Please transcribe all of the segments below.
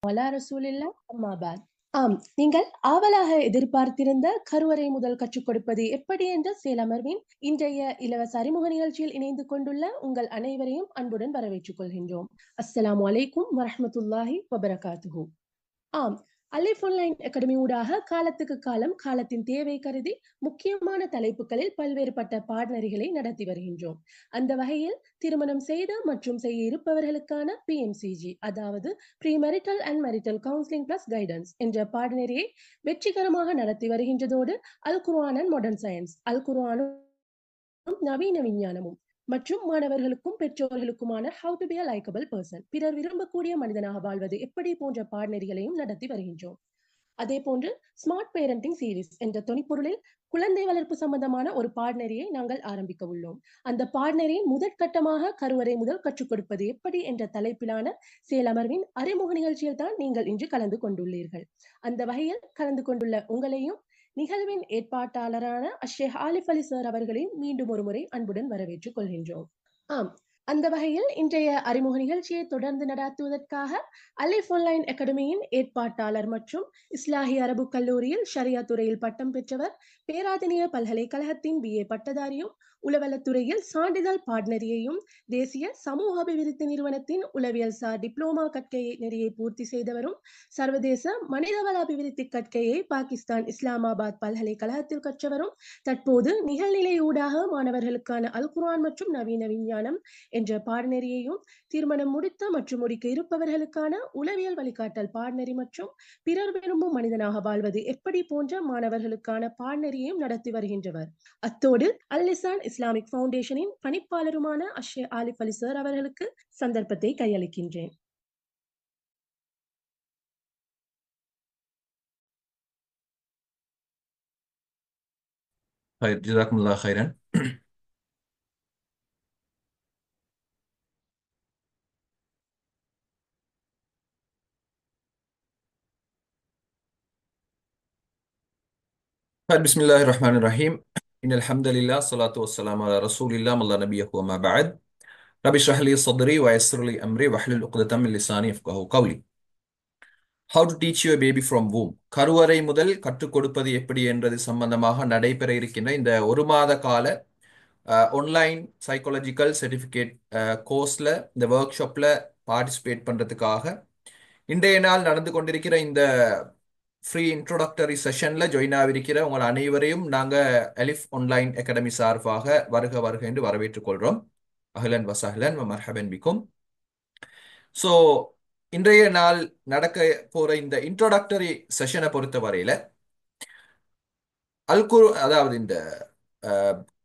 வலா ரசூலில்லா அம்மாபாத். ஆம், நீங்கள் ஆவலாக எதிர்பார்த்திருந்த கருவறை முதல் கற்றுக் கொடுப்பது எப்படி என்ற செயலமர்வின் இன்றைய இலவச அறிமுக நிகழ்ச்சியில் இணைந்து கொண்டுள்ள உங்கள் அனைவரையும் அன்புடன் வரவேற்றுக் கொள்கின்றோம். அஸ்ஸலாமு அலைக்கும் வரஹ்மத்துல்லாஹி வபரகாத்துஹு. ஆம், அலிஃப் ஆன்லைன் அகாடமி ஊடாக காலத்துக்கு காலம் காலத்தின் தேவை கருதி முக்கியமான தலைப்புகளில் பல்வேறுபட்ட பாடநெறிகளை நடத்தி வருகின்றோம். அந்த வகையில் திருமணம் செய்த மற்றும் செய்ய இருப்பவர்களுக்கான PMCG, அதாவது pre marital and marital counselling plus guidance என்ற பாடநெறியை வெற்றிகரமாக நடத்தி வருகின்றதோடு al Quran and modern science, அல் குர்ஆனும் நவீன விஞ்ஞானமும் மற்றும் மாணவர்களுக்கும் பெற்றோர்களுக்குமான how to be a likable person, பிறர் விரும்பக்கூடிய மனிதனாக வாழ்வது எப்படி போன்ற பாடநெறிகளையும் நடத்தி வருகின்றோம். அதே போன்று ஸ்மார்ட் பேரண்டிங் சீரிஸ் என்ற தொனிப்பொருளில் குழந்தை வளர்ப்பு சம்பந்தமான ஒரு பாடநெறியை நாங்கள் ஆரம்பிக்க உள்ளோம். அந்த பாடநெறியின் முதற்கட்டமாக கருவறை முதல் கற்றுக் கொடுப்பது எப்படி என்ற தலைப்பிலான செயலமர்வின் அறிமுக நிகழ்ச்சியில் தான் நீங்கள் இன்று கலந்து கொண்டுள்ளீர்கள். அந்த வகையில் கலந்து கொண்டுள்ள உங்களையும் நிகழ்வின் ஏற்பாட்டாளரான அஷேக் ஆலிஃப் அலி சார் அவர்களையும் மீண்டும் ஒரு முறை அன்புடன் வரவேற்றுக் கொள்கின்றோம். ஆம், அந்த வகையில் இன்றைய அறிமுக நிகழ்ச்சியை தொடர்ந்து நடாத்துவதற்காக அலிஃப் ஆன்லைன் அகாடமியின் ஏற்பாட்டாளர் மற்றும் இஸ்லாஹி அரபு கல்லூரியில் ஷரியா துறையில் பட்டம் பெற்றவர், பேராதனிய பல்கலைக்கழகத்தின் BA பட்டதாரியும், உளவலத்துறையில் சான்றிதழ் பாடநெறியையும், தேசிய சமூக அபிவிருத்தி நிறுவனத்தின் உளவியல் சார் டிப்ளோமா கற்கை நெறியை பூர்த்தி செய்தவரும், சர்வதேச மனிதவள அபிவிருத்தி கற்கையை பாகிஸ்தான் இஸ்லாமாபாத் பல்கலைக்கழகத்தில் கற்றவரும், தற்போது நிகழ்நிலை ஊடாக மாணவர்களுக்கான அல் குர்ஆன் மற்றும் நவீன விஞ்ஞானம் என்ற பாடநெறியையும், திருமணம் முடித்த மற்றும் முடிக்க இருப்பவர்களுக்கான உளவியல் வழிகாட்டல் பாடநெறி மற்றும் பிறர் விரும்பும் மனிதனாக வாழ்வது எப்படி போன்ற மாணவர்களுக்கான பாடநெறியையும் நடத்தி வருகின்றவர். அத்தோடு அல் லிசான் இஸ்லாமிக் ஃபவுண்டேஷனின் பணிப்பாளருமான அஷேக் ஆலிஃப் அலி சார் அவர்களுக்கு சந்தர்ப்பத்தை கையளிக்கின்றேன். خير جزاكم الله خيرا. طيب بسم الله الرحمن الرحيم. إن الحمد لله الصلاة والسلام على رسول الله الله نبيه وما بعد. رب اشرح لي صدري ويسر لي أمري واحلل عقدة من لساني يفقهوا قولي. How to teach your baby from womb. கருவறை முதல் கற்றுக் கொடுப்பது எப்படி என்றது சம்பந்தமாக நடைபெற இருக்கின்ற இந்த ஒரு மாத கால ஆன்லைன் சைக்காலஜிக்கல் சர்டிஃபிகேட் கோர்ஸில் இந்த ஒர்க் ஷாப்பில் பார்ட்டிசிபேட் பண்ணுறதுக்காக இன்றைய நாள் நடந்து கொண்டிருக்கிற இந்த ஃப்ரீ இன்ட்ரோடக்டரி செஷனில் ஜாயின் ஆகிருக்கிற உங்கள் அனைவரையும் நாங்கள் அலிஃப் ஆன்லைன் அகாடமி சார்பாக வருக வருக என்று வரவேற்றுக் கொள்கிறோம். அஹ்லன் வசஹ்லன் வ மர்ஹபன் பிக்கும். ஸோ இன்றைய நாள் நடக்க போகிற இந்த இன்ட்ரோடக்டரி செஷனை பொறுத்த வரையில் அதாவது இந்த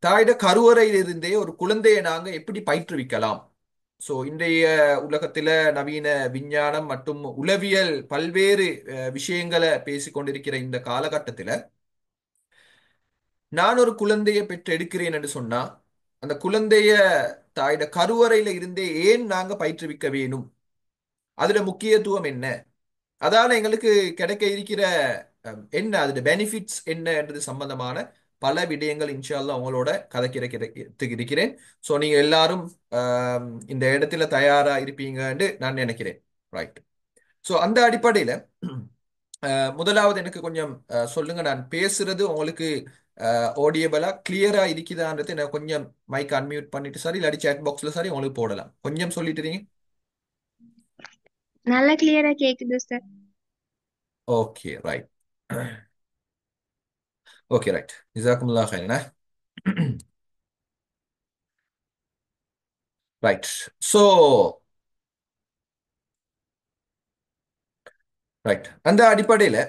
தாயிட கருவறையிலிருந்தே ஒரு குழந்தையை நாங்கள் எப்படி பயிற்றுவிக்கலாம். ஸோ இன்றைய உலகத்தில் நவீன விஞ்ஞானம் மற்றும் உளவியல் பல்வேறு விஷயங்களை பேசிக்கொண்டிருக்கிற இந்த காலகட்டத்தில் நான் ஒரு குழந்தையை பெற்று எடுக்கிறேன் என்று சொன்னா அந்த குழந்தைய தாயிட கருவறையில இருந்தே ஏன் நாங்க பயிற்றுவிக்க வேணும், அதோட முக்கியத்துவம் என்ன, அதால எங்களுக்கு கிடைக்க இருக்கிற என்ன, அதோட பெனிஃபிட்ஸ் என்ன என்றது சம்பந்தமான பல விடயங்கள் இன்ஷா அல்லாஹ் உங்களோட கதைக்கிறதுக்கு இருக்கிறேன். ஸோ நீங்க எல்லாரும் இந்த இடத்துல தயாரா இருப்பீங்கன்னு நான் நினைக்கிறேன். ரைட். ஸோ அந்த அடிப்படையில் முதலாவது எனக்கு கொஞ்சம் சொல்லுங்க, நான் பேசுறது உங்களுக்கு ஆடியபிளா கிளியரா இருக்குதான்றது நான் கொஞ்சம் மைக் அன்மியூட் பண்ணிட்டு சரி இல்லாட்டி சேட் பாக்ஸ்ல சரி உங்களுக்கு போடலாம். கொஞ்சம் சொல்லிட்டு இருக்கீங்க. நல்லா கிளியரா கேக்குது sir. Okay right. Okay right. ஜஸாக்குமுல்லாஹ் ஹைரன். ரைட். ஸோ ரைட், அந்த அடிப்படையில்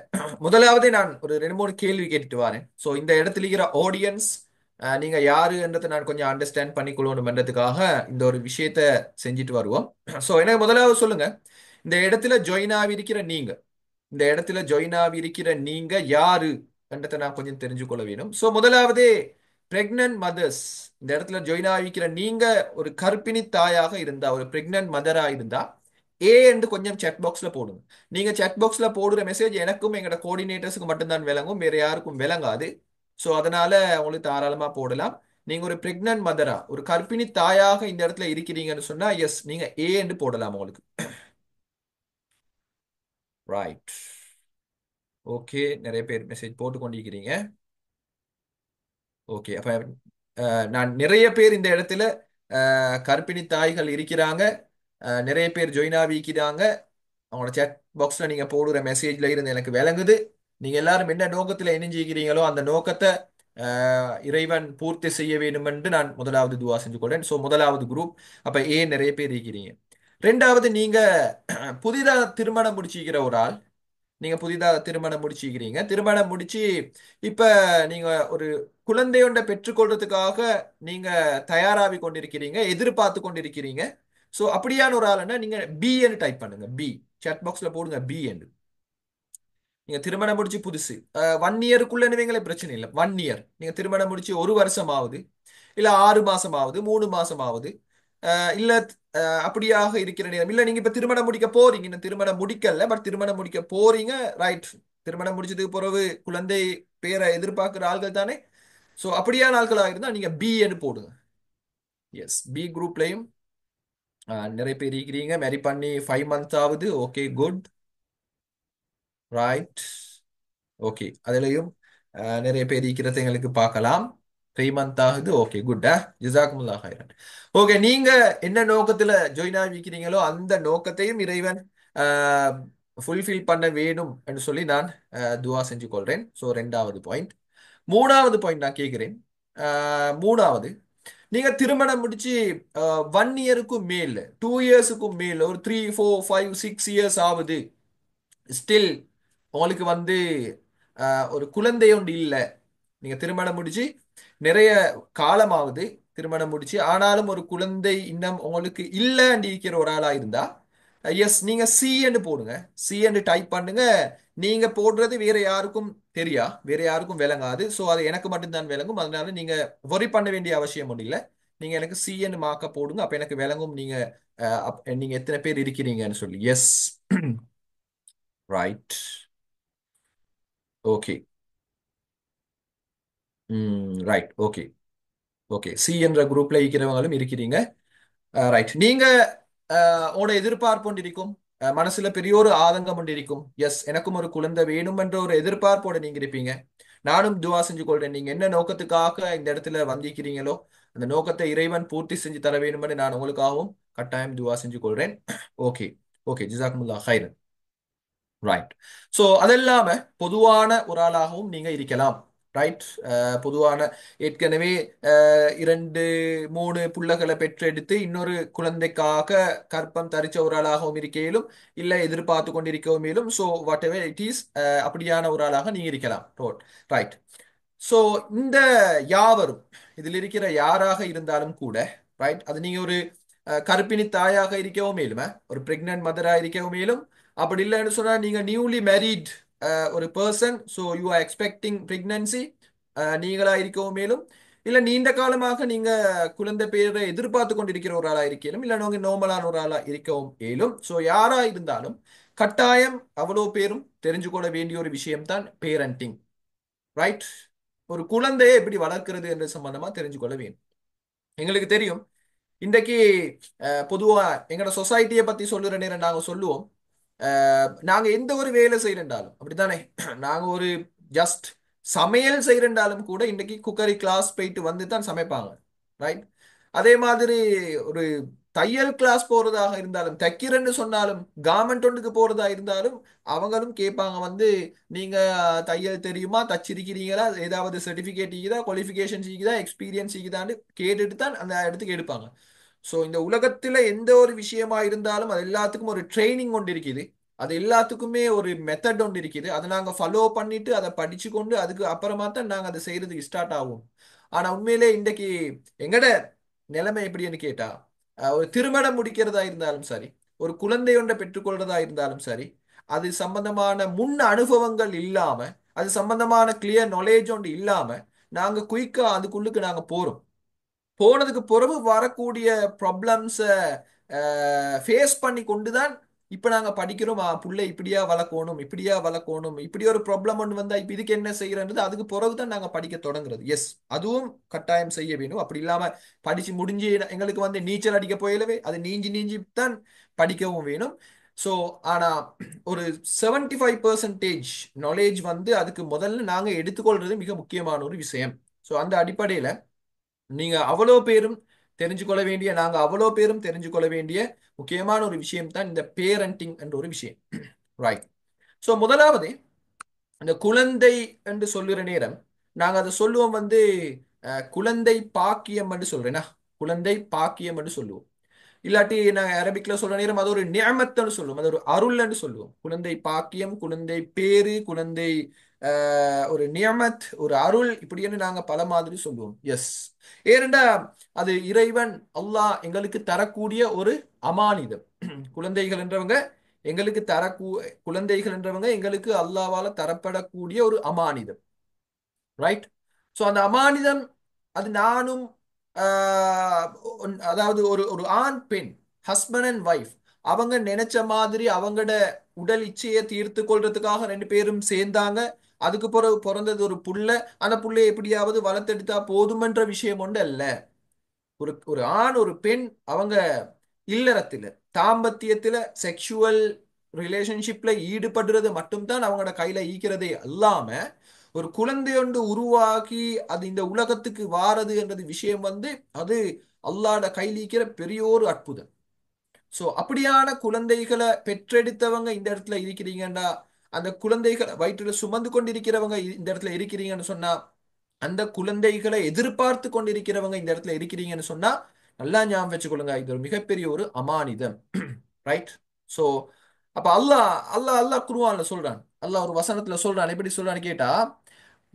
முதலாவது நான் ஒரு 2-3 கேள்வி கேட்டுட்டு வரேன். ஸோ இந்த இடத்துல இருக்கிற ஆடியன்ஸ் நீங்க யாருன்றதை நான் கொஞ்சம் அண்டர்ஸ்டாண்ட் பண்ணிக்கொள்ளணும்ன்றதுக்காக இந்த ஒரு விஷயத்த செஞ்சுட்டு வருவோம். ஸோ எனக்கு முதலாவது சொல்லுங்க, இந்த இடத்துல ஜாயின் ஆகியிருக்கிற நீங்க இந்த இடத்துல ஜாயின் ஆகியிருக்கிற நீங்க யாரு என்றதை நான் கொஞ்சம் தெரிஞ்சுக்கொள்ள வேணும். ஸோ முதலாவதே பிரெக்னன்ட் மதர்ஸ், இந்த இடத்துல ஜாயின் ஆகியிருக்கிற நீங்க ஒரு கர்ப்பிணி தாயாக இருந்தா, ஒரு பிரெக்னன்ட் மதரா இருந்தா என்று கொஞ்சம் செக் பாக்ஸ்ல போடுங்க. நீங்க செக் பாக்ஸ்ல போடுற மெசேஜ் எனக்கும் எங்களோட கோஆர்டினேட்டர்ஸுக்கு மட்டும்தான் விளங்கும், வேற யாருக்கும் விளங்காது. ஸோ அதனால உங்களுக்கு தாராளமா போடலாம். நீங்க ஒரு பிரெக்னன்ட் மதரா, ஒரு கர்ப்பிணி தாயாக இந்த இடத்துல இருக்கிறீங்கன்னு சொன்னா எஸ் நீங்க என்று போடலாம் உங்களுக்கு. ரைட். ஓகே, நிறைய பேர் மெசேஜ் போட்டு கொண்டிருக்கிறீங்க. ஓகே, அப்ப நான் நிறைய பேர் இந்த இடத்துல கர்ப்பிணி தாய்கள் இருக்கிறாங்க. நிறைய பேர் ஜொயின் ஆகிக்கிறாங்க. அவங்களோட சேட் பாக்ஸ்ல நீங்க போடுற மெசேஜ்ல இருந்து எனக்கு விளங்குது. நீங்க எல்லாரும் என்ன நோக்கத்துல இணைஞ்சிக்கிறீங்களோ அந்த நோக்கத்தை இறைவன் பூர்த்தி செய்ய வேண்டும் என்று நான் முதலாவது துவா செஞ்சு கொள்றேன். ஸோ முதலாவது குரூப். அப்ப ஏன் நிறைய பேர் இருக்கிறீங்க. ரெண்டாவது, நீங்க புதிதாக திருமணம் முடிச்சிக்கிற ஒரு ஆள். நீங்க புதிதாக திருமணம் முடிச்சிக்கிறீங்க. திருமணம் முடிச்சு இப்ப நீங்க ஒரு குழந்தையொன்றை பெற்றுக்கொள்றதுக்காக நீங்க தயாராகி கொண்டிருக்கிறீங்க, எதிர்பார்த்து கொண்டிருக்கிறீங்க. ஸோ அப்படியான ஒரு ஆளுன்னா நீங்க பி என்று டைப் பண்ணுங்க. பி சாட் பாக்ஸ்ல போடுங்க பி என்று. நீங்க திருமணம் முடிச்சு புதுசு 1 இயருக்குள்ள நீங்களே பிரச்சனை இல்லை. 1 இயர் நீங்க திருமணம் முடிச்சு 1 வருஷம் ஆகுது, இல்ல 6 மாசம் ஆகுது, 3 மாசம் ஆகுது, இல்ல அப்படியாக இருக்கிற நேரம் இல்ல, நீங்க இப்ப திருமணம் முடிக்க போறீங்க. இன்னும் திருமணம் முடிக்கல, பட் திருமணம் முடிக்க போறீங்க. ரைட். திருமணம் முடிச்சதுக்கு பிறகு குழந்தை பேரை எதிர்பார்க்கிற ஆள்கள் தானே. சோ அப்படியான ஆட்களாக இருந்தா நீங்க பி என்று போடுங்க. எஸ், பி குரூப்லயும் நிறைய பேர் இருக்கிறீங்க. மேரி பண்ணி 5 மந்த் ஆகுது. Okay, good. ரைட். ஓகே, அதுலயும் நிறைய பேர் இருக்கிறத எங்களுக்கு பார்க்கலாம். 3 மந்த் ஆகுது. Okay, good. ஜிசாக்குமுல்லா ஹைரன். ஓகே, நீங்க என்ன நோக்கத்துல ஜாயின் ஆகிக்கிறீங்களோ அந்த நோக்கத்தையும் இறைவன் ஃபுல்ஃபில் பண்ண வேணும் என்று சொல்லி நான் துவா செஞ்சு கொள்றேன். ஸோ ரெண்டாவது பாயிண்ட். மூணாவது பாயிண்ட் நான் கேட்கிறேன். மூணாவது, நீங்க திருமணம் முடிச்சு 1 இயருக்கும் மேல், 2 இயர்ஸுக்கும் மேல், ஒரு 3 4 5 6 இயர்ஸ் ஆகுது, ஸ்டில் உங்களுக்கு வந்து ஒரு குழந்தை ஒன்று இல்லை. நீங்க திருமணம் முடிச்சு நிறைய காலமாவது திருமணம் முடிச்சு, ஆனாலும் ஒரு குழந்தை இன்னும் உங்களுக்கு இல்லைன்னு இருக்கிற ஒரு ஆளா இருந்தா எஸ், நீங்க சி என்று போடுங்க. சி என்று டைப் பண்ணுங்க. நீங்க போடுறது வேற யாருக்கும் வேற யாருக்கும் விளங்காது. ஸோ அது எனக்கு மட்டும்தான் விளங்கும். அதனால நீங்க worry பண்ண வேண்டிய அவசியம் ஒன்றும் இல்லை. நீங்க எனக்கு சி என்று மார்க்க போடுங்க. அப்ப எனக்கு விளங்கும் நீங்க நீங்க எத்தனை பேர் இருக்கிறீங்கன்னு சொல்லி. Yes. Right. Okay. Right. Okay. Okay, C என்ற குரூப்ல இருக்கிறவங்களும் இருக்கிறீங்க. ரைட். நீங்க உங்களோட எதிர்பார்ப்பு ஒன்று இருக்கும். மனசுல பெரிய ஒரு ஆதங்கம் ஒன்று இருக்கும். எஸ், எனக்கும் ஒரு குழந்தை வேணும் என்ற ஒரு எதிர்பார்ப்போட நீங்க இருப்பீங்க. நானும் துவா செஞ்சு கொள்றேன். நீங்க என்ன நோக்கத்துக்காக இந்த இடத்துல வந்திருக்கிறீங்களோ அந்த நோக்கத்தை இறைவன் பூர்த்தி செஞ்சு தர வேண்டும் என்று நான் உங்களுக்காகவும் கட்டாயம் துவா செஞ்சு கொள்றேன். ஓகே. ஓகே, ஜிசாக்குமுல்லா ஹைரன். ரைட். ஸோ அதெல்லாம பொதுவான ஒரு ஆளாகவும் நீங்க இருக்கலாம். ரைட். பொதுவான ஏற்கனவே 2 3 புள்ளைகளை பெற்றெடுத்து இன்னொரு குழந்தைக்காக கற்பம் தரிச்ச ஒரு ஆளாகவும் இருக்கையிலும், இல்லை எதிர்பார்த்து கொண்டிருக்கவும் மேலும். So what ever it is, அப்படியான ஒரு ஆளாக நீங்க இருக்கலாம். ரைட். ஸோ இந்த யாவரும், இதில் இருக்கிற யாராக இருந்தாலும் கூட, ரைட், அது நீங்க ஒரு கர்ப்பிணி தாயாக இருக்கவும் மேலும், ஒரு பிரெக்னன்ட் மதரா இருக்கவும் மேலும், அப்படி இல்லைன்னு சொன்னா நீங்க நியூலி மேரிட் ஒரு person, so you are expecting pregnancy, நீங்களா இருக்கவும் மேலும், இல்ல நீண்ட காலமாக நீங்க குழந்தை பேரை எதிர்பார்த்து கொண்டிருக்கிற ஒரு ஆளா இருக்கலும், இல்ல நீங்க நோமலான ஒரு ஆளா இருக்கவும் மேலும். ஸோ யாரா இருந்தாலும் கட்டாயம் அவ்வளோ பேரும் தெரிஞ்சு கொள்ள வேண்டிய ஒரு விஷயம் தான் பேரண்டிங். ரைட். ஒரு குழந்தையை எப்படி வளர்க்கிறது என்ற சம்பந்தமா தெரிஞ்சு கொள்ள வேண்டும். எங்களுக்கு தெரியும் இன்றைக்கு பொதுவா எங்களோட சொசைட்டியை பத்தி சொல்லுற நேரம் நாங்க சொல்லுவோம், நாங்க எந்த ஒரு வேலை செய்யறண்டாலும் அப்படித்தானே. நாங்க ஒரு ஜஸ்ட் சமையல் செய்யறண்டாலும் கூட இன்னைக்கு குக்கரி கிளாஸ் போயிட்டு வந்து தான் சமைப்பாங்க. ரைட். அதே மாதிரி ஒரு தையல் கிளாஸ் போறதாக இருந்தாலும், தைக்கிறேன்னு சொன்னாலும், கார்மெண்ட் ஒன்றுக்கு போறதா இருந்தாலும் அவங்களும் கேட்பாங்க வந்து, நீங்க தையல் தெரியுமா, தச்சிருக்கிறீங்களா, ஏதாவது சர்டிபிகேட் இருக்குதா, குவாலிஃபிகேஷன் இருக்குதா, எக்ஸ்பீரியன்ஸ் இருக்குதான்னு கேட்டுட்டு தான் அந்த இடத்துக்கு எடுப்பாங்க. ஸோ இந்த உலகத்துல எந்த ஒரு விஷயமா இருந்தாலும் அது எல்லாத்துக்கும் ஒரு ட்ரைனிங் ஒன்று இருக்குது. அது எல்லாத்துக்குமே ஒரு மெத்தட் ஒன்று இருக்குது. அதை நாங்க ஃபாலோ பண்ணிட்டு அதை படிச்சு கொண்டு அதுக்கு அப்புறமா தான் நாங்க அதை செய்யறதுக்கு ஸ்டார்ட் ஆகும். ஆனா உண்மையிலே இன்றைக்கு எங்கட நிலைமை எப்படின்னு கேட்டா, ஒரு திருமணம் முடிக்கிறதா இருந்தாலும் சரி, ஒரு குழந்தை ஒன்றை பெற்றுக்கொள்றதா இருந்தாலும் சரி, அது சம்பந்தமான முன் அனுபவங்கள் இல்லாம, அது சம்பந்தமான கிளியர் நாலேஜ் ஒன்று இல்லாம நாங்க குயிக்கா அதுக்குள்ளுக்கு நாங்க போறோம். போனதுக்கு பிறகு வரக்கூடிய ப்ராப்ளம்ஸை ஃபேஸ் பண்ணி கொண்டுதான் இப்ப நாங்க படிக்கிறோம். புள்ளை இப்படியா வளர்க்கணும், இப்படியா வளர்க்கணும், இப்படி ஒரு ப்ராப்ளம் ஒன்று வந்தா இப்ப இதுக்கு என்ன செய்யறது, அதுக்கு பிறகுதான் நாங்க படிக்க தொடங்குறது. எஸ், அதுவும் கட்டாயம் செய்ய வேணும். அப்படி இல்லாம படிச்சு முடிஞ்சு எங்களுக்கு வந்து நீச்சல் அடிக்க போயிடவே அது நீஞ்சி நீஞ்சி தான் படிக்கவும் வேணும். ஸோ ஆனா ஒரு 75% நாலேஜ் வந்து அதுக்கு முதல்ல நாங்க எடுத்துக்கொள்றது மிக முக்கியமான ஒரு விஷயம். ஸோ அந்த அடிப்படையில நீங்க அவ்வளோ பேரும் தெரிஞ்சு கொள்ள வேண்டிய, நாங்க அவ்வளோ பேரும் தெரிஞ்சு கொள்ள வேண்டிய முக்கியமான ஒரு விஷயம் தான் இந்த பேரண்டிங் என்ற ஒரு விஷயம். ரைட். ஸோ முதலாவது இந்த குழந்தை என்று சொல்லுற நேரம் நாங்க அதை சொல்லுவோம் வந்து குழந்தை பாக்கியம் என்று சொல்றேன்னா, குழந்தை பாக்கியம் என்று சொல்லுவோம். இல்லாட்டி நாங்க அரபிக்ல சொல்ற நேரம் அது ஒரு நியமத்துன்னு சொல்லுவோம், அது ஒரு அருள்ன்னு சொல்லுவோம். குழந்தை பாக்கியம், குழந்தை பேரு, குழந்தை ஒரு நியமத், ஒரு அருள், இப்படின்னு நாங்க பல மாதிரி சொல்லுவோம். எஸ், ஏனென்றா அது இறைவன் அல்லாஹ் எங்களுக்கு தரக்கூடிய ஒரு அமானிதம். குழந்தைகள் என்றவங்க எங்களுக்கு குழந்தைகள் என்றவங்க எங்களுக்கு அல்லாவால தரப்படக்கூடிய ஒரு அமானிதம். ரைட். ஸோ அந்த அமானிதம் அது நானும் ஆஹ், அதாவது ஒரு ஒரு ஆண் பெண், ஹஸ்பண்ட் அண்ட் ஒய்ஃப், அவங்க நினைச்ச மாதிரி அவங்களோட உடல் இச்சையை தீர்த்து கொள்றதுக்காக ரெண்டு பேரும் சேர்ந்தாங்க. அதுக்கு பிறகு பிறந்தது ஒரு புள்ள. அந்த புள்ளைய எப்படியாவது வளர்த்தெடுத்தா போதுமென்ற விஷயம் ஒன்று அல்ல. ஒரு ஒரு ஆண் ஒரு பெண் அவங்க இல்லறத்துல, தாம்பத்தியத்துல, செக்ஷுவல் ரிலேஷன்ஷிப்ல ஈடுபடுறது மட்டும்தான் அவங்களோட கையில ஈக்கிறதே அல்லாம, ஒரு குழந்தையொன்று உருவாக்கி அது இந்த உலகத்துக்கு வாரது என்றது விஷயம் வந்து அது அல்லாஹ்ட கையில் ஈக்கிற பெரிய ஒரு அற்புதம். சோ அப்படியான குழந்தைகளை பெற்றெடுத்தவங்க இந்த இடத்துல இருக்கிறீங்கன்னா, அந்த குழந்தைகளை வயிற்றுல சுமந்து கொண்டிருக்கிறவங்க இந்த இடத்துல இருக்கிறீங்கன்னு சொன்னா, அந்த குழந்தைகளை எதிர்பார்த்து கொண்டிருக்கிறவங்க இந்த இடத்துல இருக்கிறீங்கன்னு சொன்னா, நல்லா ஞாபகம் வச்சுக்கொள்ளுங்க, இது ஒரு மிகப்பெரிய ஒரு அமானிதம். ரைட். சோ அப்ப அல்லாஹ் அல்லாஹ் அல்லாஹ் குர்ஆன்ல சொல்றான், அல்லாஹ் ஒரு வசனத்துல சொல்றான். எப்படி சொல்றான்னு கேட்டா,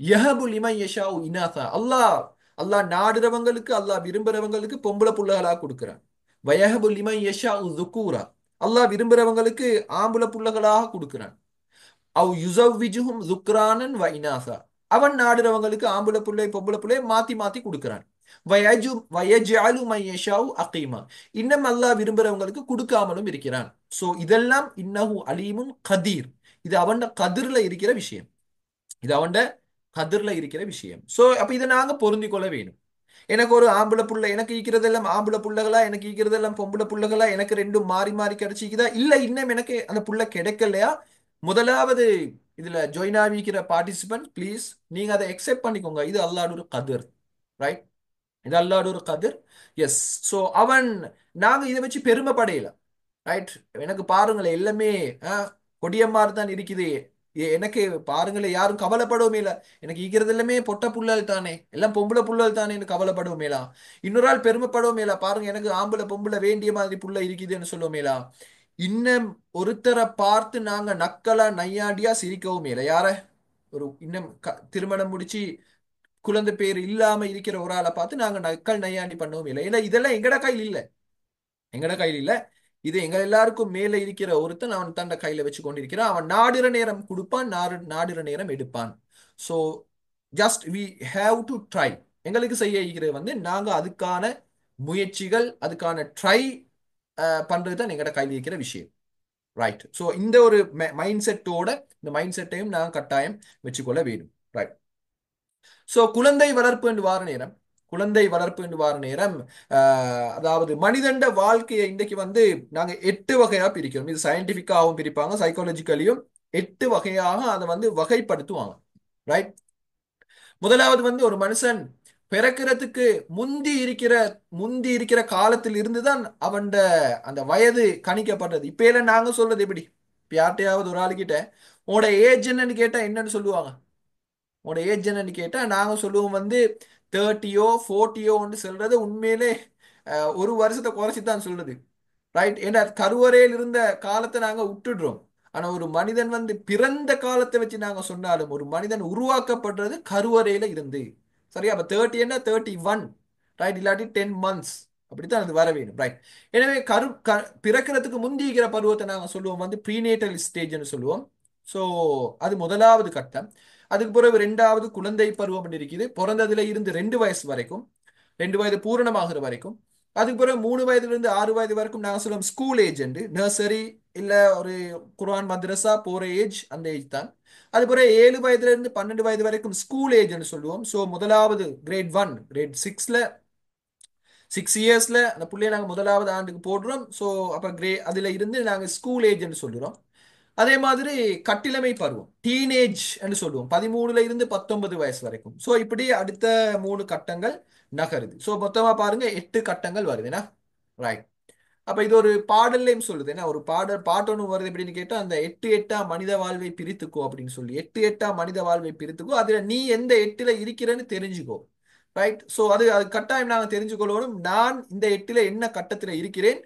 யஹபு லிமன் யஷாஉ இனாசா. அல்லாஹ் அல்லாஹ் நாடுறவங்களுக்கு, அல்லாஹ் விரும்புறவங்களுக்கு பொம்பளை புள்ளகளா கொடுக்கிறான். வயஹபு லிமன் யஷாஉ ذுகூரா. அல்லாஹ் விரும்புறவங்களுக்கு ஆம்பளை புள்ளகளாக கொடுக்கிறான். அவ் யுஸவ்விஜுஹும் ذுக்ரானன் வ இனாசா. அவன் நாடுறவங்களுக்கு ஆம்பளை புள்ளை பொம்பளை புள்ளை மாத்தி மாத்தி கொடுக்கிறான். வயஜ்அலு மன் யஷாஉ அகீமா. இன்னும் அல்லாஹ் விரும்புறவங்களுக்கு கொடுக்காமலும் இருக்கிறான். சோ இதெல்லாம் இன்னஹு அலீமுன் கதீர். இது அவன் கதிர்ல இருக்கிற விஷயம். இது அவன் கதிர்ல இருக்கிற விஷயம். சோ அப்ப இதை நாங்க பொருந்திக் கொள்ள வேணும். எனக்கு ஒரு ஆம்பளை புள்ள, எனக்கு ஈக்கிறதெல்லாம் ஆம்பளை புள்ளகளா, எனக்கு ஈக்கிறதெல்லாம் பொம்பளை புள்ளகளா, எனக்கு ரெண்டும் மாறி மாறி கிடைச்சிக்குதா, இல்ல இன்னும் எனக்கு அந்த புள்ள கிடைக்கலையா, முதலாவது இதுல ஜாயின் ஆகிக்கிற பார்ட்டிசிபென்ட் ப்ளீஸ் நீங்க அதை அக்செப்ட் பண்ணிக்கோங்க. இது அல்லாஹ்வுடைய ஒரு கதிர். ரைட். இது அல்லாஹ்வுடைய ஒரு கதிர். எஸ். சோ அவன், நாங்க இதை வச்சு பெருமைப்படையல. ரைட். எனக்கு பாருங்களேன் எல்லாமே கொடியம்மாறு தான் இருக்குது. எனக்கு பாருங்களேன் யாரும் கவலைப்படவும் இல்ல. எனக்கு ஈக்கிறது எல்லாமே பொட்ட புள்ளல் தானே, எல்லாம் பொம்பளை புள்ளல் தானே, கவலைப்படவும் மேலா. இன்னொரு ஆள் பெருமைப்படவும் மேலா, பாருங்க எனக்கு ஆம்பளை பொம்பளை வேண்டிய மாதிரி புள்ள இருக்குதுன்னு சொல்லுவோம் மேலா. இன்னும் ஒருத்தரை பார்த்து நாங்க நக்கலா நையாண்டியா சிரிக்கவும் மேல. யார? ஒரு இன்னும் திருமணம் முடிச்சு குழந்தை பேர் இல்லாம இருக்கிற ஒரு ஆளை பார்த்து நாங்க நக்கல் நையாண்டி பண்ணவும் இல்லை. ஏன்னா இதெல்லாம் எங்கட கையில் இல்ல, எங்கட கையில் இல்ல. இது எங்க எல்லாருக்கும் மேல இருக்கிற ஒருத்தன் அவன் தன்னை கையில வச்சு கொண்டிருக்கிறான். அவன் நாடுற நேரம் கொடுப்பான், நாடுற நேரம் எடுப்பான். So just we have to try. எங்களுக்கு செய்ய இருக்கிறது வந்து நாங்க அதுக்கான முயற்சிகள், அதுக்கான ட்ரை பண்றது தான் எங்கட கையில் இருக்கிற விஷயம். ரைட். ஸோ இந்த ஒரு மைண்ட் செட்டோட, இந்த மைண்ட் செட்டையும் நான் கட்டாயம் வச்சுக்கொள்ள வேண்டும். ரைட். ஸோ குழந்தை வளர்ப்பு என்று வார நேரம், குழந்தை வளர்ப்பு என்று வார நேரம் அதாவது மனிதண்ட வாழ்க்கையை இன்றைக்கு வந்து நாங்க 8 வகையா பிரிக்கிறோம். இது சயின்டிபிக்காகவும் பிரிப்பாங்க, சைக்காலஜிக்கலியும் 8 வகையாக அதை வந்து வகைப்படுத்துவாங்க. ரைட். முதலாவது வந்து ஒரு மனுஷன் பிறக்கிறதுக்கு முந்தி இருக்கிற காலத்தில் இருந்துதான் அவன் அந்த வயது கணிக்கப்படுறது. இப்ப எல்லாம் நாங்க சொல்றது எப்படி? இப்ப யார்கிட்டயாவது ஒரு ஆளுகிட்ட உன்னோட ஏஜ் என்னன்னு கேட்டா என்னன்னு சொல்லுவாங்க? உன்னோட ஏஜ் என்னன்னு கேட்டா நாங்க சொல்லுவோம் வந்து 30யோ 40யோ சொல்றது உண்மையிலே ஒரு வருஷத்தை குறைச்சி தான் சொல்றது. ரைட். ஏன்னா கருவறையில் இருந்த காலத்தை நாங்க விட்டுடுறோம். ஆனா ஒரு மனிதன் வந்து பிறந்த காலத்தை வச்சு நாங்க சொன்னாலும் ஒரு மனிதன் உருவாக்கப்படுறது கருவறையில இருந்து. சரியா? அப்ப 30 என்ன 31. ரைட். இல்லாட்டி 10 months. அப்படித்தான் அது வர வேணும். ரைட். எனவே பிறக்கிறதுக்கு முந்திக்கிற பருவத்தை நாங்க சொல்லுவோம் வந்து ப்ரீநேட்டல் ஸ்டேஜ்னு சொல்லுவோம். ஸோ அது முதலாவது கட்டம். அதுக்கு பிறகு இரண்டாவது குழந்தை பருவம் இருக்குது. பிறந்ததுல இருந்து 2 வயசு வரைக்கும், 2 வயது பூரணமாகிற வரைக்கும். அதுக்கு பிறகு 3 வயதுல இருந்து 6 வயது வரைக்கும் நாங்க சொல்லுவோம் ஸ்கூல் ஏஜ். நர்சரி இல்ல ஒரு குர்ஆன் மദ്രസா போற ஏஜ், அந்த ஏஜ் தான். அது பிறகு 7 வயதுல இருந்து 12 வயது வரைக்கும் ஸ்கூல் ஏஜ்னு சொல்லுவோம். ஸோ முதலாவது கிரேட் 1, கிரேட் 6ல 6 இயர்ஸ்ல அந்த பிள்ளைய நாங்கள் முதலாவது ஆண்டுக்கு போடுறோம். ஸோ அப்போ அதில் இருந்து நாங்கள் ஸ்கூல் ஏஜ்னு சொல்லுறோம். அதே மாதிரி கட்டிளமை பருவம் டீனேஜ் என்று சொல்லுவோம், 13ல இருந்து 19 வயசு வரைக்கும். ஸோ இப்படி அடுத்த 3 கட்டங்கள் நகருது. ஸோ மொத்தமா பாருங்க 8 கட்டங்கள் வருதுன்னா, ரைட். அப்ப இது ஒரு பாடல்லையும் சொல்லுது, ஏன்னா ஒரு பாட்டு ஒன்று வருது எப்படின்னு கேட்டா, அந்த 8 8 மனித வாழ்வை பிரித்துக்கோ அப்படின்னு சொல்லி, 8 8 மனித வாழ்வை பிரித்துக்கோ, அதுல நீ எந்த 8ல இருக்கிறன்னு தெரிஞ்சுக்கோ. ரைட். ஸோ அது அது கட்டாயம் நாங்கள் தெரிஞ்சுக்கொள்ளணும். நான் இந்த 8ல என்ன கட்டத்துல இருக்கிறேன்,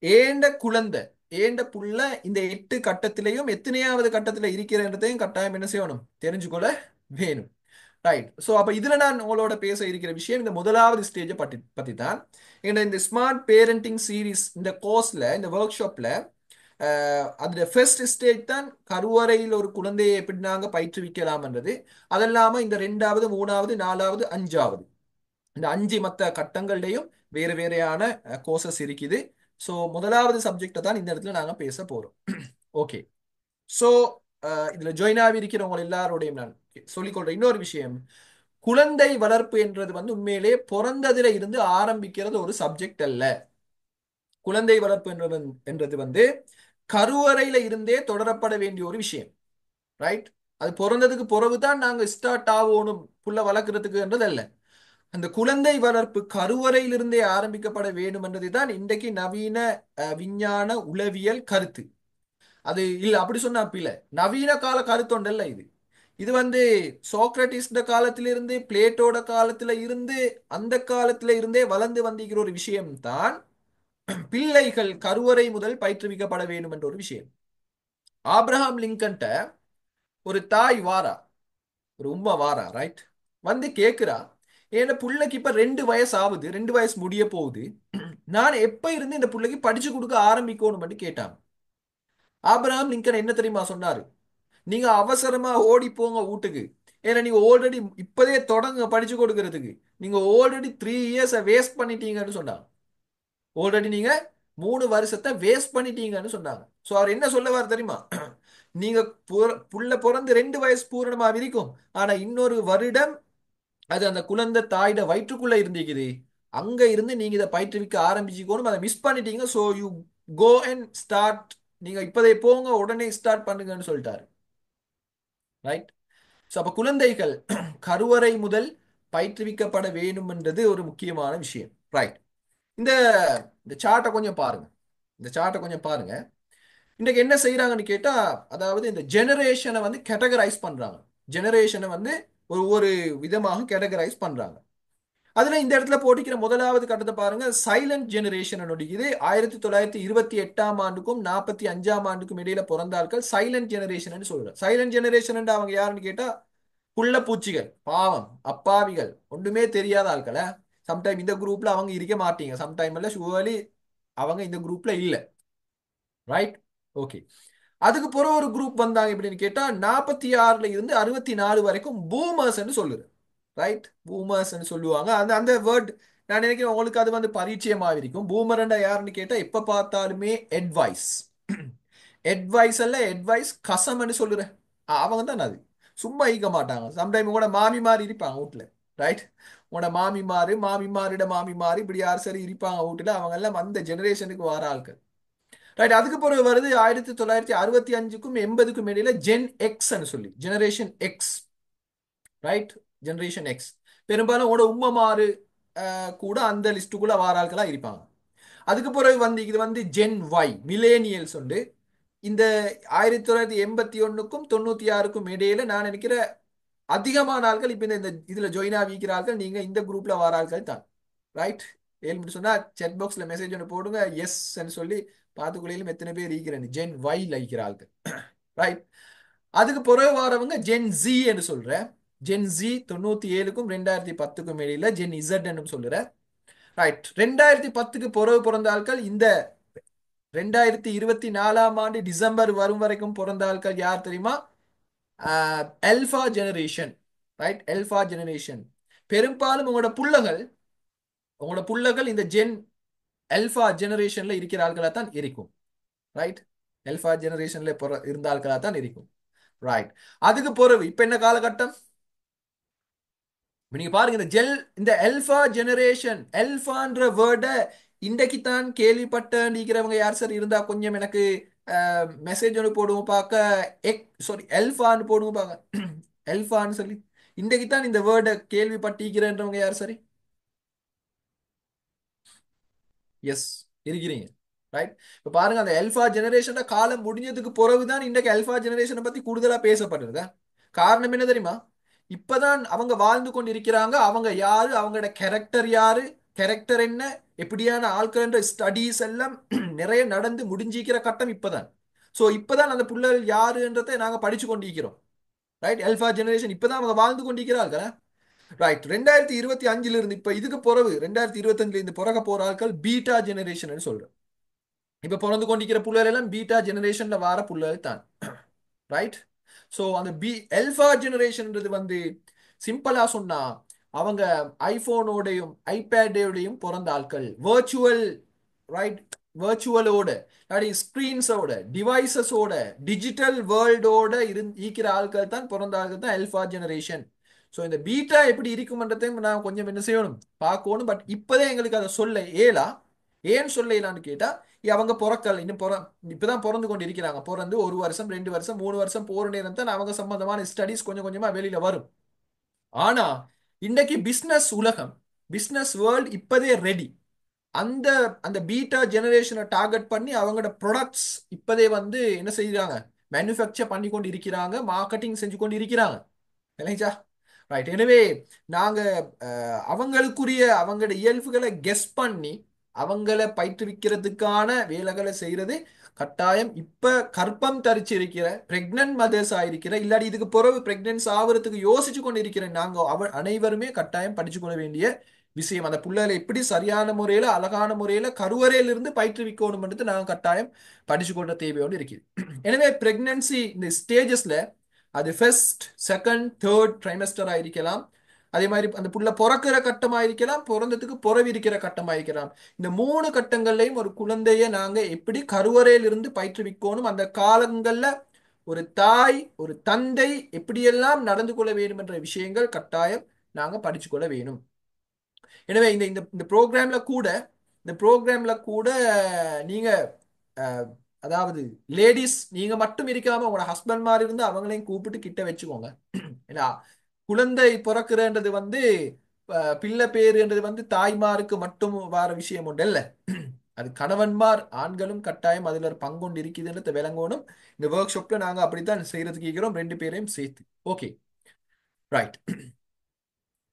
ஏண்ட குழந்தை ஏண்ட புள்ள இந்த 8 கட்டத்திலையும் எத்தனையாவது கட்டத்துல இருக்கிறன்றதையும் கட்டாயம் என்ன செய்யணும், தெரிஞ்சுக்கொள்ள வேணும். ரைட். ஸோ அப்போ இதில் நான் உங்களோட பேச இருக்கிற விஷயம் இந்த முதலாவது ஸ்டேஜை பற்றி தான். இந்த ஸ்மார்ட் பேரண்டிங் சீரீஸ் இந்த கோர்ஸில் இந்த ஒர்க் ஷாப்பில் அதில் ஃபர்ஸ்ட் ஸ்டேஜ் தான் கருவறையில் ஒரு குழந்தையை எப்படி நாங்கள் பயிற்றுவிக்கலாம்ன்றது. அது இல்லாமல் இந்த 2வது 3வது 4வது 5வது இந்த 5 மற்ற கட்டங்கள்லையும் வேறு வேறையான கோர்சஸ் இருக்குது. ஸோ முதலாவது சப்ஜெக்டை தான் இந்த இடத்துல நாங்கள் பேச போகிறோம். ஓகே. ஸோ இதில் ஜாயின் ஆகி இருக்கிறவங்க எல்லாரோடையும் நான் சொல்லிக்கொள்ற இன்னொரு விஷயம், குழந்தை வளர்ப்பு என்றது உண்மையிலே பிறந்ததுல இருந்து ஆரம்பிக்கிறது ஒரு சப்ஜெக்ட் அல்ல. குழந்தை வளர்ப்பு என்றது கருவறையில இருந்தே தொடரப்பட வேண்டிய ஒரு விஷயம். ரைட். அது பிறந்ததுக்கு பிறகுதான் நாங்க ஸ்டார்ட் ஆகணும் புள்ள வளர்க்கறதுக்குன்றது அல்ல. அந்த குழந்தை வளர்ப்பு கருவறையிலிருந்தே ஆரம்பிக்கப்பட வேண்டும் என்றதுதான் இன்றைக்கு நவீன விஞ்ஞான உளவியல் கருத்து. அது இல்ல அப்படி சொன்னா இல்ல, நவீன கால கருத்தொண்டல்ல இது. இது சோக்ரட்டிஸ் காலத்திலிருந்து பிளேட்டோட காலத்துல இருந்து அந்த காலத்துல இருந்தே வளர்ந்து வந்திருக்கிற ஒரு விஷயம் தான் பிள்ளைகள் கருவறை முதல் பயிற்றுவிக்கப்பட வேண்டும் என்ற ஒரு விஷயம். ஆப்ரஹாம் லிங்கன்ட்ட ஒரு தாய் வாரா, ஒரு உம்மா வாரா, ரைட். கேக்குறா, என் புள்ளைக்கு இப்ப 2 வயசு ஆகுது, 2 வயசு முடிய போகுது, நான் எப்ப இருந்து இந்த பிள்ளைக்கு படிச்சு கொடுக்க ஆரம்பிக்கணும் கேட்டான். ஆப்ரஹாம் லிங்கன் என்ன தெரியுமா சொன்னாரு, நீங்க அவசரமா ஓடி போங்க வீட்டுக்கு. ஏன்னா நீங்க ஆல்ரெடி இப்பதே தொடங்க படிச்சு கொடுக்கறதுக்கு. நீங்க ஆல்ரெடி 3 இயர்ஸை வேஸ்ட் பண்ணிட்டீங்கன்னு சொன்னாங்க. ஆல்ரெடி நீங்க 3 வருஷத்தை வேஸ்ட் பண்ணிட்டீங்கன்னு சொன்னாங்க. ஸோ அவர் என்ன சொல்ல தெரியுமா, நீங்க புள்ள பிறந்து 2 வயசு பூரணமா இருக்கும், ஆனா இன்னொரு வருடம் அது அந்த குழந்தை தாயிட வயிற்றுக்குள்ள இருந்திருக்குது. அங்க இருந்து நீங்க இதை பயிற்றுவிக்க ஆரம்பிச்சுக்கணும், அதை மிஸ் பண்ணிட்டீங்க. So you go and start. நீங்க இப்பதே போங்க, உடனே ஸ்டார்ட் பண்ணுங்கன்னு சொல்லிட்டாரு. ரைட். ஸோ அப்போ குழந்தைகள் கருவறை முதல் பயிற்றுவிக்கப்பட வேண்டும் என்றது ஒரு முக்கியமான விஷயம். ரைட். இந்த இந்த சார்ட்டை கொஞ்சம் பாருங்க. இந்த சார்ட்டை கொஞ்சம் பாருங்க. இன்றைக்கு என்ன செய்யறாங்கன்னு கேட்டா, அதாவது இந்த ஜெனரேஷனை கேட்டகரைஸ் பண்றாங்க. ஜெனரேஷனை ஒரு விதமாக கேட்டகரைஸ் பண்றாங்க. அதுல இந்த இடத்துல போட்டிக்கிற முதலாவது கட்டத்தை பாருங்க, சைலண்ட் ஜெனரேஷன். 1928ஆம் ஆண்டுக்கும் 45ஆம் ஆண்டுக்கும் இடையில பிறந்த ஆட்கள் சைலண்ட் ஜெனரேஷன் சொல்றாங்க. சைலண்ட் ஜெனரேஷன் அவங்க யாருன்னு கேட்டா, புள்ள பூச்சிகள், பாவம், அப்பாவிகள், ஒன்றுமே தெரியாத ஆட்கள. சம்டைம் இந்த குரூப்ல அவங்க இருக்க மாட்டீங்க, சம்டைம் இல்ல ஷுவலி அவங்க இந்த குரூப்ல இல்ல. ரைட். ஓகே. அதுக்கு பிற ஒரு குரூப் வந்தாங்க எப்படின்னு கேட்டா, 46ல இருந்து 64 வரைக்கும் பூமர்ஸ் சொல்லுது. ரைட். பூமர்ஸ் சொல்லுவாங்க. அந்த அந்த வேர்ட் நான் நினைக்கிறேன் உங்களுக்கு அது பரிச்சயமாக இருக்கும். பூமர் யாருன்னு கேட்டா, எப்ப பார்த்தாலுமே அட்வைஸ் அட்வைஸ் அல்ல, அட்வைஸ் கசம்னு சொல்லுறேன் அவங்க தான். அது சும்மா ஈக்க மாட்டாங்க. சம்டைம் உங்களோட மாமி மாறி இருப்பாங்க வீட்டுல. ரைட். உங்களோட மாமிமாரிட மாமி இப்படி யார் சரி இருப்பாங்க வீட்டுல. அவங்க எல்லாம் அந்த ஜெனரேஷனுக்கு வர ஆட்கள். ரைட். அதுக்கு பிறகு வருது 1965க்கும் 80க்கும் இடையில ஜென் எக்ஸ் சொல்லி, generation X. Right. Generation X பெரும்பாலும் உங்களோட உம்மமாறு கூட அந்த லிஸ்டுக்குள்ள வார ஆட்களா இருப்பாங்க. அதுக்கு பிறகு இது ஜென் ஒய், மிலேனியல்ஸ் உண்டு. இந்த 1981க்கும் 96க்கும் இடையில நான் நினைக்கிற அதிகமான ஆட்கள் இப்ப இந்த இதுல ஜாயின் ஆகிக்கிற ஆட்கள் நீங்க இந்த குரூப்ல வர ஆட்கள் தான். ரைட். ஏழு சொன்னா செட் பாக்ஸ்ல மெசேஜ் ஒன்று போடுங்க, எஸ் சொல்லி பார்த்துக்குள்ளையிலும் எத்தனை பேர் இருக்கிறேன் ஜென் ஒய்ல இருக்கிற ஆட்கள். ரைட். அதுக்கு பிறகு வரவங்க ஜென் ஜி என்று சொல்றேன். ஜென் ஜி 97க்கும் 2010க்கும் இடையில ஜென் இசட் என்று சொல்லுறேன். ரைட். 2010க்கு பிறகு பிறந்த ஆட்கள், இந்த 2024ஆம் ஆண்டு டிசம்பர் வரும் வரைக்கும் பிறந்த ஆட்கள் யார் தெரியுமா, alpha generation. Right. Alpha generation. பெரும்பாலும் உங்களோட புள்ளகள் இந்த ஜென் அல்பா ஜெனரேஷன்ல இருக்கிற ஆட்களா தான் இருக்கும். ரைட். அல்பா ஜெனரேஷன்ல இருந்த ஆட்களா தான் இருக்கும். ரைட். அதுக்கு பிறகு இப்ப என்ன காலகட்டம், நீங்க பாருங்க இந்த எல்ஃபா ஜெனரேஷன், எல்ஃபான்ற வேர்டை இன்றைக்கு தான் கேள்விப்பட்ட நீக்கிறவங்க யார் சார் இருந்தா கொஞ்சம் எனக்கு மெசேஜ் ஒன்று போடுவோம் பார்க்க. சாரி, எல்ஃபான்னு போடுவோம் பார்க்க. எல்ஃபான்னு சொல்லி இன்றைக்கு தான் இந்த வேர்டை கேள்விப்பட்டிருக்கிறன்றவங்க யார் சரி? எஸ், இருக்கிறீங்க. ரைட். இப்ப பாருங்க, அந்த எல்ஃபா ஜெனரேஷன் காலம் முடிஞ்சதுக்கு பிறகுதான் இன்றைக்கு எல்ஃபா ஜெனரேஷனை பத்தி கூடுதலா பேசப்படுறது. காரணம் என்ன தெரியுமா? இப்பதான் அவங்க வாழ்ந்து கொண்டு இருக்கிறாங்க. அவங்க யாரு, அவங்களோட கேரக்டர் யாரு, கேரக்டர் என்ன, எப்படியான ஆட்கள் என்ற ஸ்டடீஸ் எல்லாம் நிறைய நடந்து முடிஞ்சிக்கிற கட்டம் இப்பதான். ஸோ இப்பதான் அந்த புள்ளல் யாருன்றதை நாங்க படிச்சு கொண்டிருக்கிறோம். ரைட். எல்ஃபா ஜெனரேஷன் இப்பதான் அவங்க வாழ்ந்து கொண்டிருக்கிறார்கள். ரைட். 2025 இருந்து இப்ப இதுக்கு பிறகு 2025 இருந்து பிறக போற ஆட்கள் பீட்டா ஜெனரேஷன் சொல்றேன். இப்ப பிறந்து கொண்டிருக்கிற புள்ளல் எல்லாம் பீட்டா ஜெனரேஷன்ல வார புள்ளல் தான். ரைட். ஸோ அந்த எல்ஃபா ஜெனரேஷன்ன்றது வந்து சிம்பிளா சொன்னா அவங்க ஐபோனோடையும் ஐபேடோடையும் பிறந்த ஆட்கள். வேர்ச்சுவல், ரைட், வேர்ச்சுவலோட, ஸ்கிரீன்ஸோட, டிவைசஸோட, டிஜிட்டல் வேர்ல்டோட இருக்கிற ஆட்கள் தான் பிறந்த ஆட்கள் தான் எல்ஃபா ஜெனரேஷன். ஸோ இந்த பீட்டா எப்படி இருக்குமன்றதையும் நான் கொஞ்சம் என்ன செய்யணும் பார்க்கணும். பட் இப்போதான் எங்களுக்கு அதை சொல்ல ஏலா. ஏன் சொல்ல இயலான்னு கேட்டா, அவங்க பிறக்கல, இன்னும் இப்பதான் பிறந்து கொண்டு இருக்கிறாங்க. பிறந்து 1 வருஷம் 2 வருஷம் 3 வருஷம் போற நேரம் தான் அவங்க சம்பந்தமான ஸ்டடிஸ் கொஞ்சம் கொஞ்சமா வெளியில வரும். ஆனா இன்னைக்கு பிசினஸ் உலகம், பிசினஸ் வேர்ல்ட் இப்பதே ரெடி. அந்த அந்த பீட்டா ஜெனரேஷனை டார்கெட் பண்ணி அவங்களோட ப்ராடக்ட்ஸ் இப்பதே வந்து என்ன செய்யறாங்க, மேனுஃபேக்சர் பண்ணி கொண்டு இருக்கிறாங்க, மார்க்கெட்டிங் செஞ்சு கொண்டு இருக்கிறாங்க. இல்லைங்களா? ரைட். எனவே நாங்க அவங்களுக்குரிய அவங்களோட இயல்புகளை கெஸ் பண்ணி அவங்கள பயிற்றுவிக்கிறதுக்கான வேலைகளை செய்யறது கட்டாயம். இப்ப கர்ப்பம் தரிச்சிருக்கிற பிரெக்னன்ட் மதர்ஸ் ஆயிருக்கிற, இல்லாட்டி இதுக்கு பிறகு பிரெக்னன்ஸ் ஆகுறதுக்கு யோசிச்சு கொண்டு இருக்கிற நாங்க அனைவருமே கட்டாயம் படிச்சு கொள்ள வேண்டிய விஷயம். அந்த புள்ளைகளை எப்படி சரியான முறையில அழகான முறையில கருவறையிலிருந்து பயிற்றுவிக்கணும்ன்றது நாங்க கட்டாயம் படிச்சு கொண்ட தேவையோடு இருக்குது. எனவே பிரெக்னன்சி இந்த ஸ்டேஜஸ்ல அது ஃபர்ஸ்ட், செகண்ட், தேர்ட் ட்ரைமஸ்டர் ஆயிருக்கலாம். அதே மாதிரி அந்த புள்ள பிறக்கிற கட்டமா இருக்கலாம், பிறந்ததுக்கு பிறவி இருக்கிற கட்டமா இருக்கலாம். இந்த 3 கட்டங்கள்லையும் ஒரு குழந்தைய நாங்க எப்படி கருவறையிலிருந்து பயிற்றுவிக்கணும், அந்த காலங்கள்ல ஒரு தாய் ஒரு தந்தை எப்படியெல்லாம் நடந்து கொள்ள வேண்டும் என்ற விஷயங்கள் கட்டாயம் நாங்க படிச்சு கொள்ள வேணும். எனவே இந்த இந்த இந்த ப்ரோக்ராம்ல கூட இந்த ப்ரோக்ராம்ல கூட நீங்க அஹ், அதாவது லேடிஸ் நீங்க மட்டும் இருக்காம உங்களோட ஹஸ்பண்ட் மாதிரி இருந்து அவங்களையும் கூப்பிட்டு கிட்ட வச்சுக்கோங்க. ஏன்னா குழந்தை பிறக்குறன்றது வந்து பிள்ளை பேருன்றது வந்து தாய்மாருக்கு மட்டும் வர விஷயம் உண்டு இல்ல. அது கணவன்மார் ஆண்களும் கட்டாயம் அதுல ஒரு பங்கொண்டு இருக்குதுன்றத விளங்கணும். இந்த ஒர்க் ஷாப்ல நாங்க அப்படித்தான் செய்யறதுக்கு இருக்கிறோம், 2 பேரையும் சேர்த்து. Okay, right.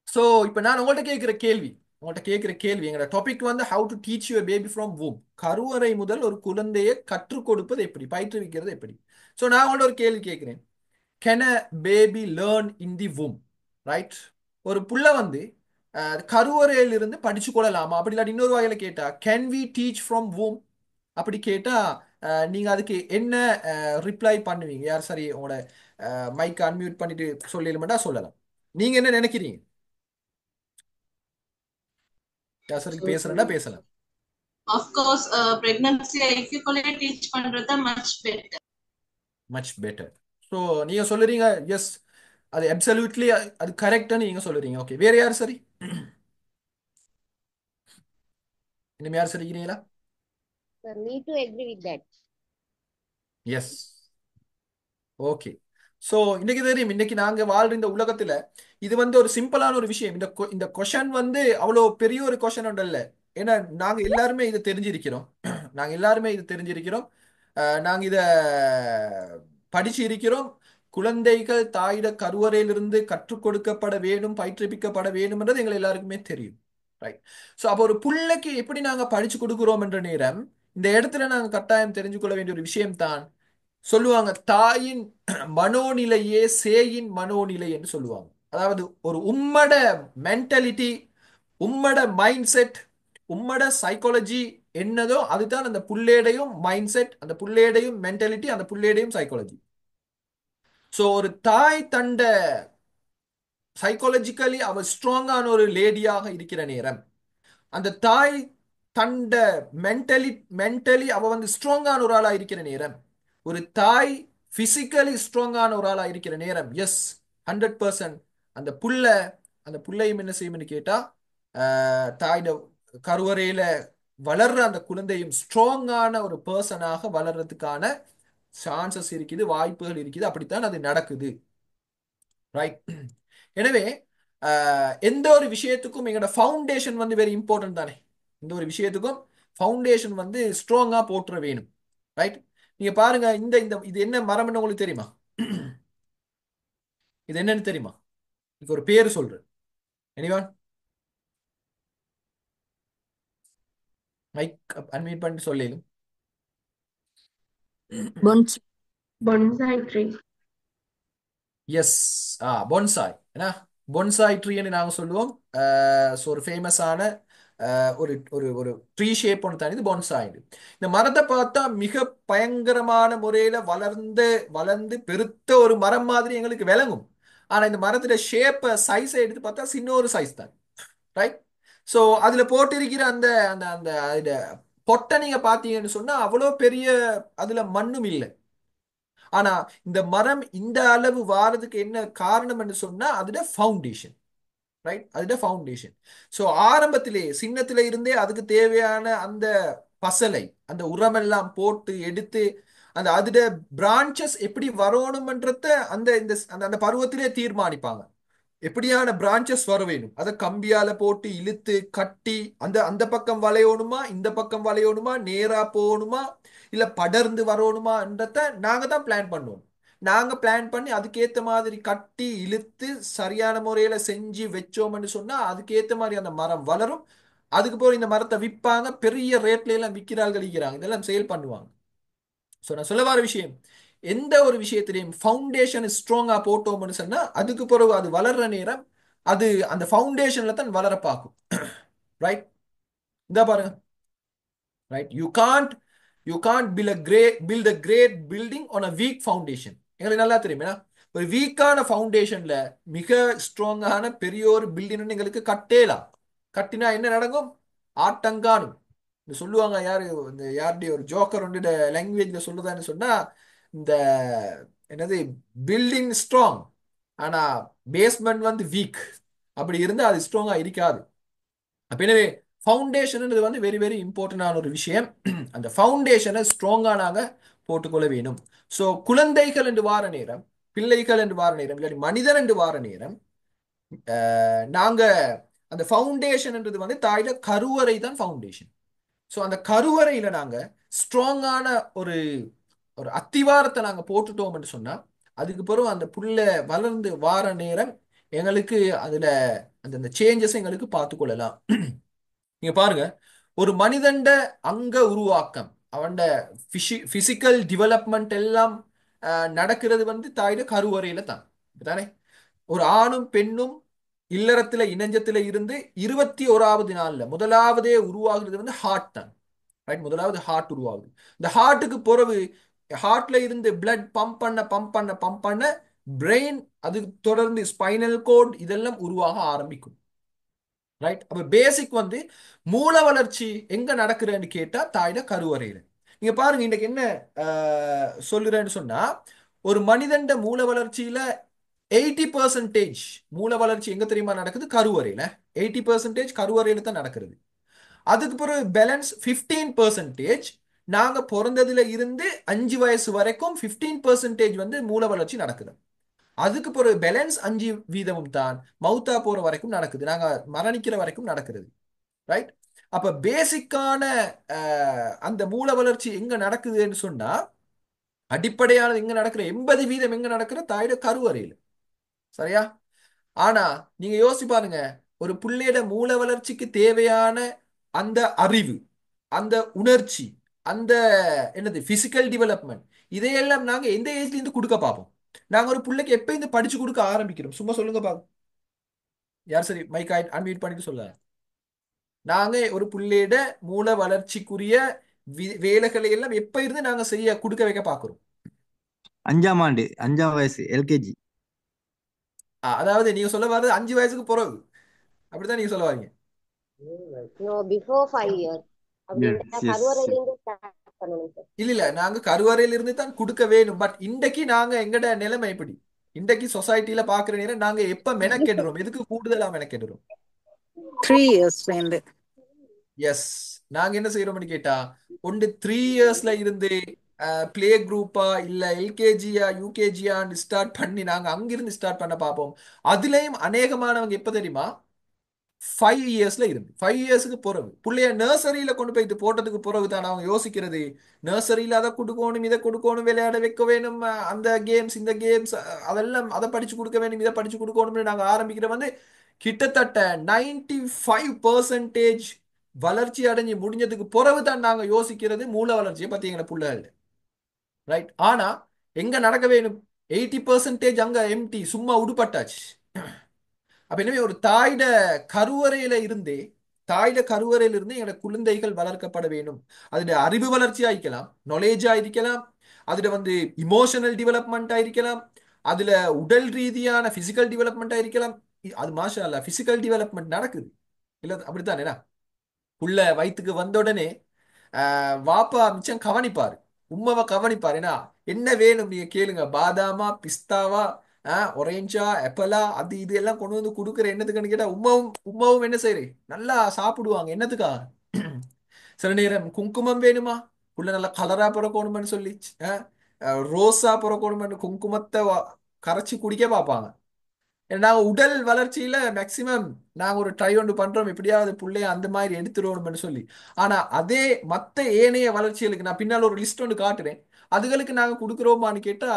ஸோ இப்போ நான் உங்கள்கிட்ட கேட்குற கேள்வி எங்களோட டாபிக் வந்து how to teach your baby from womb. கருவறை முதல் ஒரு குழந்தையை கற்றுக் கொடுப்பது எப்படி, பயிற்றுவிக்கிறது எப்படி. ஸோ நான் உங்கள்ட்ட ஒரு கேள்வி கேட்கிறேன். Can a baby learn in the womb? Right. ஒரு புள்ள வந்து கருவறையிலிருந்து படிச்சு கொள்ளலாமா? அப்படி இல்லாட்டி இன்னொரு வகையில கேட்டா can we teach from womb? அப்படி கேட்டா நீங்க அதுக்கு என்ன ரிப்ளை பண்ணுவீங்க? யார் சரி உங்களோட மைக் அன்மியூட் பண்ணிட்டு சொல்லலுமெண்டா சொல்லலாம். நீங்க என்ன நினைக்கிறீங்க? யார் சரி பேசுறேன்னா பேசலாம். Of course, pregnancy ஐக்குள்ளே டீச் பண்றது much better. Much better. So நீங்க சொல்லுறீங்க எஸ், அது அப்சல்யூட்லி அது கரெக்டானு நீங்க சொல்லுறீங்க. ஓகே, வேற யார் சரி? இன்னும் யார் சரிக்கிறீங்களா? Sir, me too agree with that. Yes. Okay. So இன்னைக்கு தெரியும், இன்னைக்கு நாங்க வாழ்ற இந்த உலகத்துல இது வந்து ஒரு சிம்பிளான ஒரு விஷயம். இந்த கொஷன் வந்து அவ்வளோ பெரிய ஒரு கொஷன் ஒன்று இல்லை. ஏன்னா நாங்க எல்லாருமே இதை தெரிஞ்சிருக்கிறோம். நாங்க எல்லாருமே இது தெரிஞ்சிருக்கிறோம். நாங்க இத படிச்சு இருக்கிறோம். குழந்தைகள் தாயிட கருவறையிலிருந்து கற்றுக் கொடுக்கப்பட வேண்டும், பயிற்றுவிக்கப்பட வேண்டும் என்றது எங்களை எல்லாருக்குமே தெரியும். ரைட். ஸோ அப்போ ஒரு புள்ளைக்கு எப்படி நாங்க படிச்சு கொடுக்கிறோம் என்ற நேரம் இந்த இடத்துல நாங்க கட்டாயம் தெரிஞ்சு கொள்ள வேண்டிய ஒரு விஷயம் தான். சொல்லுவாங்க தாயின் மனோநிலையே சேயின் மனோநிலை என்று சொல்லுவாங்க. அதாவது ஒரு உம்மட மென்டாலிட்டி, உம்மட மைண்ட் செட், உம்மட சைக்காலஜி என்னதோ அதுதான் அந்த புள்ளேடையும் மைண்ட் செட், அந்த புள்ளேடையும் மென்டாலிட்டி, அந்த புள்ளேடையும் சைக்காலஜி. ஸோ ஒரு தாய் தண்ட சைக்காலஜிக்கலி அவ ஸ்ட்ராங்கான ஒரு லேடியாக இருக்கிற நேரம், அந்த தாய் தண்ட மென்டலி அவ வந்து ஸ்ட்ராங்கான ஒரு ஆளா இருக்கிற நேரம், ஒரு தாய் பிசிக்கலி ஸ்ட்ராங்கான ஒரு ஆளா இருக்கிற நேரம், எஸ் 100% அந்த புள்ள அந்த புள்ளையும் என்ன செய்யும்னு கேட்டா தாயோட கருவறையில வளர்ற அந்த குழந்தையும் ஸ்ட்ராங்கான ஒரு பர்சனாக வளர்றதுக்கான சான்சஸ் இருக்குது, வாய்ப்புகள் இருக்குது. அப்படித்தான் அது நடக்குது. ரைட். எனவே எந்த ஒரு விஷயத்துக்கும் எங்களோட ஃபவுண்டேஷன் வந்து வெரி இம்பார்ட்டன்ட் தானே. எந்த ஒரு விஷயத்துக்கும் ஃபவுண்டேஷன் வந்து ஸ்ட்ராங்கா போட்டுற வேணும். ரைட். நீங்க பாருங்க, இந்த இந்த இது என்ன மரம்னு உங்களுக்கு தெரியுமா? இது என்னன்னு தெரியுமா? இதுக்கு ஒரு பேரு சொல்றேன். எனிவன் மைக் அன்மியூட் பண்ணி சொல்லிடும். Bonsai. Bonsai tree. Yes, bonsai. ஏன்னா பொன்சாய் ட்ரீன்னு நாங்கள் சொல்லுவோம். ஸோ ஒரு ஃபேமஸான ஒரு ஒரு ஒரு ட்ரீ ஷேப் ஒன்று தான் இது பொன்சாய். இந்த மரத்தை பார்த்தா மிக பயங்கரமான முறையில் வளர்ந்து வளர்ந்து பெருத்த ஒரு மரம் மாதிரி எங்களுக்கு விளங்கும். ஆனால் இந்த மரத்துல ஷேப்பை சைஸை எடுத்து பார்த்தா சின்ன ஒரு சைஸ் தான். ரைட். ஸோ அதில் போட்டிருக்கிற அந்த அந்த அந்த அதில் பொட்டை நீங்கள் பார்த்தீங்கன்னு சொன்னால் அவ்வளோ பெரிய அதில் மண்ணும் இல்லை. ஆனா இந்த மரம் இந்த அளவு வாரதுக்கு என்ன காரணம் என்று சொன்னா அதோட ஃபவுண்டேஷன். ரைட். அதோட ஃபவுண்டேஷன். ஸோ ஆரம்பத்திலே சின்னத்திலே இருந்தே அதுக்கு தேவையான அந்த பசலை அந்த உரமெல்லாம் போட்டு எடுத்து அந்த அதோட பிரான்ச்சஸ் எப்படி வரணும்ன்றத அந்த இந்த அந்த அந்த பருவத்திலே தீர்மானிப்பாங்க. எப்படியான பிரான்ச்சஸ் வர வேணும், அதை கம்பியால போட்டு இழுத்து கட்டி அந்த அந்த பக்கம் வளையணுமா இந்த பக்கம் வளையணுமா நேரா போகணுமா இல்ல படர்ந்து வரணுமான்றத நாங்க தான் பிளான் பண்ணுவோம். நாங்க பிளான் பண்ணி அதுக்கேத்த மாதிரி கட்டி இழுத்து சரியான முறையில செஞ்சு வச்சோம்னு சொன்னா அதுக்கேத்த மாதிரி அந்த மரம் வளரும். அதுக்கு போய் இந்த மரத்தை விற்பாங்க, பெரிய ரேட்ல எல்லாம் விற்கிறார்கள், இதெல்லாம் சேல் பண்ணுவாங்க. ஸோ நான் சொல்ல வர விஷயம், எந்த ஒரு விஷயத்திலையும் ஃபவுண்டேஷன் ஸ்ட்ராங்கா போட்டோம்னு சொன்னா அதுக்கு பிறகு அது வளர்ற நேரம் அது அந்த ஃபவுண்டேஷன்ல தான் வளர பார்க்கும். ரைட். இந்த பாருங்க. Right. You can't build a great building on a weak foundation. எங்களுக்கு நல்லா தெரியும். ஏன்னா ஒரு வீக்கான ஃபவுண்டேஷன்ல மிக ஸ்ட்ராங்கான பெரிய ஒரு பில்டிங் எங்களுக்கு கட்டேலாம். கட்டினா என்ன நடக்கும்? ஆட்டங்கானும். இந்த சொல்லுவாங்க, யாரு இந்த யாருடைய ஒரு ஜோக்கர் வந்து லாங்குவேஜ்ல சொல்லுதான்னு சொன்னா, இந்த என்னது பில்டிங் ஸ்ட்ராங் ஆனா பேஸ்மெண்ட் வந்து வீக். அப்படி இருந்தா அது ஸ்ட்ராங்கா இருக்காது. அப்ப எனவே ஃபவுண்டேஷன் வந்து வெரி வெரி இம்பார்ட்டன்டான ஒரு விஷயம். அந்த ஃபவுண்டேஷனை ஸ்ட்ராங்கா நாங்க போட்டுக்கொள்ள வேணும். ஸோ குழந்தைகள் என்று வார நேரம், பிள்ளைகள் என்று வார நேரம், இல்லாட்டி மனிதன் என்று வார நேரம் நாங்க அந்த ஃபவுண்டேஷன்ன்றது வந்து தாயோட கருவறை தான் ஃபவுண்டேஷன். ஸோ அந்த கருவறையில நாங்க ஸ்ட்ராங்கான ஒரு ஒரு அத்திவாரத்தை நாங்க போட்டுட்டோம்னு சொன்னா அதுக்கு பிறகு அந்த புள்ள வளர்ந்து வார நேரம் எங்களுக்கு அதுல அந்த சேஞ்சஸ் எங்களுக்கு பார்த்து கொள்ளலாம். நீங்க பாருங்க, ஒரு மனிதண்ட அங்க உருவாக்கம் அவன் பிசிக்கல் டெவலப்மெண்ட் எல்லாம் நடக்கிறது வந்து தாயோட கருவறையில தான் தானே. ஒரு ஆணும் பெண்ணும் இல்லறத்துல இணைஞ்சத்துல இருந்து 21வது நாள்ல முதலாவதே உருவாகுறது வந்து ஹார்ட் தான். ரைட். முதலாவது ஹார்ட் உருவாகுது. இந்த ஹார்ட்டுக்கு பிறகு ஹார்ட்ல இருந்து பிளட் பம்ப் பண்ண பிரெயின், அதுக்கு தொடர்ந்து ஸ்பைனல் கோட் இதெல்லாம் உருவாக ஆரம்பிக்கும். ரைட். அப்ப பேசிக் வந்து மூல வளர்ச்சி எங்க நடக்குதுன்னு கேட்டா தாயோட கருவறையில. நீங்க பாருங்க, இன்னைக்கு என்ன சொல்லுறேன்னு சொன்னா, ஒரு மனிதண்ட மூல வளர்ச்சியில 80% மூல வளர்ச்சி எங்க தெரியுமா நடக்குது? கருவறையில. 80% கருவறையில தான் நடக்கிறது. அதுக்கு பிறகு பேலன்ஸ் 15% நாங்க பிறந்ததுல இருந்து 5 வயசு வரைக்கும் 15% வந்து மூல வளர்ச்சி நடக்குது. அதுக்கு பிறகு பேலன்ஸ் 5% தான் மௌத்தா போற வரைக்கும் நடக்குது, நாங்க மரணிக்கிற வரைக்கும் நடக்கிறது. ரைட். அப்ப பேசிக்கான அந்த மூல வளர்ச்சி எங்க நடக்குதுன்னு சொன்னா அடிப்படையானது எங்க நடக்கிற 80% எங்க நடக்கிற தாயோட கருவறையில். சரியா? ஆனா நீங்க யோசிச்சு பாருங்க, ஒரு புள்ளையோட மூல வளர்ச்சிக்கு தேவையான அந்த அறிவு, அந்த உணர்ச்சி, அந்த என்னது பிசிக்கல் டெவலப்மெண்ட், இதையெல்லாம் நாங்க எந்த ஏஜ்ல இருந்து கொடுக்க பார்ப்போம்? நாங்க ஒரு புள்ளைக்கு எப்ப இருந்து படிச்சு கொடுக்க ஆரம்பிக்கிறோம்? சும்மா சொல்லுங்க பாப்போம். யார் சரி மைக் அன்மியூட் பண்ணிட்டு சொல்ல. நாங்க ஒரு புள்ளையோட மூல வளர்ச்சிக்குரிய வேலைகளை எல்லாம் எப்ப இருந்து நாங்க செய்ய கொடுக்க வைக்க பாக்குறோம்? 5ஆம் ஆண்டு 5ஆம் வயசு எல்கேஜி. அதாவது நீங்க சொல்ல வர்றது 5 வயசுக்கு பிறகு, அப்படித்தான் நீங்க சொல்ல வரீங்க? No, before 5 years. அப்படின்னா எஸ் எஸ். கருவறையிலிருந்து ஸ்டார்ட் பண்ணணும் சார். இல்ல நாங்க கருவறையில இருந்து தான் கொடுக்க வேணும். பட் இன்றைக்கு நாங்க எங்கட நிலைமை எப்படி? இன்றைக்கு சொசைட்டில பாக்குற நேரம் நாங்க எப்ப மெனக்கெடுறோம், எதுக்கு கூடுதலா மெனக்கெடுறோம்? 3 years சேர்ந்து எஸ், நாங்க என்ன செய்யறோம்னு கேட்டா, ஒன்று 3 இயர்ஸ்ல இருந்து பிளே குரூப்பா இல்ல எல்கேஜியா யூகேஜியான்னு ஸ்டார்ட் பண்ணி நாங்க அங்கிருந்து ஸ்டார்ட் பண்ண பார்ப்போம். அதுலயும் அநேகமானவங்க எப்ப தெரியுமா, 5 இயர்ஸ்ல இருந்து 5 இயர்ஸுக்கு பிறகு பிள்ளைய நர்சரியில கொண்டு போயிட்டு போட்டதுக்கு பிறகு தான் அவங்க யோசிக்கிறது, நர்சரியில அதை கொடுக்கணும் இதை கொடுக்கணும் விளையாட வைக்க வேணும், அந்த கேம்ஸ் இந்த கேம்ஸ் அதெல்லாம் அதை படிச்சு கொடுக்க வேணும் இதை படிச்சு கொடுக்கணும்னு நாங்க ஆரம்பிக்கிற வந்து கிட்டத்தட்ட 95% வளர்ச்சி அடைஞ்சு முடிஞ்சதுக்கு பிறகு தான் நாங்க யோசிக்கிறது மூல வளர்ச்சியை பத்தி எங்களை பிள்ளைகள். ரைட். ஆனா எங்க நடக்க வேணும், 80% அங்க எம்டி சும்மா உடுப்பட்டாச்சு. அப்ப எனவே ஒரு தாயிட கருவறையில இருந்து எங்களோட குழந்தைகள் வளர்க்கப்பட வேண்டும். அதுல அறிவு வளர்ச்சியா இருக்கலாம், நாலேஜா இருக்கலாம், அதுல வந்து இமோஷனல் டெவலப்மெண்டா இருக்கலாம், அதுல உடல் ரீதியான பிசிக்கல் டெவலப்மெண்டா இருக்கலாம். அது மாஷா அல்லாஹ் பிசிக்கல் டெவலப்மெண்ட் நடக்குது இல்ல, அப்படித்தானேடா. புள்ள வயிற்றுக்கு வந்த உடனே வாப்பா மிச்சம் கவனிப்பாரு, உம்மாவை கவனிப்பாரு. ஏன்னா என்ன வேணும் நீங்க கேளுங்க, பாதாமா பிஸ்தாவா ஒரேஞ்சா ஆப்பிளா அது இது எல்லாம் கொண்டு வந்து கொடுக்குற என்னத்துக்குன்னு கேட்டா உமாவும் என்ன செய்யறே நல்லா சாப்பிடுவாங்க. என்னத்துக்கா? சில நேரம் குங்குமம் வேணுமா, புள்ள நல்லா கலரா பிறக்கணும்னு சொல்லி ரோஸா பிறக்கணும்னு குங்குமத்தை கரைச்சி குடிக்க பார்ப்பாங்க. நாங்க உடல் வளர்ச்சியில மேக்சிமம் நாங்க ஒரு ட்ரை ஒன்று பண்றோம், எப்படியாவது பிள்ளைய அந்த மாதிரி எடுத்துருவோம்னு சொல்லி. ஆனா அதே மத்த ஏனைய வளர்ச்சிகளுக்கு நான் பின்னால் ஒரு லிஸ்ட் ஒன்று காட்டுறேன், அதுகளுக்கு நாங்க கொடுக்குறோமான்னு கேட்டா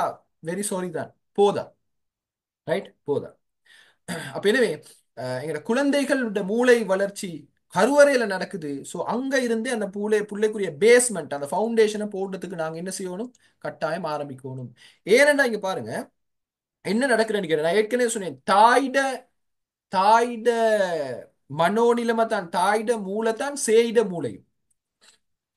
வெரி சாரி தான், போதா. ரைட், போதா. அப்ப எனவே எங்களோட குழந்தைகளோட மூளை வளர்ச்சி கருவறையில நடக்குது. ஸோ அங்க இருந்து அந்த பிள்ளைக்குரிய பேஸ்மெண்ட் அந்த ஃபவுண்டேஷனை போடுறதுக்கு நாங்க என்ன செய்யணும், கட்டாயம் ஆரம்பிக்கணும். ஏனென்றா இங்க பாருங்க என்ன நடக்குதுன்னு கேட்டேன். நான் ஏற்கனவே சொன்னேன், தாயிட மனோநிலைமை தான், தாயிட மூளை தான் சேயிட மூளையும்.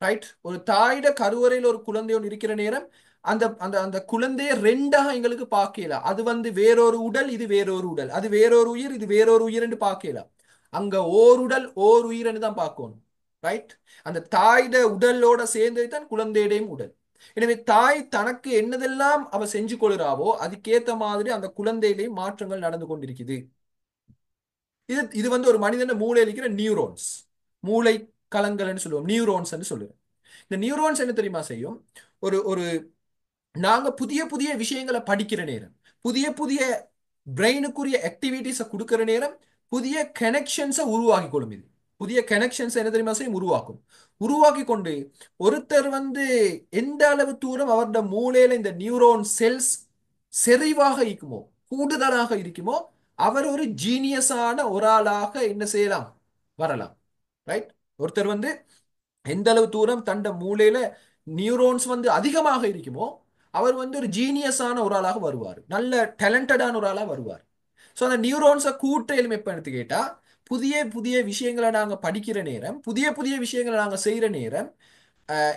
ரைட். ஒரு தாயிட கருவறையில் ஒரு குழந்தை ஒன்று இருக்கிற நேரம் அந்த அந்த அந்த குழந்தைய ரெண்டாக எங்களுக்கு பார்க்கலாம். அது வந்து வேறொரு உடல், இது வேறொரு உடல், அது வேறொரு உயிர், இது வேறொரு உயிர் என்று பார்க்கலாம். அங்க ஓர் உடல் ஓர் உயிர்னு தான் பார்க்கணும். ரைட். அந்த தாயிட உடலோட சேர்ந்தது தான் குழந்தையுடையும் உடல். எனவே தாய் தனக்கு என்னதெல்லாம் அவ செஞ்சு கொள்கிறாவோ அதுக்கேத்த மாதிரி அந்த குழந்தையிலையும் மாற்றங்கள் நடந்து கொண்டிருக்குது. இது வந்து ஒரு மனிதன் மூளையில் இருக்கிற நியூரோன்ஸ், மூளை கலங்கள்னு சொல்லுவோம், நியூரோன்ஸ் சொல்லுவோம். இந்த நியூரோன்ஸ் என்ன தெரியுமா செய்யும், ஒரு ஒரு நாங்க புதிய புதிய விஷயங்களை படிக்கிற நேரம், புதிய புதிய பிரெயினுக்குரிய ஆக்டிவிட்டிஸை கொடுக்கிற நேரம் புதிய கனெக்ஷன்ஸை உருவாக்கி கொள்ளும். இது புதிய கனெக்ஷன்ஸ் என்ன தெரியுமா செய்யும், உருவாக்கி கொண்டு ஒருத்தர் வந்து எந்த அளவு தூரம் அவருடைய மூளையில இந்த நியூரோன் செல்ஸ் செறிவாக இருக்குமோ, கூடுதலாக இருக்குமோ, அவர் ஒரு ஜீனியஸான ஒரு ஆளாக என்ன செய்யலாம், வரலாம். ரைட். ஒருத்தர் வந்து எந்த அளவு தூரம் தண்ட மூளையில நியூரோன்ஸ் வந்து அதிகமாக இருக்குமோ அவர் வந்து ஒரு ஜீனியஸான ஒரு ஆளாக வருவார், நல்ல டேலண்டடான ஒரு ஆளாக வருவார். ஸோ அந்த நியூரோன்ஸை கூட்ட எளிமைப்படுத்தி கேட்டா புதிய புதிய விஷயங்களை நாங்க படிக்கிற நேரம், புதிய புதிய விஷயங்களை நாங்க செய்யற நேரம்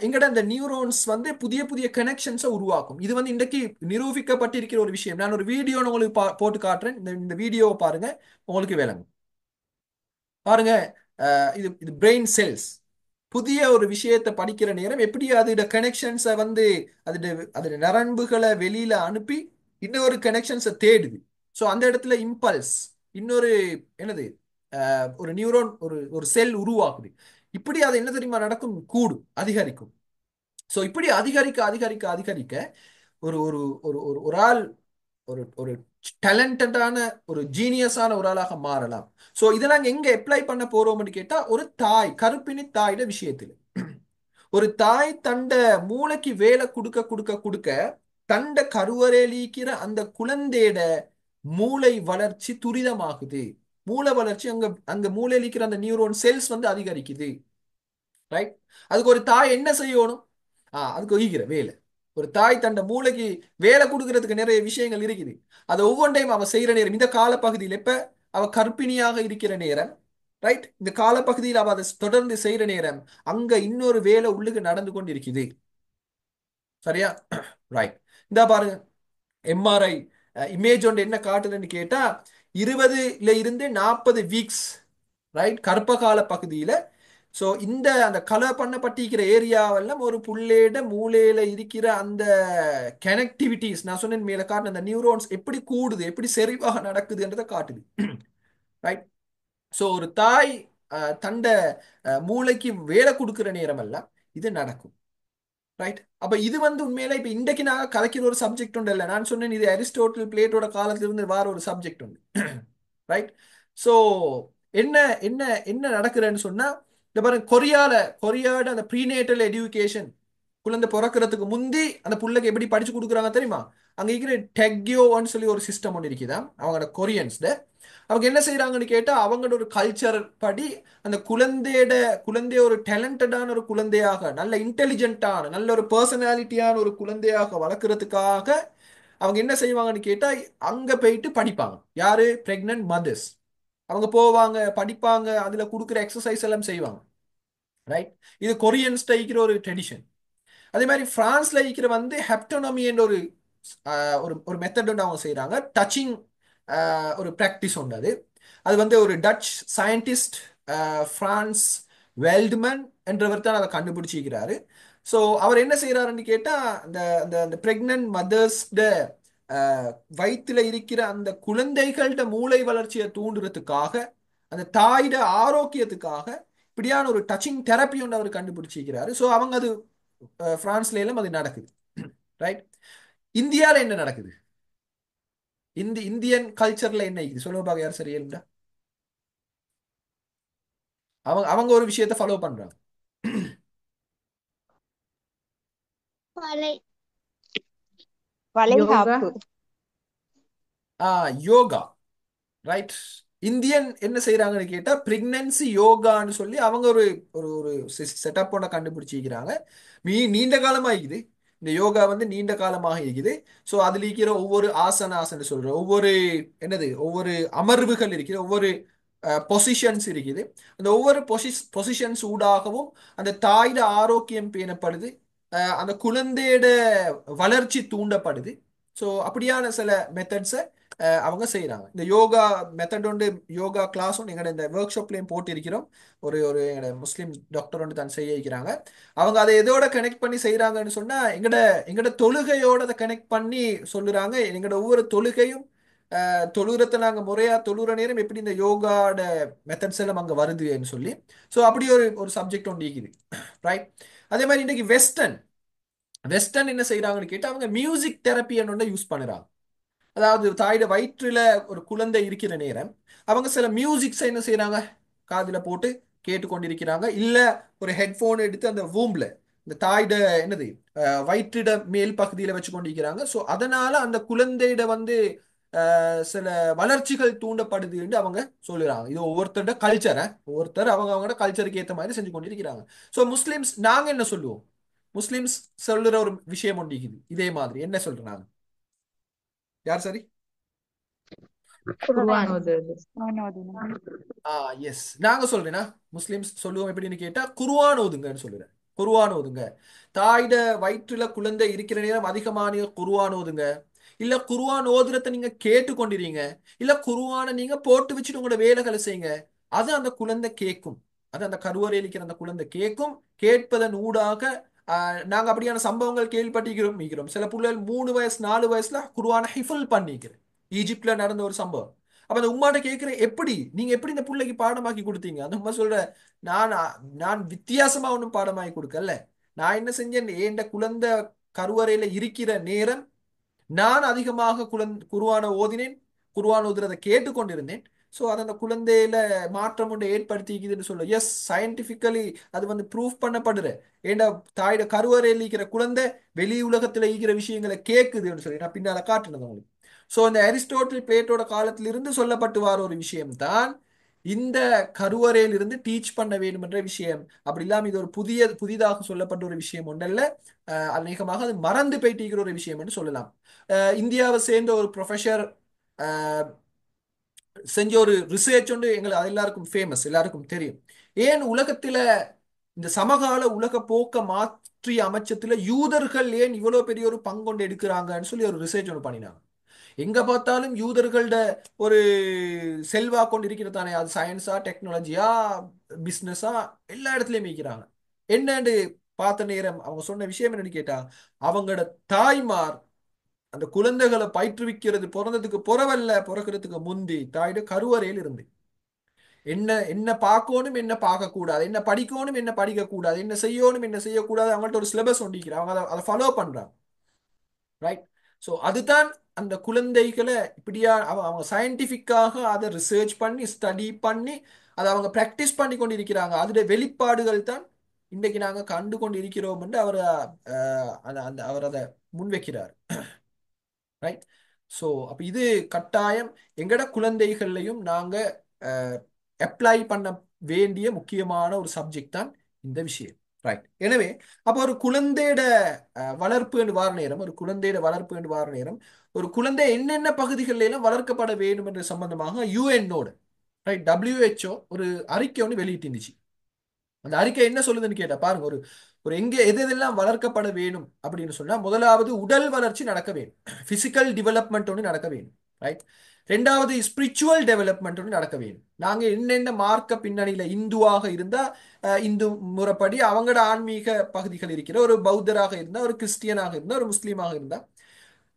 எங்கட இந்த நியூரோன்ஸ் வந்து புதிய புதிய கனெக்ஷன்ஸை உருவாக்கும். இது வந்து இன்றைக்கு நிரூபிக்கப்பட்டிருக்கிற ஒரு விஷயம். நான் ஒரு வீடியோ உங்களுக்கு போட்டு காட்டுறேன், இந்த வீடியோவை பாருங்க, உங்களுக்கு விளங்கும். பாருங்க, இது இது பிரெயின் செல்ஸ் புதிய ஒரு விஷயத்தை படிக்கிற நேரம் எப்படி அதோட கனெக்ஷன்ஸை வந்து அதோட நரம்புகளை வெளியில அனுப்பி இன்னொரு கனெக்ஷன்ஸை தேடுது. ஸோ அந்த இடத்துல இம்பல்ஸ் இன்னொரு என்னது ஒரு நியூரோன் ஒரு ஒரு செல் உருவாக்குது. இப்படி அது என்ன தெரியுமா நடக்கும், கூடும், அதிகரிக்கும். ஸோ இப்படி அதிகரிக்க அதிகரிக்க அதிகரிக்க ஒரு ஒரு ஒரு ஒரு ஒரு ஆள் ஒரு ஒரு டேலண்டடான ஒரு ஜீனியஸான ஒரு ஆளாக மாறலாம். ஸோ இதை நாங்கள் எங்க அப்ளை பண்ண போறோம்னு கேட்டா, ஒரு தாய் கருப்பிணி தாயிட விஷயத்தில் ஒரு தாய் தண்ட மூளைக்கு வேலை கொடுக்க கொடுக்க கொடுக்க தண்ட கருவறையிலிக்கிற அந்த குழந்தையோட மூளை வளர்ச்சி துரிதமாகுது. மூளை வளர்ச்சி அங்க அங்க மூளையில் இருக்கிற அந்த நியூரோன் செல்ஸ் வந்து அதிகரிக்குது. ரைட். அதுக்கு ஒரு தாய் என்ன செய்யணும், அதுக்கு ஒய்கிற வேலை. ஒரு தாய் தண்ட மூளைக்கு வேலை கொடுக்கறதுக்கு நிறைய விஷயங்கள் இருக்குது. அதை ஒவ்வொன்றையும் அவ செய்யற நேரம், இந்த காலப்பகுதியில் எப்ப அவ கர்ப்பிணியாக இருக்கிற நேரம், ரைட், இந்த காலப்பகுதியில் அவ அதை தொடர்ந்து செய்யற நேரம் அங்க இன்னொரு வேலை உள்ளுக்கு நடந்து கொண்டு இருக்குது. சரியா? ரைட். இந்த பாருங்க, எம்ஆர்ஐ இமேஜ் ஒன்று என்ன காட்டுதுன்னு கேட்டா 20 இருந்து 40 வீக்ஸ், ரைட், கர்ப்ப கால பகுதியில ஸோ அந்த கலர் பண்ணப்பட்டிருக்கிற ஏரியாவெல்லாம் ஒரு புள்ளையிட மூளையில இருக்கிற அந்த கனெக்டிவிட்டிஸ் நான் சொன்னேன் மேல காட்டின அந்த நியூரோன்ஸ் எப்படி கூடுது எப்படி செறிவாக நடக்குதுன்றதை காட்டுது. ரைட். ஸோ ஒரு தாய் தண்ட மூளைக்கு வேலை கொடுக்குற நேரம் எல்லாம் இது நடக்கும். ரைட். அப்ப இது உண்மையில இப்ப இன்றைக்கு நான் கலைக்கிற ஒரு சப்ஜெக்ட் உண்டு இல்லை, நான் சொன்னேன் இது அரிஸ்டோட்டில் பிளேட்டோட காலத்திலிருந்து வார ஒரு சப்ஜெக்ட் உண்டு. ரைட். ஸோ என்ன என்ன என்ன நடக்குதுன்னு சொன்னா இந்த பாருங்க, கொரியாட அந்த ப்ரீநேட்டல் எஜுகேஷன் குழந்தை பிறக்கிறதுக்கு முந்தி அந்த புள்ளைக்கு எப்படி படிச்சு கொடுக்குறாங்க தெரியுமா? அங்க இருக்கிற டெக்யோன்னு சொல்லி ஒரு சிஸ்டம் ஒன்று இருக்குதான் அவங்களோட கொரியன்ஸ்ல. அவங்க என்ன செய்யறாங்கன்னு கேட்டா அவங்களோட ஒரு கல்ச்சர் படி அந்த குழந்தைய ஒரு டேலண்டடான ஒரு குழந்தையாக, நல்ல இன்டெலிஜென்ட்டான நல்ல ஒரு பர்சனாலிட்டியான ஒரு குழந்தையாக வளர்க்கறதுக்காக அவங்க என்ன செய்வாங்கன்னு கேட்டா அங்க போயிட்டு படிப்பாங்க. யாரு? Pregnant mothers. அவங்க போவாங்க, படிப்பாங்க, அதுல கொடுக்குற எக்ஸசைஸ் எல்லாம் செய்வாங்க. ரைட். இது கொரியன்ஸ் இருக்கிற ஒரு ட்ரெடிஷன். அதே மாதிரி பிரான்ஸ்ல இருக்கிற ஹெப்டோனமி என்ற ஒரு ஒரு மெத்தட் ஒன்று அவங்க செய்யறாங்க. டச்சிங் ஒரு ப்ராக்டிஸ் உண்டு. அது ஒரு டச் சயின்டிஸ்ட் பிரான்ஸ் வெல்ட்மன் என்றவர் தான் அதை கண்டுபிடிச்சிருக்கிறாரு. ஸோ அவர் என்ன செய்யறாருன்னு கேட்டா அந்த அந்த பிரெக்னன்ட் மதர்ஸ் வயிற்றுல இருக்கிற அந்த குழந்தைகள்ட மூளை வளர்ச்சியை தூண்டுறதுக்காக, அந்த தாயிட ஆரோக்கியத்துக்காக இப்படியான ஒரு டச்சிங் தெரப்பி ஒன்று அவர் கண்டுபிடிச்சிருக்கிறாரு. ஸோ அவங்க அது பிரான்ஸ்ல எல்லாம் அது நடக்குது. ரைட். இந்தியாவில் என்ன நடக்குது? இந்தியன் கல்ச்சர்ல என்ன இருக்குது சொல்லுங்க பாக்க, யார் சரியா? அவங்க ஒரு விஷயத்தை ஃபாலோ பண்றாங்க. யோகா. ரைட். இந்தியன் என்ன செய்யறாங்கன்னு கேட்டா பிரெக்னன்சி யோகான்னு சொல்லி அவங்க ஒரு ஒரு செட்டப் ஒன்ன கண்டுபிடிச்சிக்கிறாங்க. நீண்ட காலமா இருக்குது இந்த யோகா, நீண்ட காலமாக இருக்குது. ஸோ அதுல இருக்கிற ஒவ்வொரு ஆசனாசன்னு சொல்ற ஒவ்வொரு அமர்வுகள் இருக்கிற ஒவ்வொரு பொசிஷன்ஸ் இருக்குது. அந்த ஒவ்வொரு பொசிஷன்ஸ் ஊடாகவும் அந்த தாயிட ஆரோக்கியம் பேணப்படுது, அந்த குழந்தையோட வளர்ச்சி தூண்டப்படுது. ஸோ அப்படியான சில மெத்தட்ஸை அவங்க செய்யறாங்க. இந்த யோகா மெத்தட் ஒன்று, யோகா கிளாஸ் ஒன்று எங்களோட இந்த ஒர்க் ஷாப்லையும் போட்டிருக்கிறோம். ஒரு ஒரு எங்களோட முஸ்லீம் டாக்டர் ஒன்று தான் செய்ய வைக்கிறாங்க. அவங்க அதை எதோட கனெக்ட் பண்ணி செய்யறாங்கன்னு சொன்னா எங்கட தொழுகையோட அதை கனெக்ட் பண்ணி சொல்லுறாங்க. எங்களோட ஒவ்வொரு தொழுகையும் தொழுகிறத நாங்கள் முறையா தொழுகிற நேரம் எப்படி இந்த யோகாட மெத்தட்ஸ் எல்லாம் அங்கே வருதுன்னு சொல்லி. ஸோ அப்படி ஒரு ஒரு சப்ஜெக்ட் ஒன்று இருக்குது. ரைட். அதே மாதிரி இன்றைக்கு வெஸ்டர்ன் என்ன செய்யறாங்கன்னு கேட்டால் அவங்க மியூசிக் தெரப்பி ஒன்று யூஸ் பண்ணுறாங்க. அதாவது தாயோட வயிற்றுல ஒரு குழந்தை இருக்கிற நேரம் அவங்க சில மியூசிக்ஸை என்ன செய்யறாங்க, காதுல போட்டு கேட்டுக்கொண்டிருக்கிறாங்க. இல்ல ஒரு ஹெட்போன் எடுத்து அந்த வூம்ல இந்த தாயோட வயிற்றிட மேல் பகுதியில வச்சு கொண்டிருக்கிறாங்க. ஸோ அதனால அந்த குழந்தையிட சில வளர்ச்சிகள் தூண்டப்படுது என்று அவங்க சொல்லுறாங்க. இது ஒவ்வொருத்தரோட கல்ச்சரை ஒவ்வொருத்தர் அவங்களோட கல்ச்சருக்கு ஏற்ற மாதிரி செஞ்சு கொண்டிருக்கிறாங்க. ஸோ முஸ்லிம்ஸ் நாங்க என்ன சொல்லுவோம்? முஸ்லிம்ஸ் சொல்லுற ஒரு விஷயம் ஒன்று இதே மாதிரி என்ன சொல்றாங்க? யார் சரி? எஸ், நாங்க சொல்றேன்னா முஸ்லிம்ஸ் சொல்லுவோம் எப்படின்னு கேட்டா குர்ஆன் ஓதுங்கன்னு சொல்லுறேன். குர்ஆன் ஓதுங்க. தாயிட வயிற்றுல குழந்தை இருக்கிற நேரம் அதிகமான குர்ஆன் ஓதுங்க. இல்ல குர்ஆன் ஓதுறத நீங்க கேட்டு கொண்டிருங்க. இல்ல குர்ஆனை நீங்க போட்டு வச்சுட்டு உங்களோட வேலைகளை செய்யுங்க. அது அந்த குழந்தை கேட்கும். அது அந்த கருவறையில் இருக்கிற அந்த குழந்தை கேட்கும். கேட்பதன் ஊடாக நாங்க அப்படியான சம்பவங்கள் கேள்விப்பட்டிருக்கிறோம். சில பிள்ளைகள் 3 வயசு 4 வயசுல குர்ஆனை ஹிஃபுல் பண்ணிக்கிறேன். ஈஜிப்ட்ல நடந்த ஒரு சம்பவம். அப்ப அந்த உம்மாட்ட கேட்கிற நீங்க எப்படி இந்த பிள்ளைக்கு பாடமாக்கி கொடுத்தீங்க? அந்த உம்மா சொல்ற, நான் நான் வித்தியாசமா ஒன்றும் பாடமாக்கி கொடுக்கல. நான் என்ன செஞ்சேன், என் குழந்தை கருவறையில இருக்கிற நேரம் நான் அதிகமாக குர்ஆனை ஓதினேன், குர்ஆன் ஓதுறதை கேட்டுக்கொண்டிருந்தேன். ஸோ அது அந்த குழந்தையில மாற்றம் ஒன்று ஏற்படுத்திக்குதுன்னு சொல்ல. எஸ், சயின்டிபிக்கலி அது ப்ரூவ் பண்ணப்படுற. ஏண்டா தாயோட கருவறையில் இருக்கிற குழந்தை வெளி உலகத்துல இருக்கிற விஷயங்களை கேட்குதுன்னு சொல்லி நான் பின்னால காட்டுனது உங்களுக்கு. ஸோ இந்த அரிஸ்டோட்டில் பிளேட்டோட காலத்திலிருந்து சொல்லப்பட்டு வர ஒரு விஷயம்தான் இந்த கருவறையில் இருந்து டீச் பண்ண வேண்டும் என்ற விஷயம். அப்படி இல்லாம இது ஒரு புதிதாக சொல்லப்பட்ட ஒரு விஷயம் ஒன்றல்ல. அநேகமாக அது மறந்து போயிட்டிருக்கிற ஒரு விஷயம் என்று சொல்லலாம். இந்தியாவை சேர்ந்த ஒரு ப்ரொஃபஸர் செஞ்ச ஒரு ரிசர்ச் ஒன்று எங்களுக்கு எல்லாருக்கும் ஃபேமஸ், எல்லாருக்கும் தெரியும். ஏன் உலகத்துல இந்த சமகால உலக போக்க மாற்றி அமைச்சத்துல யூதர்கள் ஏன் இவ்வளவு பெரிய ஒரு பங்கொண்டு எடுக்கிறாங்கன்னு சொல்லி ஒரு ரிசர்ச் ஒன்று பண்ணினாங்க. எங்க பார்த்தாலும் யூதர்களோட ஒரு செல்வா கொண்டு இருக்கிறது தானே, அது சயின்ஸா டெக்னாலஜியா பிஸ்னஸா எல்லா இடத்துலயும் வைக்கிறாங்க. என்னன்னு பார்த்த நேரம் அவங்க சொன்ன விஷயம் என்னன்னு கேட்டா, அவங்களோட தாய்மார் அந்த குழந்தைகளை பயிற்றுவிக்கிறது பிறந்ததுக்கு புறவல்ல, பிறக்கிறதுக்கு முந்தி தாயோட கருவறையில் இருந்து என்ன என்ன பார்க்கணும் என்ன பார்க்க கூடாது, என்ன படிக்கணும் என்ன படிக்க கூடாது, என்ன செய்யணும் என்ன செய்யக்கூடாது, அவங்கள்ட்ட ஒரு சிலபஸ் ஒண்டிக்கிறாங்க, அவங்க அதை ஃபாலோ பண்றாங்க. ரைட். ஸோ அதுதான் அந்த குழந்தைகளை இப்படியா அவங்க சயின்டிஃபிக்காக அதை ரிசர்ச் பண்ணி ஸ்டடி பண்ணி அதை அவங்க ப்ராக்டிஸ் பண்ணி கொண்டு இருக்கிறாங்க. அதோட வெளிப்பாடுகள் தான் இன்றைக்கு நாங்கள் கண்டு கொண்டு இருக்கிறோம் என்று அவர் அந்த அவர் அதை முன்வைக்கிறார். ரைட். ஸோ அப்போ இது கட்டாயம் எங்கட குழந்தைகள்லையும் நாங்கள் அப்ளை பண்ண வேண்டிய முக்கியமான ஒரு சப்ஜெக்ட் தான் இந்த விஷயம். ரைட். எனவே அப்போ ஒரு குழந்தையோட வளர்ப்பு என்று வார நேரம், ஒரு குழந்தையோட வளர்ப்பு என்று வார நேரம், ஒரு குழந்தை என்னென்ன பகுதிகளிலும் வளர்க்கப்பட வேண்டும் என்ற சம்பந்தமாக யுஎன்னோட ரைட் WHO ஒரு அறிக்கை ஒன்று வெளியிட்டு இருந்துச்சு. அந்த அறிக்கை என்ன சொல்லுதுன்னு கேட்டா பாருங்க, ஒரு ஒரு எங்க எதெல்லாம் வளர்க்கப்பட வேணும் அப்படின்னு சொன்னா, முதலாவது உடல் வளர்ச்சி நடக்க வேணும், பிசிக்கல் டெவலப்மெண்ட் ஒன்று நடக்க வேணும். ரைட். ரெண்டாவது ஸ்பிரிச்சுவல் டெவலப்மெண்ட் ஒன்று நடக்க வேணும். நாங்க என்னென்ன மார்க்க பின்னணியில இந்துவாக இருந்தா இந்து முறைப்படி அவங்களோட ஆன்மீக பகுதிகள் இருக்கிற, ஒரு பௌத்தராக இருந்தா, ஒரு கிறிஸ்டியனாக இருந்தா, ஒரு முஸ்லீமாக இருந்தா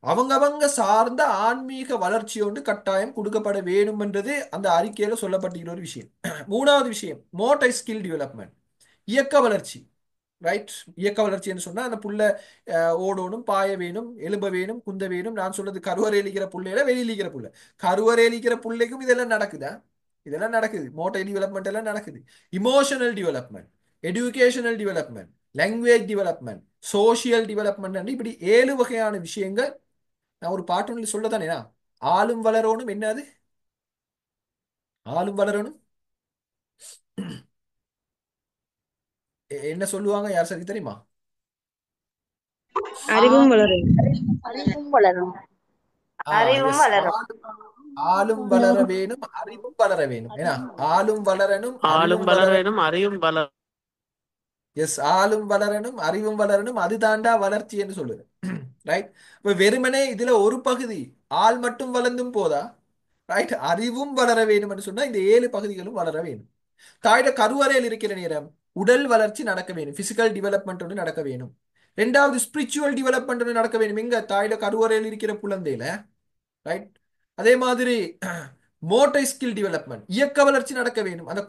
அவங்க சார்ந்த ஆன்மீக வளர்ச்சி ஒன்று கட்டாயம் கொடுக்கப்பட வேணும் என்றது அந்த அறிக்கையில சொல்லப்பட்டிருக்கிற ஒரு விஷயம். மூணாவது விஷயம் மோட்டார் ஸ்கில் டெவலப்மெண்ட், இயக்க வளர்ச்சி. ரைட். இயக்க வளர்ச்சின்னு சொன்னா அந்த புள்ள ஓடணும், பாய வேணும், எலும்ப வேணும், குந்த வேணும். நான் சொல்றது கருவறையிலிக்கிற புள்ளையில வெளியிலிக்கிற புள்ள, கருவறையிலிக்கிற புள்ளைக்கும் இதெல்லாம் நடக்குதா? இதெல்லாம் நடக்குது. மோட்டார் டெவலப்மெண்ட் எல்லாம் நடக்குது. Emotional development, educational development, language development, social development, இப்படி 7 வகையான விஷயங்கள். நான் ஒரு பாட்டு ஒன்று சொல்லத்தானே, ஆளும் வளரணும். என்னது ஆளும் வளரணும்? என்ன சொல்லுவாங்க, யார் சரி தெரியுமா? அறிவும் வளரும். அறிவும் வளரும். எஸ். ஆளும் வளர வேணும், அறிவும் வளர வேணும். ஏன்னா ஆளும் வளரணும், அறிவும் வளரணும். அறிவும் வளர எஸ், ஆளும் வளரணும், அறிவும் வளரணும், அது தாண்டா வளர்ச்சி என்று சொல்லுது. ரைட். இப்ப வெறுமனே இதுல ஒரு பகுதி ஆள் மட்டும் வளர்ந்தும் போதா? ரைட். அறிவும் வளர வேண்டும் என்று சொன்னா இந்த 7 பகுதிகளும் வளர வேண்டும். தாயோட கருவறையில் இருக்கிற நேரம் உடல் வளர்ச்சி நடக்க வேணும், பிசிக்கல் டெவலப்மெண்ட் ஒன்று நடக்க வேணும். ரெண்டாவது ஸ்பிரிச்சுவல் டெவலப்மெண்ட் ஒன்று நடக்க வேணும், எங்க தாயோட கருவறையில் இருக்கிற குழந்தையில. ரைட். அதே மாதிரி மோட்டார் ஸ்கில் டெவலப்மெண்ட், இயக்க வளர்ச்சி நடக்க வேணும். அந்த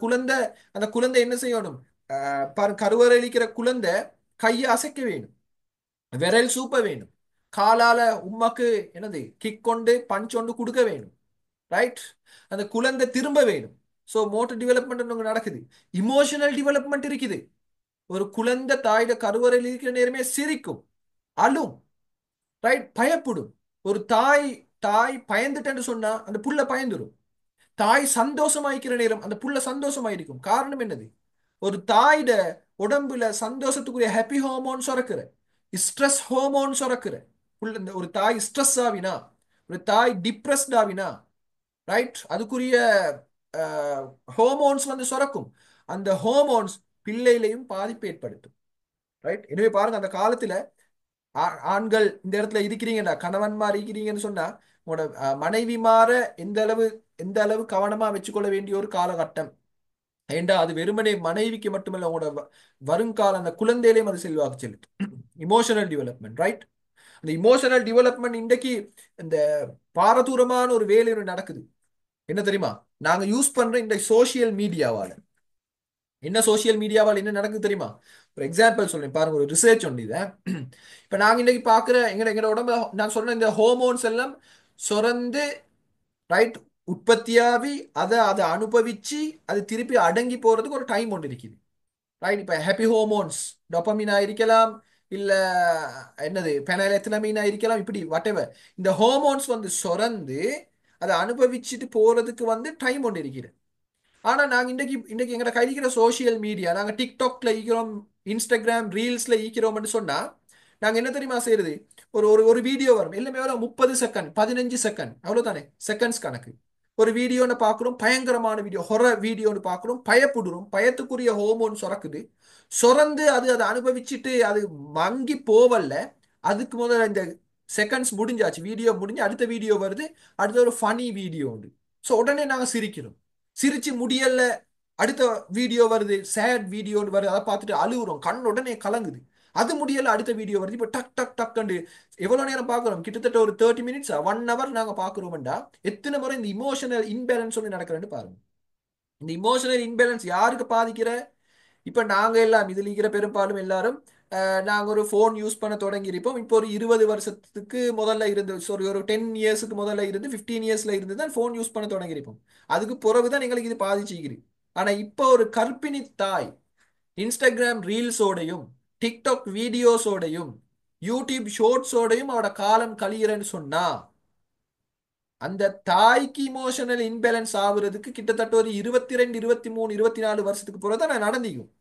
குழந்தை என்ன செய்யணும்? கருவறையில் இருக்கிற குழந்தை கையை அசைக்க வேணும், விரல் சூப்ப வேணும், காலால உம்மாக்கு என்னது கிக் கொண்டு பஞ்ச் கொண்டு கொடுக்க வேணும். ரைட். அந்த குழந்தை திரும்ப வேணும். ஸோ மோட்டர் டெவலப்மெண்ட் நடக்குது. இமோஷனல் டெவலப்மெண்ட் இருக்குது. ஒரு குழந்தை தாயோட கருவறையில் இருக்கிற நேரமே சிரிக்கும், அழும், ரைட், பயப்படும். ஒரு தாய் தாய் பயந்துட்டேன்னு சொன்னா அந்த புள்ள பயந்துடும். தாய் சந்தோஷமாய்க்கிற நேரம் அந்த புள்ள சந்தோஷமாயிருக்கும். காரணம் என்னது? ஒரு தாயிட உடம்புல சந்தோஷத்துக்குரிய ஹாப்பி ஹார்மோன் சுரக்குற, ஸ்ட்ரெஸ் ஹார்மோன் சுரக்குற. ஒரு தாய் ஸ்ட்ரெஸ் ஆவினா, ஒரு தாய் டிப்ரெஸ்ட் ஆவினா, ரைட், அதுக்குரிய ஹார்மோன்ஸ் வந்து சுரக்கும். அந்த ஹார்மோன்ஸ் பிள்ளையிலையும் பாதிப்பு ஏற்படுத்தும். ரைட். எனவே பாருங்க, அந்த காலத்துல ஆண்கள் இந்த இடத்துல இருக்கிறீங்கடா, கணவன்மார் இருக்கிறீங்கன்னு சொன்னா உங்களோட மனைவிமார எந்த அளவு கவனமா வச்சுக்கொள்ள வேண்டிய ஒரு காலகட்டம். ஏண்டா அது வெறுமனே மனைவிக்கு மட்டுமல்ல, உங்களோட வருங்கால அந்த குழந்தையிலையும் அது செல்வாக்கு செலுத்தும். Emotional development. ரைட். அந்த இமோஷனல் டெவலப்மெண்ட் இன்றைக்கு இந்த பாரதூரமான ஒரு வேலை நடக்குது. என்ன தெரியுமா? நாங்க யூஸ் பண்ற இந்த சோசியல் மீடியாவால என்ன நடக்குது தெரியுமா? ஒரு எக்ஸாம்பிள் சொல்றேன் பாருங்க, ஒரு ரிசர்ச் ஒன்று இதை. இப்ப நாங்க இன்னைக்கு பாக்குற எங்க உடம்பு, நான் சொன்ன இந்த ஹோமோன்ஸ் எல்லாம் சுரந்து, ரைட், உற்பத்தியாவி அதை அனுபவிச்சு அது திருப்பி அடங்கி போறதுக்கு ஒரு டைம் ஒன்று இருக்குது. ரைட். இப்ப ஹாப்பி ஹோமோன்ஸ் டொபமினா இருக்கலாம், இல்ல என்னது பெனலெத்தனமீனா இருக்கலாம், இப்படி whatever. இந்த ஹோமோன்ஸ் வந்து சுரந்து அதை அனுபவிச்சுட்டு போறதுக்கு வந்து டைம் ஒன்று இருக்குது. ஆனா நாங்க இன்னைக்கு எங்கட கையில் இருக்கிற சோசியல் மீடியா, நாங்க டிக்டாக்ல ஈக்கிறோம், இன்ஸ்டாகிராம் ரீல்ஸ்ல ஈக்கிறோம்னு சொன்னா நாங்க என்ன தெரியுமா செய்யறது? ஒரு ஒரு வீடியோ வரும், எல்லாமே 30 செகண்ட் 15 செகண்ட், அவ்வளவுதானே, செகண்ட்ஸ் கணக்கு. ஒரு வீடியோன்னு பாக்குறோம், பயங்கரமான வீடியோ, ஹொரர் வீடியோன்னு பாக்குறோம், பயப்படுறோம், பயத்துக்குரிய ஹோமோன் சுரக்குது, சுரந்து அதை அனுபவிச்சுட்டு அது மங்கி போவல்ல. அதுக்கு முதல்ல இந்த செகண்ட்ஸ் முடிஞ்சாச்சு, வீடியோ முடிஞ்சு அடுத்த வீடியோ வருது, அடுத்த ஒரு ஃபனி வீடியோ உண்டு. ஸோ உடனே நாங்க சிரிக்கிறோம், சிரிச்சு முடியல அடுத்த வீடியோ வருது, சேட் வீடியோ வருது, அதை பார்த்துட்டு அழுகுறோம், கண் உடனே கலங்குது. அது முடியல, அடுத்த வீடியோ வருது. இப்போ டக் டக் டக்குண்டு எவ்வளவு நேரம் பார்க்குறோம்? கிட்டத்தட்ட ஒரு 30 மினிட்ஸ் 1 hour நாங்க பார்க்குறோம்டா. எத்தனை முறை இந்த இமோஷனல் இன்பேலன்ஸ் ஒன்று நடக்கிறேன்னு பாருங்க. இந்த இமோஷனல் இன்பேலன்ஸ் யாருக்கு பாதிக்கிற? இப்ப நாங்க எல்லாம் இதுல இருக்கிற பெரும்பாலும் எல்லாரும் நாங்க ஒரு ஃபோன் யூஸ் பண்ண தொடங்கி இருப்போம். இப்போ ஒரு 20 வருஷத்துக்கு முதல்ல இருந்து, சாரி, ஒரு 10 இயர்ஸுக்கு முதல்ல இருந்து 15 இயர்ஸ்ல இருந்து தான் ஃபோன் யூஸ் பண்ண தொடங்கி இருப்போம். அதுக்கு பிறகுதான் எங்களுக்கு இது பாதிச்சுக்கிறீங்க. ஆனா இப்போ ஒரு கர்ப்பிணி தாய் இன்ஸ்டாகிராம் ரீல்ஸோடையும் டிக்டாக் வீடியோஸோடையும் யூடியூப் ஷோர்ட்ஸோடையும் அவட காலம் கழியிறன்னு சொன்னா, அந்த தாய்க்கு இமோஷனல் இன்பேலன்ஸ் ஆகுறதுக்கு கிட்டத்தட்ட ஒரு 22, 23, 24 வருஷத்துக்கு பிறகுதான் நான் நடந்திக்கும்.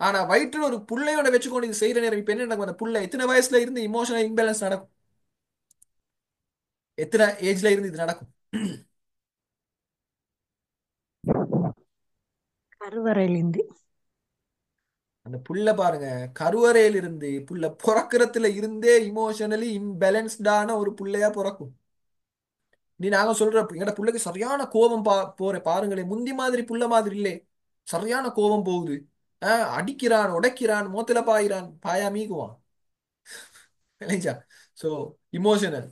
ஆனா வயிற்றுல ஒரு புள்ளையோட வச்சுக்கொண்டு இது செய்யற நேரம் இப்ப என்ன நடக்கும்? அந்த புள்ளை எத்தனை வயசுல இருந்து இமோஷனல் இன்பேலன்ஸ் நடக்கும்? எத்தனை ஏஜ்ல இருந்து இது நடக்கும்? கருவறையிலிருந்து. அந்த புள்ள பாருங்க, கருவறையில இருந்து புள்ள பிறக்கிறதுல இருந்தே இமோஷனலி இன்பேலன்ஸ்டான ஒரு புள்ளையா பிறக்கும். நீ நாங்க சொல்ற எங்கட புள்ளைக்கு சரியான கோபம் போற பாருங்களேன், முந்தி மாதிரி புள்ள மாதிரி இல்லே, சரியான கோபம் போகுது. அடிக்கிறான், உடைக்கிறான், மோத்துல பாயிறான், பாயா மீக்குவான். இல்லைங்களா? ஸோ இமோஷனல்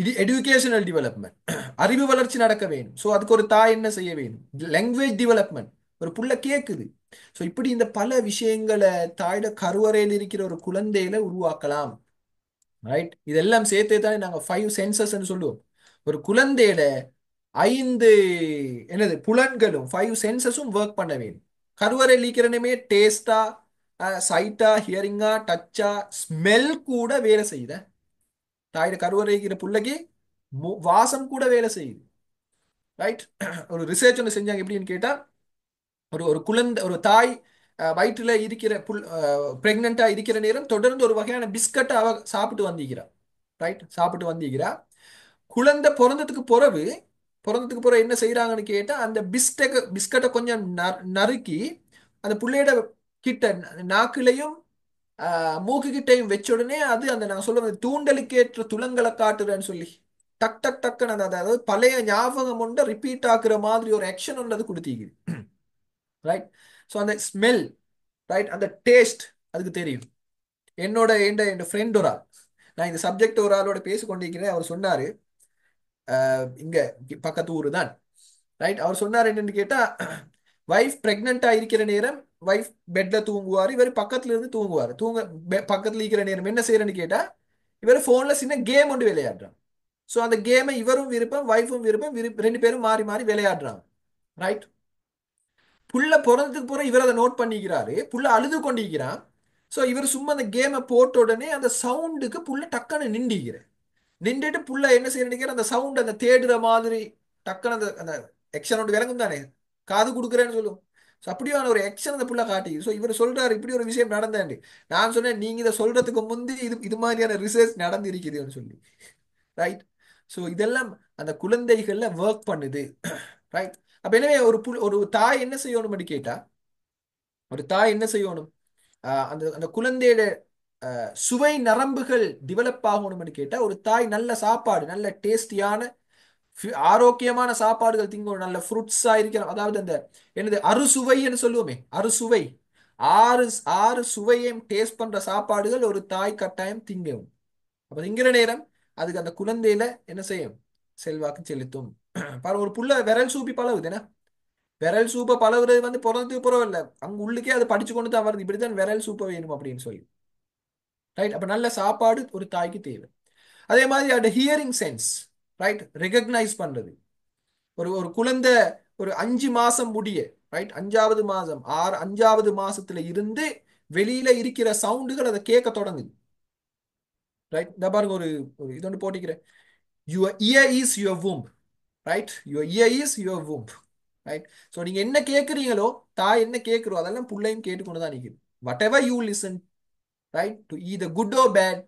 இது எஜுகேஷனல் டெவலப்மெண்ட், அறிவு வளர்ச்சி நடக்க வேணும். ஸோ அதுக்கு ஒரு தாய் என்ன செய்ய வேணும்? லாங்குவேஜ் டெவலப்மெண்ட், ஒரு புள்ள கேட்குது. ஸோ இப்படி இந்த பல விஷயங்களை தாயோட கருவறையில் இருக்கிற ஒரு குழந்தையில உருவாக்கலாம். ரைட்? இதெல்லாம் சேர்த்தே தானே நாங்க 5 சென்சஸ் சொல்லுவோம். ஒரு குழந்தையில 5 என்னது புலன்களும் 5 சென்சஸும் ஒர்க் பண்ண வேணும். கருவறையில் இருக்கிறனமே டேஸ்டா, சைட்டா, ஹியரிங்கா, டச்சா, ஸ்மெல் கூட வேலை செய்யுத. தாயோட கருவறை இருக்கிற புள்ளைக்கு வாசம் கூட வேலை செய்யுது. ரைட்? ஒரு ரிசர்ச் ஒன்று செஞ்சாங்க. எப்படின்னு கேட்டா, ஒரு ஒரு குழந்தை, ஒரு தாய் வயிற்றுல இருக்கிற பிரெக்னண்டா இருக்கிற நேரம் தொடர்ந்து ஒரு வகையான பிஸ்கட்டை அவ சாப்பிட்டு வந்திருக்கிறா. ரைட்? சாப்பிட்டு வந்திருக்கிறா. குழந்தை பிறந்ததுக்கு பிறகு என்ன செய்யறாங்கன்னு கேட்டா, அந்த பிஸ்கட்டை கொஞ்சம் நறுக்கி அந்த புள்ளையோட கிட்ட நாக்குலையும் மூக்கு கிட்டையும் வச்ச உடனே அது அந்த நான் சொல்லுவது தூண்டலுக்கேற்ற துலங்களை காட்டுறேன்னு சொல்லி டக் டக் டக்குன்னு அதாவது பழைய ஞாபகம் ஒன்று ரிப்பீட் ஆக்குற மாதிரி ஒரு ஆக்ஷன் ஒன்று அது கொடுத்தீங்க. ரைட்? ஸோ அந்த ஸ்மெல், ரைட், அந்த டேஸ்ட் அதுக்கு தெரியும். என் ஃப்ரெண்ட் ஒரு ஆள், நான் இந்த சப்ஜெக்ட் ஒரு ஆளோட பேசி கொண்டிருக்கிறேன். அவர் சொன்னாரு, இங்க பக்கத்து ஊரு தான். ரைட்? அவர் சொன்னார் என்னன்னு கேட்டா, வைஃப் பிரெக்னண்டா இருக்கிற நேரம் வைஃப் பெட்ல தூங்குவார், இவர் பக்கத்துல இருந்து தூங்குவார். பக்கத்துல இருக்கிற நேரம் என்ன செய்யறன்னு கேட்டா, இவர் போன்ல சின்ன கேம் ஒன்று விளையாடுறான். ஸோ அந்த கேமை இவரும் விருப்பம், வைஃபும் விருப்பம், ரெண்டு பேரும் மாறி மாறி விளையாடுறாங்க. ரைட்? புள்ள பிறந்ததுக்கு பிறகு இவர் அதை நோட் பண்ணிக்கிறாரு. புள்ள அழுது கொண்டிருக்கிறான். ஸோ இவர் சும்மா அந்த கேமை போட்ட உடனே அந்த சவுண்டுக்கு புள்ள டக்குன்னு நின்றுட்டு புள்ள என்ன செய்யற அந்த சவுண்ட் அந்த தேடுற மாதிரி டக்குன்னு அந்த அந்த எக்ஷனோட விளங்கும் தானே, காது கொடுக்குறேன்னு சொல்லும். ஸோ அப்படியான ஒரு எக்ஷன் அந்த புள்ள காட்டி. ஸோ இவர் சொல்றாரு இப்படி ஒரு விஷயம் நடந்தாண்டு. நான் சொன்னேன், நீங்க இதை சொல்றதுக்கு முந்தி இது மாதிரியான ரிசர்ச் நடந்திருக்குதுன்னு சொல்லி. ரைட்? ஸோ இதெல்லாம் அந்த குழந்தைகள்ல ஒர்க் பண்ணுது. ரைட்? அப்ப எனவே ஒரு தாய் என்ன செய்யணும் கேட்டா, ஒரு தாய் என்ன செய்யணும்? அந்த அந்த குழந்தையோட சுவை நரம்புகள் டெவலப் ஆகணும்னு கேட்டா, ஒரு தாய் நல்ல சாப்பாடு, நல்ல டேஸ்டியான ஆரோக்கியமான சாப்பாடுகள் திங்கணும். நல்ல ஃப்ரூட்ஸா இருக்கிற, அதாவது அந்த என்னது அறுசுவைன்னு சொல்லுவோமே, அறுசுவை, ஆறு ஆறு சுவையையும் டேஸ்ட் பண்ற சாப்பாடுகள் ஒரு தாய் கட்டாயம் திங்கும். அப்ப திங்கிற நேரம் அதுக்கு அந்த குழந்தையில என்ன செய்யும்? செல்வாக்கு செலுத்தும். ஒரு புள்ள விரல் சூப்பி பழகுது என்ன, விரல் சூப்பை பழகுறது பிறந்ததுக்கு பிறகு இல்லை, அங்க உள்ளுக்கே அதை படிச்சு கொண்டு தான் வருது, இப்படித்தான் விரல் சூப்பை வேணும் அப்படின்னு சொல்லி. ரைட்? அப்ப நல்ல சாப்பாடு ஒரு தாய்க்கு தேவை. அதே மாதிரி அந்த ஹியரிங் சென்ஸ், ரைட், ரெகக்னைஸ் பண்றது. ஒரு ஒரு குழந்தை ஒரு 5 மாசம் முடிய, ரைட், 5வது மாசம் 5வது மாசத்துல இருந்து வெளியில இருக்கிற சவுண்டுகள் அதை கேட்க தொடங்குது. ரைட்? இந்த பாருங்க, ஒரு ஒரு இது ஒன்று போட்டிக்கிறேன். Your ear is your womb. Right? Your ear is your womb. Right? So நீங்க என்ன கேட்குறீங்களோ, தாய் என்ன கேட்குறோ அதெல்லாம் புள்ளையும் கேட்டுக்கொண்டு தான் நிற்குது. What ever you listen, right, to either good or bad,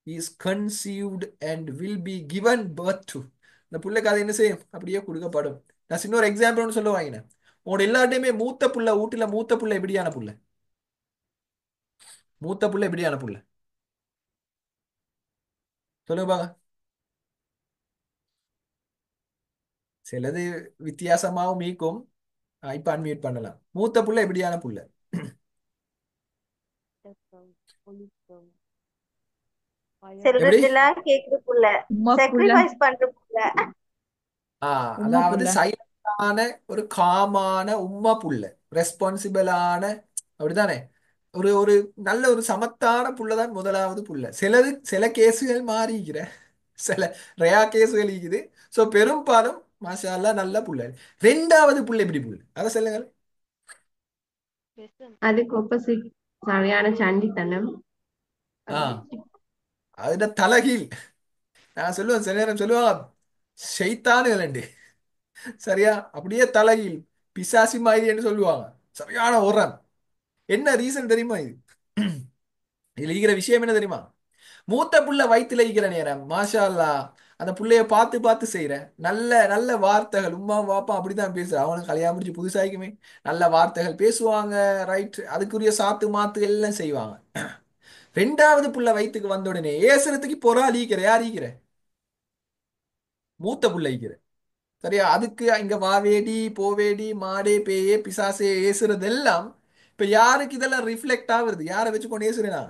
is conceived and will be given birth to. இந்த புள்ளைக்கு அது என்ன செய்யும்? அப்படியே கொடுக்கப்படும். நான் இன்னொரு எக்ஸாம்பிள் ஒன்று சொல்ல வாங்கினேன். உங்களோட எல்லாட்டையுமே மூத்த புள்ள, வீட்டுல மூத்த புள்ள எப்படியான புள்ள? மூத்த புள்ள எப்படியான புள்ள? சொல்லுங்க பாங்க. சிலது வித்தியாசமாகவும் மீக்கும், இப்ப அன்மியூட் பண்ணலாம். மூத்த புள்ள எப்படியான புள்ள? எப்படி? செல்றதுல கேக்குறதுக்குள்ள உம்மா புள்ள sacrifice பண்றதுக்குள்ள உம்மா அதாவது புள்ள சைலண்டான ஒரு காமான உம்மா புள்ள, ரெஸ்பான்சிபிளான, அப்படித்தானே? ஒரு ஒரு நல்ல ஒரு சமத்தான புள்ளதான் முதலாவது புள்ள. சில கேஸுகள் மாறிக்கிற, சில ரயா கேஸுகள் இருக்குது. ஸோ பெரும்பாலும் மாஷா அல்லாஹ் நல்ல புள்ள. ரெண்டாவது புள்ள எப்படி புள்ள அதை சொல்லுங்க. அதுக்கு ஆப்போசிட் சரியான சண்டித்தனம். ஆ அதுட தலைகீழ். நான் சொல்லுவேன், சில நேரம் சொல்லுவாங்க ஷைத்தானுகளண்டு, சரியா? அப்படியே தலைகீழ் பிசாசி மாதிரி என்று சொல்லுவாங்க. சரியான உரம். என்ன ரீசன் தெரியுமா? இதுல இருக்கிற விஷயம் என்ன தெரியுமா? மூத்த புள்ள வயித்துல இருக்கிற நேரம் மாஷா அல்லாஹ் அந்த புள்ளைய பார்த்து பார்த்து செய்யற நல்ல நல்ல வார்த்தைகள், உம்மா வாப்பா அப்படித்தான் பேசுற. அவனுக்கு கல்யாணம் முடிச்சு புதுசாய்க்குமே நல்ல வார்த்தைகள் பேசுவாங்க, ரைட்? அதுக்குரிய சாத்து மாத்து எல்லாம் செய்வாங்க. ரெண்டாவது புள்ள வயித்துக்கு வந்த உடனே ஏசுறதுக்கு பொறாள் ஈக்கிற. யார் ஈக்கிற? மூத்த புள்ள ஈக்கிற, சரியா? அதுக்கு இங்க வாவேடி போவேடி மாடே பேயே பிசாசே ஏசுறதெல்லாம் இப்ப யாருக்கு இதெல்லாம் ரிஃப்ளெக்ட் ஆகுறது? யாரை வச்சுக்கொண்டு ஏசுறேனா?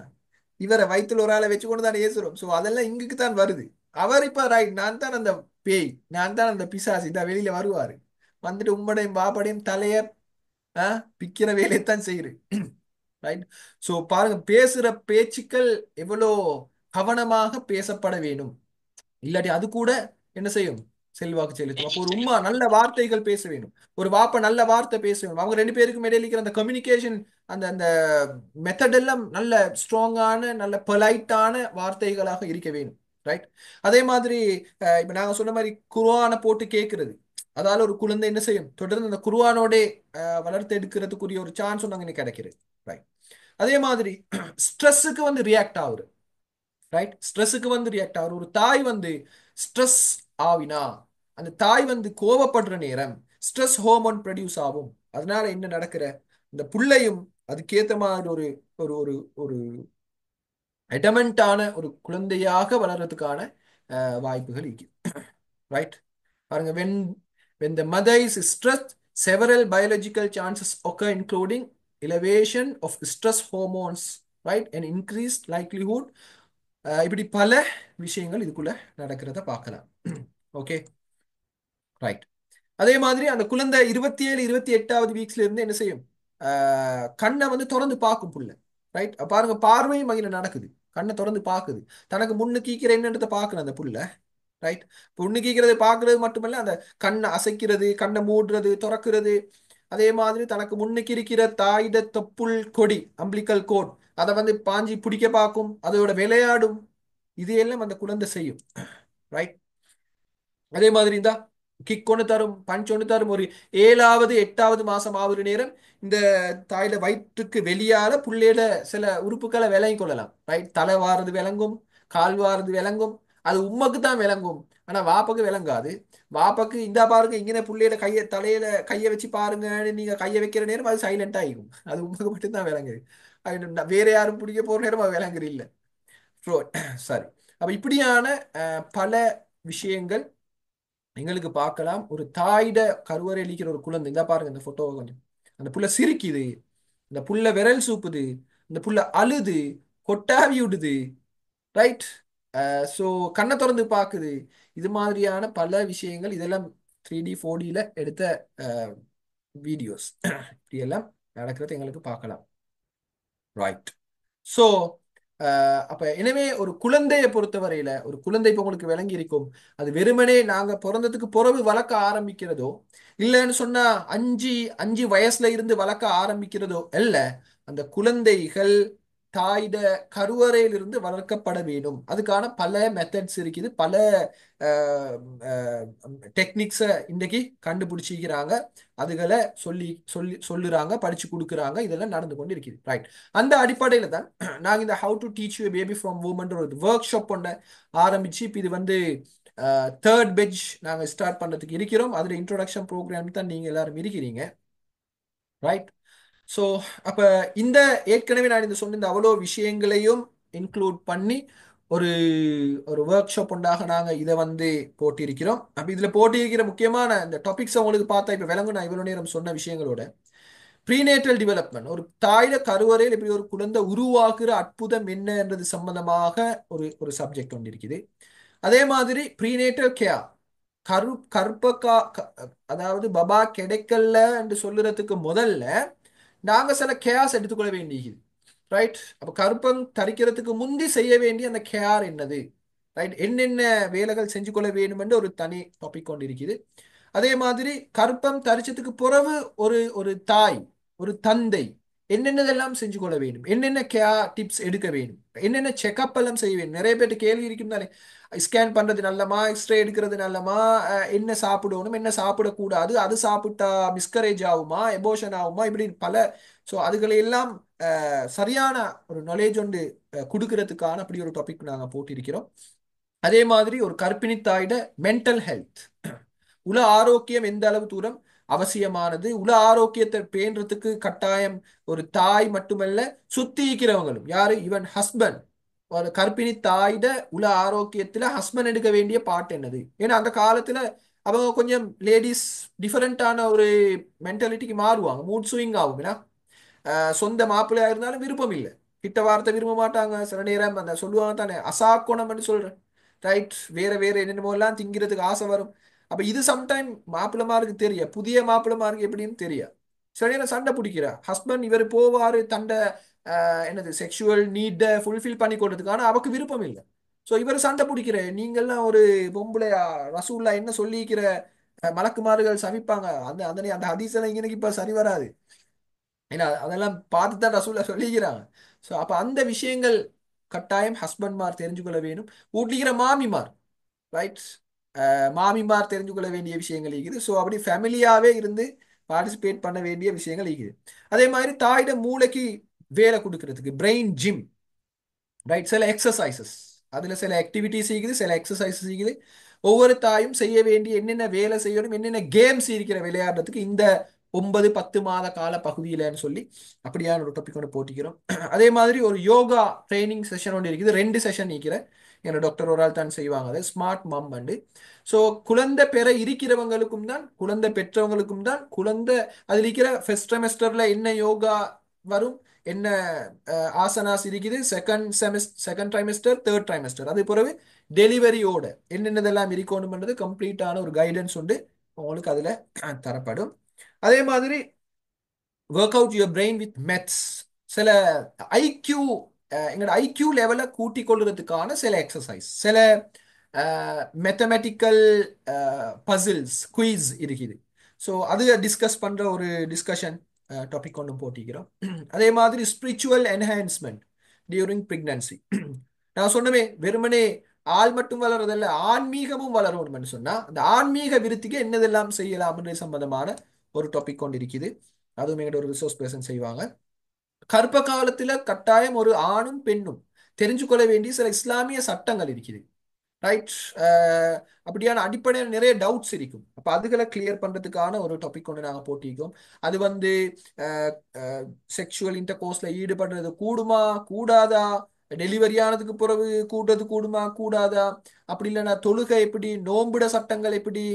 இவரை வயிற்றுல ஒரு ஆளை வச்சுக்கொண்டு தான் ஏசுறோம். ஸோ அதெல்லாம் இங்குக்கு தான் வருது. அவர் இப்ப ரைட், நான் தான் அந்த பேய், நான் தான் அந்த பிசாசு, இந்த வெளியில வருவாரு. வந்துட்டு உம்மடையும் பாப்படையும் தலைய பிக்கிற வேலையைத்தான் செய்யுது. ரைட்? ஸோ பாருங்க, பேசுற பேச்சுக்கள் எவ்வளோ கவனமாக பேசப்பட வேணும். இல்லாட்டி அது கூட என்ன செய்யும்? செல்வாக்கு செலுத்தும். அப்போ ஒரு உம்மா நல்ல வார்த்தைகள் பேச வேணும், ஒரு வாப்பா நல்ல வார்த்தை பேச வேணும். அவங்க ரெண்டு பேருக்கும் இடையில இருக்கிற அந்த கம்யூனிகேஷன், அந்த அந்த மெத்தட் எல்லாம் நல்ல ஸ்ட்ராங்கான நல்ல பொலைட்டான வார்த்தைகளாக இருக்க வேணும். ரைட்? அதே மாதிரி இப்ப நாங்க சொன்ன மாதிரி குர்ஆனை போட்டு கேட்கிறது, அதால ஒரு குழந்தை என்ன செய்யும்? தொடர்ந்து அந்த குர்ஆனோட வளர்த்து எடுக்கிறதுக்குரிய ஒரு சான்ஸ் ஒன்று கிடைக்கிறது. ரைட்? அதே மாதிரி ஸ்ட்ரெஸ்ஸுக்கு வந்து ரியாக்ட் ஆகுது. ரைட்? ஸ்ட்ரெஸ்ஸுக்கு வந்து ரியாக்ட் ஆகுது. ஒரு தாய் வந்து ஸ்ட்ரெஸ் ஆவினா, அந்த தாய் வந்து கோவப்படுற நேரம் ஸ்ட்ரெஸ் ஹார்மோன் ப்ரொடியூஸ் ஆகும். அதனால என்ன நடக்கிற, இந்த புள்ளையும் அதுக்கேத்த மாதிரி ஒரு ஒரு ஒரு ஒரு எடமெண்டான ஒரு குழந்தையாக வளர்றதுக்கான வாய்ப்புகள் இருக்கு. ரைட்? பாருங்க, when the mother is stressed, several biological chances occur, including elevation of stress hormones, right, and increased likelihood. இப்படி பல விஷயங்கள் இதுக்குள்ள நடக்கிறத பார்க்கலாம். Okay, right. அதே மாதிரி அந்த குழந்தை 27 28வது வீக்ஸ்ல இருந்து என்ன செய்யும்? கண்ணை வந்து திறந்து பார்க்கும் புள்ள. ரைட்? பாருங்க, பார்வையும் அங்கே நடக்குது. கண்ணை திறந்து பார்க்குது, தனக்கு முன்னுக்கு ஈக்கிற என்னன்றதை பார்க்கணும் அந்த புள்ள. ரைட்? புண்ணுக்கிக்கிறது பார்க்கறது மட்டுமல்ல, அந்த கண்ணை அசைக்கிறது, கண்ணை மூடுறது, திறக்கிறது. அதே மாதிரி தனக்கு முன்னுக்கு இருக்கிற தாயிட தொப்புள் கொடி, அம்பிளிக்கல் கோட், அதை வந்து பாஞ்சி பிடிக்க பார்க்கும், அதோட விளையாடும். இது எல்லாம் அந்த குழந்தை செய்யும். ரைட்? அதே மாதிரி தான் கிக் ஒன்று தரும், பஞ்ச் ஒன்று தரும். ஒரு 7வது 8வது மாசம் ஆகுற நேரம் இந்த தாயில வயிற்றுக்கு வெளியால புள்ளையோட சில உறுப்புகளை விளங்கி கொள்ளலாம். ரைட்? தலை வாரது விளங்கும், கால் வாரது விளங்கும். அது உமக்கு தான் விளங்கும், ஆனா வாப்பாக்கு விளங்காது. வாப்பாக்கு இந்த பாருங்க, இங்கே புள்ளையோட தலையில கையை வச்சு பாருங்கன்னு நீங்க கையை வைக்கிற நேரம் அது சைலண்ட் ஆகிக்கும். அது உமக்கு மட்டும்தான் விளங்குது. வேற யாரும் பிடிக்க போற நேரம் அது விளங்குது இல்லை. சாரி. அப்ப இப்படியான பல விஷயங்கள் எங்களுக்கு பார்க்கலாம். ஒரு தாயிட கருவறை அளிக்கிற ஒரு குழந்தை, இந்த பாருங்க இந்த போட்டோவை கொஞ்சம். அந்த புள்ள சிரிக்குது, அந்த புள்ள விரல் சூப்புது, அந்த புள்ள அழுது கொட்டாவி விடுது. ரைட்? ஸோ கண்ணை திறந்து பார்க்குது. இது மாதிரியான பல விஷயங்கள், இதெல்லாம் 3D 4Dல எடுத்த வீடியோஸ். இப்படியெல்லாம் நடக்கிறது எங்களுக்கு பார்க்கலாம். ரைட்? ஸோ அப்ப எனவே ஒரு குழந்தையை பொறுத்தவரையில, ஒரு குழந்தை இப்ப உங்களுக்கு விளங்கி இருக்கும், அது வெறுமனே நாங்க பிறந்ததுக்கு பிறகு வளர்க்க ஆரம்பிக்கிறதோ, இல்லைன்னு சொன்னா 5 வயசுல இருந்து வளர்க்க ஆரம்பிக்கிறதோ அல்ல. அந்த குழந்தைகள் தாயிட கருவறையிலிருந்து வளர்க்கப்பட வேண்டும். அதுக்கான பல மெத்தட்ஸ் இருக்குது, பல டெக்னிக்ஸை இன்றைக்கு கண்டுபிடிச்சிக்கிறாங்க. அதுகளை சொல்லுறாங்க, படிச்சு கொடுக்குறாங்க. இதெல்லாம் நடந்து கொண்டு இருக்குது. ரைட்? அந்த அடிப்படையில தான் நாங்கள் இந்த how to teach you baby from woman ஒரு ஒர்க் ஷாப் ஒன்று ஆரம்பிச்சு, இப்போ இது வந்து 3rd பெட்ச் நாங்கள் ஸ்டார்ட் பண்ணுறதுக்கு இருக்கிறோம். அதில் இன்ட்ரோடக்ஷன் ப்ரோக்ராம் தான் நீங்கள் எல்லாரும் இருக்கிறீங்க. ரைட்? ஸோ அப்போ இந்த ஏற்கனவே நான் இந்த சொன்ன இந்த அவ்வளோ விஷயங்களையும் இன்க்ளூட் பண்ணி ஒரு ஒரு ஒர்க் ஷாப் உண்டாக நாங்கள் இதை வந்து போட்டிருக்கிறோம். அப்போ இதில் போட்டிருக்கிற முக்கியமான இந்த டாபிக்ஸ் உங்களுக்கு பார்த்தா இப்போ விளங்கும். நான் இவ்வளோ நேரம் சொன்ன விஷயங்களோட ப்ரீநேட்டல் டெவலப்மெண்ட், ஒரு தாயிட கருவறையில் இப்படி ஒரு குழந்தை உருவாக்குற அற்புதம் என்னன்றது சம்பந்தமாக ஒரு ஒரு சப்ஜெக்ட் ஒன்று இருக்குது. அதே மாதிரி ப்ரீநேட்டல் கேர், கற்ப அதாவது பபா கிடைக்கல என்று சொல்லுறதுக்கு முதல்ல நாங்கள் சில கேர்ஸ் எடுத்துக்கொள்ள வேண்டியது. ரைட். அப்போ கருப்பம் தரிக்கிறதுக்கு முந்தி செய்ய வேண்டிய அந்த கேர் என்னது, ரைட், என்னென்ன வேலைகள் செஞ்சு கொள்ள வேண்டும் என்று ஒரு தனி டாபிக் கொண்டு இருக்குது. அதே மாதிரி கருப்பம் தரிச்சதுக்கு பிறகு ஒரு ஒரு தாய், ஒரு தந்தை என்னென்னதெல்லாம் செஞ்சு கொள்ள வேண்டும், என்னென்ன கேர் டிப்ஸ் எடுக்க வேண்டும், என்னென்ன செக்அப் எல்லாம் செய்ய வேண்டும். நிறைய பேர்ட்டு கேள்வி இருக்கும் தானே, ஸ்கேன் பண்றது நல்லமா, எக்ஸ்ரே எடுக்கிறது நல்லமா, என்ன சாப்பிடணும், என்ன சாப்பிடக்கூடாது, அது சாப்பிட்டா மிஸ்கரேஜ் ஆகுமா, எபோஷன் ஆகுமா, இப்படி பல. ஸோ அதுகளை எல்லாம் சரியான ஒரு நாலேஜ் ஒன்று கொடுக்கறதுக்கான அப்படி ஒரு டாபிக் நாங்கள் போட்டிருக்கிறோம். அதே மாதிரி ஒரு கர்ப்பிணி தாயிட மென்டல் ஹெல்த், உள ஆரோக்கியம் எந்த அளவு தூரம் அவசியமானது, உள ஆரோக்கியத்தை பேணுறதுக்கு கட்டாயம் ஒரு தாய் மட்டுமல்ல சுத்தி இருக்கிறவங்களும், யாரு, ஈவன் ஹஸ்பண்ட், ஒரு கர்ப்பிணி தாயிட உள ஆரோக்கியத்துல ஹஸ்பண்ட் எடுக்க வேண்டிய பாட்டு என்னது. ஏன்னா அந்த காலத்துல அவங்க கொஞ்சம் லேடிஸ் டிஃபரெண்டான ஒரு மென்டாலிட்டிக்கு மாறுவாங்க, மூட் ஸ்விங் ஆகும். சொந்த மாப்பிள்ளையா இருந்தாலும் விருப்பம் இல்லை, கிட்ட வார்த்தை விரும்ப மாட்டாங்க. சில நேரம் அந்த சொல்லுவாங்க தானே அசாக்கோணம்னு சொல்றேன், ரைட், வேற வேற என்னென்னமோ எல்லாம் திங்கிறதுக்கு ஆசை வரும். அப்ப இது சம்டைம் மாப்பிள்ளமாருக்கு தெரிய, புதிய மாப்பிள்ளமாருக்கு எப்படின்னு தெரியா, சில நேரம் சண்டை பிடிக்கிறா ஹஸ்பண்ட், இவர் போவாரு தண்ட என்னது செக்ஷுவல் நீட்டை ஃபுல்ஃபில் பண்ணி கொடுறதுக்கு, ஆனா அவக்கு விருப்பம் இல்லை. ஸோ இவர் சண்டை பிடிக்கிற, நீங்கள்லாம் ஒரு பொம்பளையா, ரசூல்லா என்ன சொல்லிக்கிற, மலக்குமார்கள் சவிப்பாங்க, அந்த அந்த அந்த ஹதீஸெல்லாம் இங்க இப்ப சரி வராது. ஏன்னா அதெல்லாம் பார்த்து தான் ரசூல்லா சொல்லிக்கிறாங்க. ஸோ அப்போ அந்த விஷயங்கள் கட்டாயம் ஹஸ்பண்ட்மார் தெரிஞ்சு கொள்ள வேணும். வீட்டிலிருக்கிற மாமிமார், ரைட், மாமிமார் தெரிஞ்சு கொள்ள வேண்டிய விஷயங்கள் இருக்குது. ஸோ அப்படி ஃபேமிலியாவே இருந்து பார்ட்டிசிபேட் பண்ண வேண்டிய விஷயங்கள் இருக்குது. அதே மாதிரி தாயிட மூளைக்கு வேலை கொடுக்கறதுக்கு பிரெயின் ஜிம், ரைட், சில எக்ஸசைசஸ், அதுல சில ஆக்டிவிட்டிஸ் இருக்குது, சில எக்ஸசைசஸ் இருக்குது. ஒவ்வொரு தாயும் செய்ய வேண்டிய என்னென்ன வேலை செய்யணும், என்னென்ன கேம்ஸ் இருக்கிற விளையாடுறதுக்கு இந்த 9-10 மாத கால பகுதியிலன்னு சொல்லி அப்படியான ஒரு டாபிக் ஒன்று போட்டிக்கிறோம். அதே மாதிரி ஒரு யோகா ட்ரைனிங் செஷன் ஒன்று இருக்குது, 2 செஷன் இருக்கிற என்னோட டாக்டர் ஒரு ஆள் தான் செய்வாங்க, அது ஸ்மார்ட் மம் அண்டு. ஸோ குழந்தை பெற இருக்கிறவங்களுக்கும் தான், குழந்தை பெற்றவங்களுக்கும் தான், குழந்தை அதில் இருக்கிற ஃபர்ஸ்ட் செமஸ்டர்ல என்ன யோகா வரும், என்ன ஆசனாஸ் இருக்குது, செகண்ட் ட்ரைமெஸ்டர், தேர்ட் ட்ரைமெஸ்டர், அது பிறகு டெலிவரியோட என்னென்னதெல்லாம் இருக்கணும்ன்றது கம்ப்ளீட்டான ஒரு கைடன்ஸ் உண்டு உங்களுக்கு அதுல தரப்படும். அதே மாதிரி work out your brain with maths, சில ஐக்யூ, எங்களோட ஐக்யூ லெவலை கூட்டிக் கொள்றதுக்கான சில எக்ஸசைஸ், சில மேத்தமெட்டிக்கல் பசில்ஸ் குயிஸ் இருக்குது. ஸோ அது டிஸ்கஸ் பண்ற ஒரு டிஸ்கஷன் டாபிக் ஒன்று போட்டிக்கிறோம். அதே மாதிரி ஸ்பிரிச்சுவல் என்ஹான்ஸ்மெண்ட் டியூரிங் பிரெக்னன்சி. நான் சொன்னவே வெறுமனே ஆள் மட்டும் வளர்றதில்ல, ஆன்மீகமும் வளரணும்னு சொன்னா அந்த ஆன்மீக விருத்திக்கு என்னதெல்லாம் செய்யலாம்ன்ற சம்பந்தமான ஒரு டாபிக் கொண்டு இருக்குது. அதுவும் எங்கிட்ட ஒரு ரிசோர்ஸ் பர்சன் செய்வாங்க. கர்ப்ப காலத்துல கட்டாயம் ஒரு ஆணும் பெண்ணும் தெரிஞ்சு கொள்ள வேண்டிய சில இஸ்லாமிய சட்டங்கள் இருக்குது, ரைட். அப்படியான அடிப்படையான நிறைய டவுட்ஸ் இருக்கும். அப்ப அதுகளை கிளியர் பண்றதுக்கான ஒரு டாபிக் ஒன்று நாங்கள் போட்டிருக்கோம். அது வந்து செக்ஷுவல் இன்டர்கோர்ஸ்ல ஈடுபடுறது கூடுமா கூடாதா, டெலிவரி ஆனதுக்கு பிறகு கூடுறது கூடுமா கூடாதா, அப்படி இல்லைன்னா தொழுகை எப்படி, நோம்பிட சட்டங்கள் எப்படி,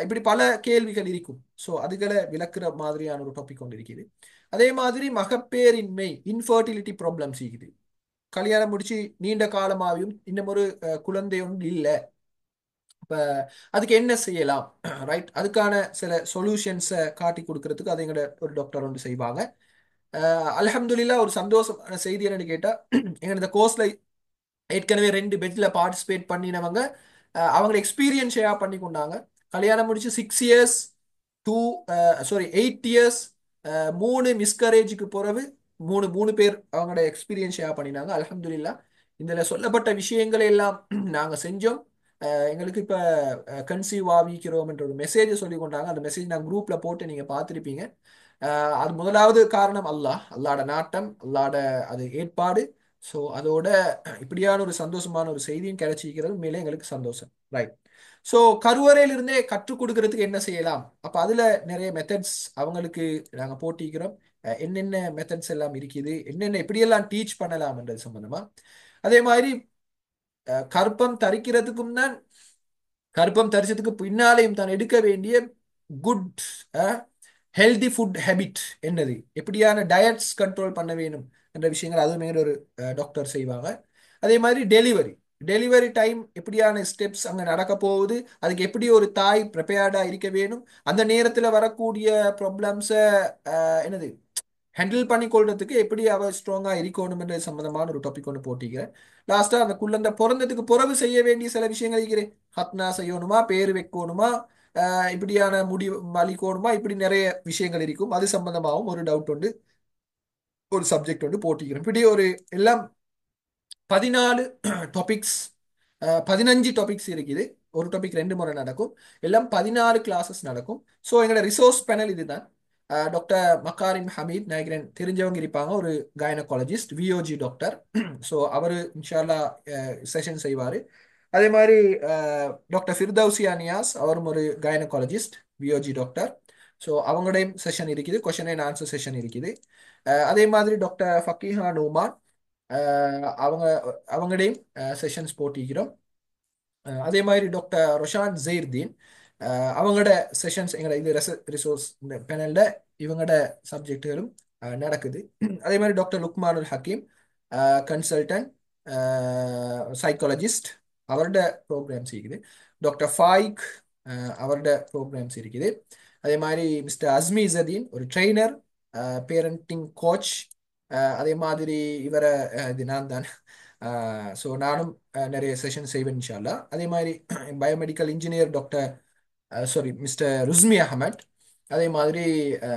இப்படி பல கேள்விகள் இருக்கும். ஸோ அதுகளை விளக்குற மாதிரியான ஒரு டாபிக் ஒன்று இருக்குது. அதே மாதிரி மகப்பேரின்மை, இன்ஃபர்டிலிட்டி ப்ராப்ளம்ஸ் இருக்குது, கல்யாணம் முடிச்சு நீண்ட காலமாகவும் இன்னும் ஒரு குழந்தை ஒன்று இல்லை, இப்போ அதுக்கு என்ன செய்யலாம், ரைட், அதுக்கான சில சொல்யூஷன்ஸை காட்டி கொடுக்கறதுக்கு அதை எங்களோட ஒரு டாக்டர் ஒன்று செய்வாங்க. அல்ஹம்துலில்லாஹ் ஒரு சந்தோஷமான செய்தி என்னன்னு கேட்டால், எங்க இந்த கோர்ஸ்ல ஏற்கனவே 2 பெட்ல பார்ட்டிசிபேட் பண்ணினவங்க அவங்கள எக்ஸ்பீரியன்ஸ் ஷேர் பண்ணி கொண்டாங்க. கல்யாணம் முடிச்சு 6 இயர்ஸ் 8 இயர்ஸ் 3 மிஸ்கரேஜுக்கு பிறகு மூணு பேர் அவங்களோட எக்ஸ்பீரியன்ஸ் ஷேர் பண்ணினாங்க. அல்ஹம்துலில்லாஹ் இதில் சொல்லப்பட்ட விஷயங்களை எல்லாம் நாங்கள் செஞ்சோம். எங்களுக்கு இப்போ கன்சீவ் ஆகிக்கிறோம் என்ற ஒரு மெசேஜ் சொல்லி கொண்டாங்க. அந்த மெசேஜ் நான் குரூப்ல போட்டு நீங்கள் பார்த்துருப்பீங்க. அது முதலாவது காரணம் அல்லாட நாட்டம், அல்லாட அது ஏற்பாடு. ஸோ அதோட இப்படியான ஒரு சந்தோஷமான ஒரு செய்தியும் கிடைச்சிக்கிறது மேலே எங்களுக்கு சந்தோஷம், ரைட். ஸோ கருவறையிலிருந்தே கற்றுக் கொடுக்கறதுக்கு என்ன செய்யலாம், அப்போ அதில் நிறைய மெத்தட்ஸ் அவங்களுக்கு நாங்கள் போட்டிக்கிறோம். என்னென்ன மெத்தட்ஸ் எல்லாம் இருக்குது, என்னென்ன எப்படியெல்லாம் டீச் பண்ணலாம்ன்றது சம்பந்தமா. அதே மாதிரி கர்ப்பம் தரிக்கிறதுக்கும் தான் கர்ப்பம் தரிச்சதுக்கு பின்னாலேயும் தான் எடுக்க வேண்டிய குட் ஹெல்தி ஃபுட் ஹேபிட் என்னது, எப்படியான டயட்ஸ் கண்ட்ரோல் பண்ண வேணும் என்ற விஷயங்கள் அதுவுமே ஒரு டாக்டர் செய்வாங்க. அதே மாதிரி டெலிவரி டைம் எப்படியான ஸ்டெப்ஸ் அங்கே நடக்க போகுது, அதுக்கு எப்படி ஒரு தாய் ப்ரிப்பேர்டாக இருக்க வேணும், அந்த நேரத்தில் வரக்கூடிய ப்ராப்ளம்ஸை என்னது ஹேண்டில் பண்ணி கொள்றதுக்கு எப்படி அவ ஸ்ட்ராங்கா இருக்கணும்ன்ற சம்பந்தமான ஒரு டாபிக் ஒன்று போட்டிக்கிறேன். லாஸ்டா அந்த குழந்தை பிறந்ததுக்கு பிறகு செய்ய வேண்டிய சில விஷயங்கள் இருக்கிறேன். ஹத்னா செய்யணுமா, பேர் வைக்கணுமா, இப்படியான முடி மலிக்கணுமா, இப்படி நிறைய விஷயங்கள் இருக்கும். அது சம்பந்தமாகவும் ஒரு டவுட் உண்டு, ஒரு சப்ஜெக்ட் ஒன்று போட்டிக்கிறேன். இப்படி ஒரு எல்லாம் 14 டாபிக்ஸ் 15 டாபிக்ஸ் இருக்குது. ஒரு டாபிக் 2 முறை நடக்கும். எல்லாம் 16 கிளாஸஸ் நடக்கும். ஸோ எங்களோட ரிசோர்ஸ் பேனல் இதுதான். டாக்டர் மக்காரிம் ஹமீத் நினைக்கிறேன் தெரிஞ்சவங்க இருப்பாங்க, ஒரு கைனகாலஜிஸ்ட், விஓஜி டாக்டர். ஸோ அவர் இன்ஷால்லா செஷன் செய்வார். அதே மாதிரி டாக்டர் ஃபிர்தௌசியா நியாஸ், அவரும் ஒரு கைனகாலஜிஸ்ட், விஓஜி டாக்டர். ஸோ அவங்களையும் செஷன் இருக்குது, கொஷன் அண்ட் ஆன்சர் செஷன் இருக்குது. அதே மாதிரி டாக்டர் ஃபக்கீஹா நூமான், அவங்க அவங்களையும் செஷன்ஸ் போட்டிக்கிறோம். அதே மாதிரி டாக்டர் ரொஷான் ஜெயிர்தீன், அவங்களோட செஷன்ஸ் எங்களோட இது ரிசோர்ஸ் இந்த பேனல்ல இவங்களோட சப்ஜெக்டுகளும் நடக்குது. அதே மாதிரி doctor Luqmanul Hakeem, consultant psychologist, அவரோட ப்ரோக்ராம்ஸ் இருக்குது. டாக்டர் ஃபாயிக், அவரோட ப்ரோக்ராம்ஸ் இருக்குது. அதே மாதிரி மிஸ்டர் அஸ்மி இசதீன், ஒரு ட்ரெய்னர், பேரண்டிங் கோச். அதே மாதிரி இவரை இது நான் தான். ஸோ நானும் நிறைய செஷன் செய்வேன் இன்ஷால்லா. அதே மாதிரி biomedical engineer doctor mister Rusmi Ahamed, அதே மாதிரி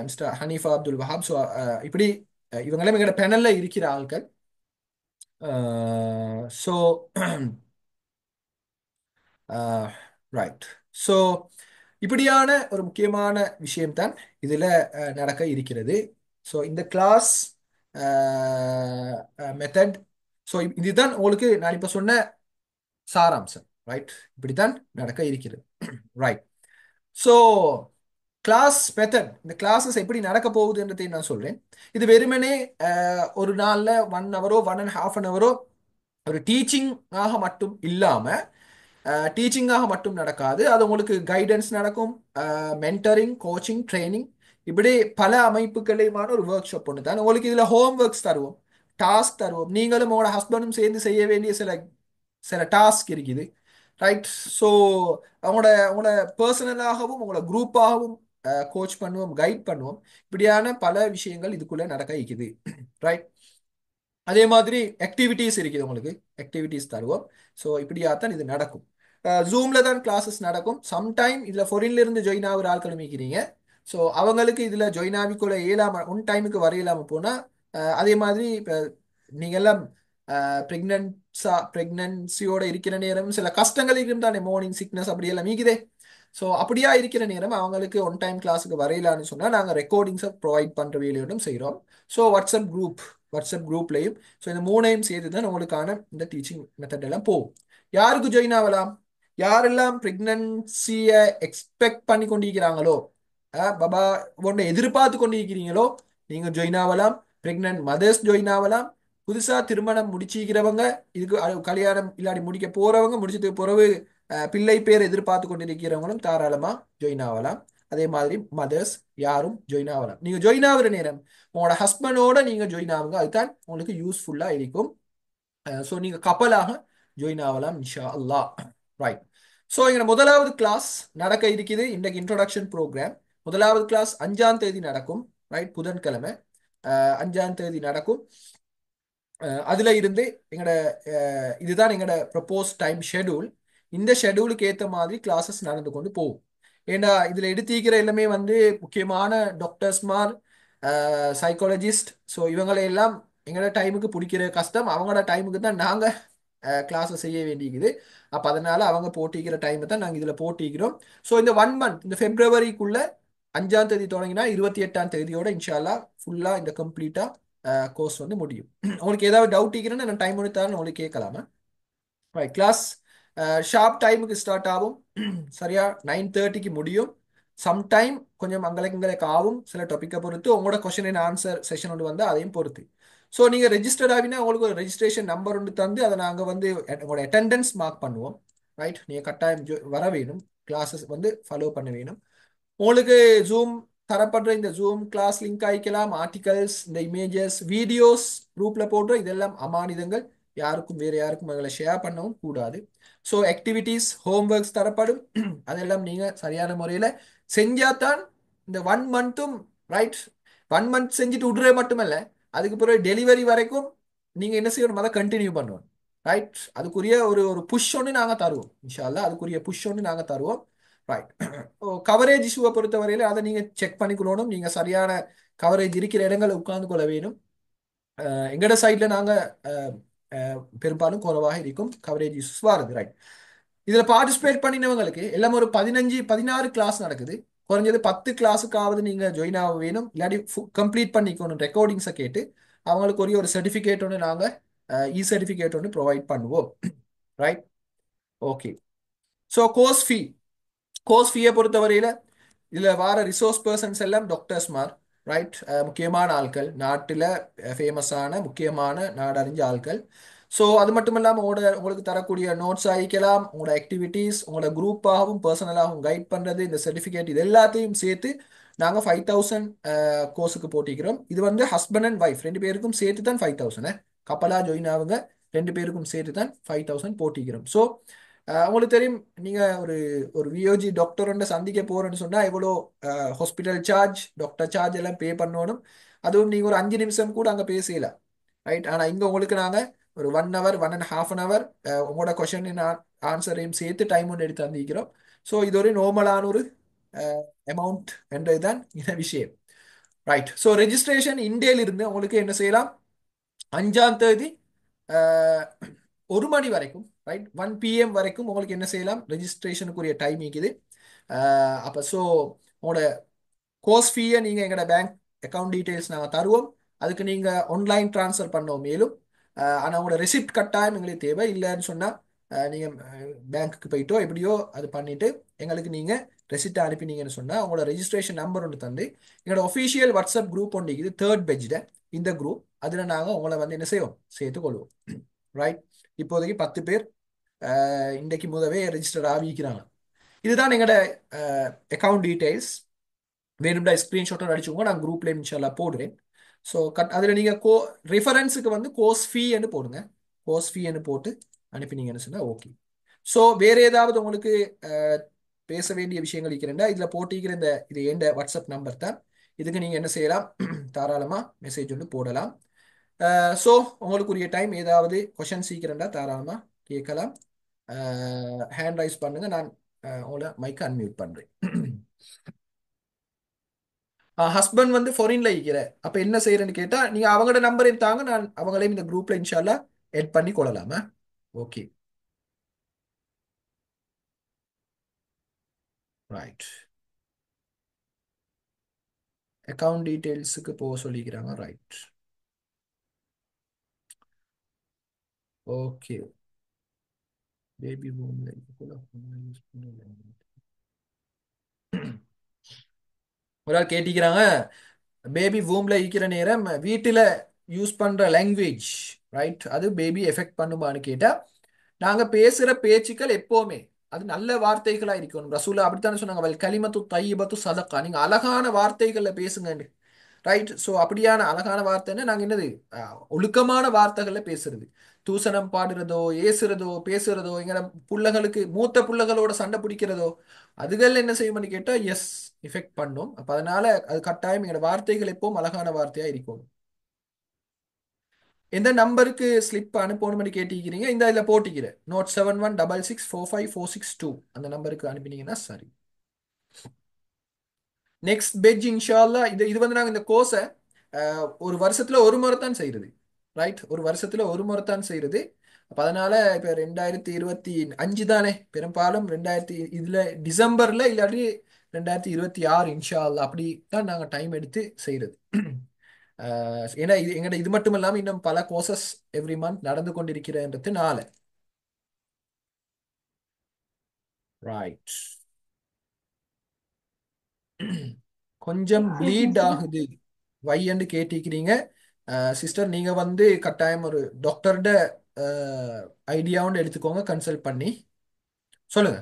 மிஸ்டர் ஹனீஃபா அப்துல் வஹாப். ஸோ இப்படி இவங்கெல்லாம் எங்களோட பேனல்ல இருக்கிற ஆட்கள். So right. ஸோ இப்படியான ஒரு முக்கியமான விஷயம்தான் இதில் நடக்க இருக்கிறது. ஸோ இந்த கிளாஸ் மெத்தட், ஸோ இதுதான் உங்களுக்கு நான் இப்போ சொன்ன சாராம்சம். ரைட், இப்படித்தான் நடக்க இருக்கிறது. ரைட். ஸோ கிளாஸ் மெத்தட், இந்த கிளாஸஸ் எப்படி நடக்க போகுதுன்றதையும் நான் சொல்றேன். இது வெறுமனே ஒரு நாளில் 1 ஹவரோ 1.5 ஹவரோ ஒரு டீச்சிங் ஆக மட்டும் இல்லாம, டீச்சிங்காக மட்டும் நடக்காது. அது உங்களுக்கு கைடன்ஸ் நடக்கும், மென்டரிங், கோச்சிங், ட்ரைனிங், இப்படி பல அமைப்புகளையுமான ஒரு ஒர்க் ஷாப் ஒன்று தான். உங்களுக்கு இதில் ஹோம் ஒர்க்ஸ் தருவோம், டாஸ்க் தருவோம். நீங்களும் உங்களோட ஹஸ்பண்டும் சேர்ந்து செய்ய வேண்டிய சில சில டாஸ்க் இருக்குது. ரைட். ஸோ உங்களோட பர்சனலாகவும் உங்களோட குரூப்பாகவும் கோச் பண்ணுவோம், கைட் பண்ணுவோம். இப்படியான பல விஷயங்கள் இதுக்குள்ள நடக்க இருக்குது. ரைட். அதே மாதிரி ஆக்டிவிட்டீஸ் இருக்குது, உங்களுக்கு ஆக்டிவிட்டீஸ் தருவோம். ஸோ இப்படியாத்தான் இது நடக்கும். ஜூம்ல தான் கிளாஸஸ் நடக்கும். சம்டைம் இதில் ஃபாரின்ல இருந்து ஜாயின் ஆகிற ஆட்கள் மீக்கிறீங்க. ஸோ அவங்களுக்கு இதில் ஜாயின் ஆகிக்கொள்ள இயலாம, ஒன் டைமுக்கு வர இயலாமல் போனால், அதே மாதிரி இப்போ நீங்கள் எல்லாம் ப்ரெக்னன்சியோட இருக்கிற நேரம் சில கஷ்டங்கள் இருக்கும் தானே, மார்னிங் சிக்னஸ் அப்படியெல்லாம் மீக்குதே. ஸோ அப்படியா இருக்கிற நேரம் அவங்களுக்கு ஒன் டைம் கிளாஸுக்கு வரையிலான்னு சொன்னால் நாங்கள் ரெக்கார்டிங்ஸை ப்ரொவைட் பண்ணுற வேலையோடும் செய்கிறோம். So WhatsApp குரூப்லையும். ஸோ இந்த 3ஐயும் சேர்த்து தான் உங்களுக்கான இந்த டீச்சிங் மெத்தட் எல்லாம் போகும். யாருக்கு ஜாயின் ஆகலாம்? யாரெல்லாம் ப்ரெக்னன்சியை எக்ஸ்பெக்ட் பண்ணி கொண்டிருக்கிறாங்களோ, பாபா ஒன்றை எதிர்பார்த்து கொண்டிருக்கிறீங்களோ, நீங்கள் ஜாயின் ஆகலாம். ப்ரெக்னன்ட் மதர்ஸ் ஜாயின் ஆகலாம். புதுசாக திருமணம் முடிச்சிக்கிறவங்க, இதுக்கு கல்யாணம் இல்லாடி முடிக்க போகிறவங்க, முடிச்சதுக்கு பிறகு பிள்ளை பேர் எதிர்பார்த்து கொண்டிருக்கிறவங்களும் தாராளமாக ஜாயின் ஆகலாம். அதே மாதிரி மதர்ஸ் யாரும் ஜாயின் ஆகலாம். நீங்கள் ஜாயின் ஆகிற நேரம் உங்களோட ஹஸ்பண்டோட நீங்கள் ஜாயின் ஆகுங்க, அதுதான் உங்களுக்கு யூஸ்ஃபுல்லாக இருக்கும். ஸோ நீங்கள் கப்பலாக ஜாயின் ஆகலாம் இன்ஷா அல்லா. ரைட். ஸோ எங்களோட முதலாவது கிளாஸ் நடக்க இருக்குது. இன்றைக்கு இன்ட்ரோடக்ஷன் ப்ரோக்ராம். முதலாவது கிளாஸ் 5ஆம் தேதி நடக்கும். ரைட், புதன்கிழமை 5ஆம் தேதி நடக்கும். அதுல இருந்து எங்களோட இதுதான் எங்களோட ப்ரப்போஸ் டைம் ஷெடியூல். இந்த ஷெடியூலுக்கு ஏற்ற மாதிரி கிளாஸஸ் நடந்து கொண்டு போகும். ஏன்னா இதுல எடுத்திருக்கிற எல்லாமே முக்கியமான டாக்டர்ஸ்மார், சைக்காலஜிஸ்ட். ஸோ இவங்களை எல்லாம் எங்களோட டைமுக்கு பிடிக்கிற கஷ்டம், அவங்களோட டைமுக்கு தான் நாங்கள் கிளாஸை செய்ய வேண்டியிருக்குது. அப்போ அதனால அவங்க போட்டிக்கிற டைமை தான் நாங்கள் இதில் போட்டிக்கிறோம். ஸோ இந்த 1 மந்த், இந்த பிப்ரவரிக்குள்ள 5ஆம் தேதி தொடங்கினா 28ஆம் தேதியோட இன்ஷால்லா ஃபுல்லாக இந்த கம்ப்ளீட்டாக கோர்ஸ் முடியும். உங்களுக்கு ஏதாவது டவுட் இருக்கிறேன்னு நான் டைம் எடுத்தாலும் உங்களுக்கு கேட்கலாமா? ரைட். கிளாஸ் ஷார்ப் டைமுக்கு ஸ்டார்ட் ஆகும். சரியா 9:30க்கு முடியும். சம்டைம் கொஞ்சம் அங்கலைக்கு ஆகும், சில டாப்பிக்கை பொறுத்து. உங்களோட கொஸ்டின் அண்ட் ஆன்சர் செஷன் ஒன்று வந்தால் அதையும் பொறுத்து. ஸோ நீங்கள் ரெஜிஸ்டர்ட் ஆகினா உங்களுக்கு ஒரு ரெஜிஸ்ட்ரேஷன் நம்பர் ஒன்று தந்து அதை நாங்கள் வந்து உங்களோட அட்டெண்டன்ஸ் மார்க் பண்ணுவோம். ரைட், நீங்கள் கட்டாயம் வர வேணும், கிளாஸஸ் வந்து ஃபாலோ பண்ண வேணும். உங்களுக்கு ஜூம் தரப்படுற இந்த ஜூம் கிளாஸ் லிங்க் ஆயிக்கலாம், ஆர்டிகல்ஸ், இந்த இமேஜஸ், வீடியோஸ் குரூப்பில் போடுற இதெல்லாம் அமானிதங்கள், யாருக்கும் வேறு யாருக்கும் எங்களை ஷேர் பண்ணவும் கூடாது. ஸோ ஆக்டிவிட்டீஸ் ஹோம்ஒர்க்ஸ் தரப்படும், அதெல்லாம் நீங்கள் சரியான முறையில் செஞ்சாதான் இந்த 1 மந்த்தும், ரைட், 1 மந்த் செஞ்சுட்டு விடுறது மட்டுமல்ல, அதுக்கு பிறகு டெலிவரி வரைக்கும் நீங்கள் என்ன செய்யணும், அதை கண்டினியூ பண்ணணும். ரைட், அதுக்குரிய ஒரு ஒரு புஷ் ஒன்று நாங்கள் தருவோம் இன்ஷா அல்லாஹ், அதுக்குரிய புஷ் ஒன்று நாங்கள் தருவோம். ரைட், கவரேஜ் இஷ்யூவை பொறுத்தவரையில் அதை நீங்கள் செக் பண்ணிக்கொள்ளணும். நீங்கள் சரியான கவரேஜ் இருக்கிற இடங்களை உட்கார்ந்து கொள்ள வேணும். எங்களோட சைடில் நாங்கள் பெரும்பாலும் குறைவாக இருக்கும் கவரேஜ் இஷ்யூஸ் வருது. ரைட், இதில் பார்ட்டிசிபேட் பண்ணினவங்களுக்கு எல்லாம் ஒரு 15-16 கிளாஸ் நடக்குது. குறைஞ்சது 10 கிளாஸுக்காவது நீங்கள் ஜாயின் ஆக வேணும், இல்லாட்டி கம்ப்ளீட் பண்ணிக்கணும் ரெக்கார்டிங்ஸை கேட்டு. அவங்களுக்கு ஒரு சர்டிஃபிகேட் ஒன்று நாங்கள் சர்டிஃபிகேட் ஒன்று ப்ரொவைட் பண்ணுவோம். Right, okay. ஸோ கோர்ஸ் ஃபீயை பொறுத்தவரையில் இதில் வார ரிசோர்ஸ் பர்சன்ஸ் எல்லாம் டாக்டர்ஸ்மார், ரைட், முக்கியமான ஆட்கள், நாட்டில் ஃபேமஸான முக்கியமான நாடறிஞ்ச ஆட்கள். ஸோ அது மட்டும் இல்லாமல் உங்களுக்கு தரக்கூடிய நோட்ஸ் ஆகிக்கலாம், உங்களோட ஆக்டிவிட்டீஸ், உங்களோட குரூப்பாகவும் பர்சனலாகவும் கைட் பண்ணுறது, இந்த சர்டிஃபிகேட், இது எல்லாத்தையும் சேர்த்து நாங்கள் 5000 கோர்ஸுக்கு போட்டிக்கிறோம். இது வந்து ஹஸ்பண்ட் அண்ட் ஒய்ஃப் 2 பேருக்கும் சேர்த்து தான் 5000. கப்பலாக ஜாயின் ஆகுங்க, 2 பேருக்கும் சேர்த்து தான் 5000 போட்டிக்கிறோம். ஸோ உங்களுக்கு தெரியும், நீங்கள் ஒரு விஓஜி டாக்டரோட சந்திக்க போகிறேன்னு சொன்னால் எவ்வளோ ஹாஸ்பிட்டல் சார்ஜ், டாக்டர் சார்ஜ் எல்லாம் பே பண்ணணும். அதுவும் நீங்கள் ஒரு 5 நிமிஷம் கூட அங்கே பேசலாம். ரைட், ஆனால் இங்கே உங்களுக்கு நாங்கள் ஒரு 1 hour 1.5 hour உங்களோட கொஷனின் ஆன்சரையும் சேர்த்து டைம் ஒன்று எடுத்து தந்திக்கிறோம். ஸோ இது ஒரு நார்மலான ஒரு அமௌண்ட் என்றதுதான் இந்த விஷயம். ரைட், ஸோ ரெஜிஸ்ட்ரேஷன் இந்தியிலிருந்து உங்களுக்கு என்ன செய்யலாம், 5ஆம் தேதி 1 மணி வரைக்கும், ரைட், 1 PM வரைக்கும் உங்களுக்கு என்ன செய்யலாம், ரெஜிஸ்ட்ரேஷனுக்குரிய டைம் இருக்குது. அப்போ ஸோ உங்களோட கோர்ஸ் ஃபீயை நீங்கள் எங்களோட பேங்க் அக்கௌண்ட் டீட்டெயில்ஸ் நாங்கள் தருவோம், அதுக்கு நீங்கள் ஆன்லைன் ட்ரான்ஸ்ஃபர் பண்ணோம் மேலும். ஆனால் உங்களோட ரெசிப்ட் கட்டாயம் எங்களுக்கு தேவை. இல்லைன்னு சொன்னால் நீங்கள் பேங்க்குக்கு போயிட்டோ எப்படியோ அது பண்ணிவிட்டு எங்களுக்கு நீங்கள் ரெசிப்ட் அனுப்பினீங்கன்னு சொன்னால் உங்களோட ரெஜிஸ்ட்ரேஷன் நம்பர் ஒன்று தந்து எங்களோட ஒஃபிஷியல் வாட்ஸ்அப் குரூப் ஒன்று இருக்குது, 3rd பேஜில் இந்த குரூப், அதில் நாங்கள் உங்களை வந்து என்ன செய்வோம், சேர்த்து கொள்வோம். ரைட், இப்போதைக்கு 10 பேர் இன்றைக்கு முதவே ரெஜிஸ்டர் ஆகிக்கிறாங்க. இதுதான் எங்களோட அக்கௌண்ட் டீட்டெயில்ஸ். வேணும்டா ஸ்க்ரீன்ஷாட்டும் அடிச்சுக்கோங்க, நான் குரூப்ல இன்ஷால்லா போடுறேன். ஸோ அதில் நீங்கள் ரெஃபரன்ஸுக்கு வந்து கோர்ஸ் ஃபீன்னு போடுங்க, கோர்ஸ் ஃபீன்னு போட்டு அனுப்பினீங்கன்னு சொன்னால் ஓகே. ஸோ வேறு ஏதாவது உங்களுக்கு பேச வேண்டிய விஷயங்கள் இருக்கிறேன்டா இதில் போட்டிக்கிற இது எந்த வாட்ஸ்அப் நம்பர் தான், இதுக்கு நீங்கள் என்ன செய்யலாம், தாராளமாக மெசேஜ் ஒன்று போடலாம். ஸோ உங்களுக்குரிய டைம் ஏதாவது கொஷின் சீக்கிரண்டா தாராளமாக கேட்கலாம். ஹேண்ட் ரைஸ் பண்ணுங்க, நான் உங்களை மைக்கை அன்மியூட் பண்ணுறேன். ஹஸ்பண்ட் வந்து ஃபாரின்ல இருக்கிற, அப்போ என்ன செய்யறேன்னு கேட்டால் நீங்கள் அவங்களோட நம்பரையும் தாங்க, நான் அவங்களையும் இந்த குரூப்ல இன்ஷால்லா எட் பண்ணி கொள்ளலாமா? Okay, right. அக்கௌண்ட் டீட்டெயில்ஸுக்கு போக சொல்லிக்கிறாங்க. Right, okay. பேபி பூம்ல ஒரு ஆள் கேட்டிக்கிறாங்க, பேபி பூம்ல இருக்கிற நேரம் வீட்டில் யூஸ் பண்ற லாங்குவேஜ், ரைட், அது பேபி எஃபெக்ட் பண்ணுமான்னு கேட்டா, நாங்க பேசுற பேச்சுக்கள் எப்பவுமே அது நல்ல வார்த்தைகளா இருக்கணும். ரசூலா அப்படித்தானே சொன்னாங்க, வல் கலிமத்து தையிபத்து சதக்கா, நீங்க அழகான வார்த்தைகள்ல பேசுங்க. ரைட், ஸோ அப்படியான அழகான வார்த்தைன்னா நாங்கள் என்னது, ஒழுக்கமான வார்த்தைகள்ல பேசுறது. தூசணம் பாடுறதோ, ஏசுறதோ, பேசுறதோ, எங்களை புள்ளைகளுக்கு மூத்த புள்ளைகளோட சண்டை பிடிக்கிறதோ, அதுகள் என்ன செய்யும்னு கேட்டால் எஸ் எஃபெக்ட் பண்ணும். அப்போ அதனால அது கட்டாயம் எங்களோட வார்த்தைகள் எப்பவும் அழகான வார்த்தையா இருக்கும். எந்த நம்பருக்கு ஸ்லிப் அனுப்பணும்னு கேட்டிருக்கிறீங்க, இந்த இதில் போட்டிக்கிறேன், நோட் 7166454662 அந்த நம்பருக்கு அனுப்பினீங்கன்னா சரி. நெக்ஸ்ட் பெட்ஜ் இன்ஷால்லா இது வந்து நாங்கள் இந்த கோர்ஸை ஒரு வருஷத்துல ஒரு முறை தான் செய்யறது. ரைட், ஒரு வருஷத்துல ஒரு முறை தான் செய்யறது. அப்போ அதனால இப்போ 2025 தானே, பெரும்பாலும் இதுல டிசம்பர்ல இல்லாட்டி 2026 இன்ஷால்லா அப்படி தான் நாங்கள் டைம் எடுத்து செய்யறது. ஏன்னா இது மட்டும் இல்லாமல் இன்னும் பல கோர்சஸ் எவ்ரி மந்த் நடந்து கொண்டிருக்கிறதுனால. ரைட், கொஞ்சம் ப்ளீட் ஆகுது வையன்னு கேட்டிருக்கிறீங்க. சிஸ்டர் நீங்க வந்து கட்டாயம் ஒரு டாக்டர்ட ஐடியாவும் எடுத்துக்கோங்க, கன்சல்ட் பண்ணி சொல்லுங்க,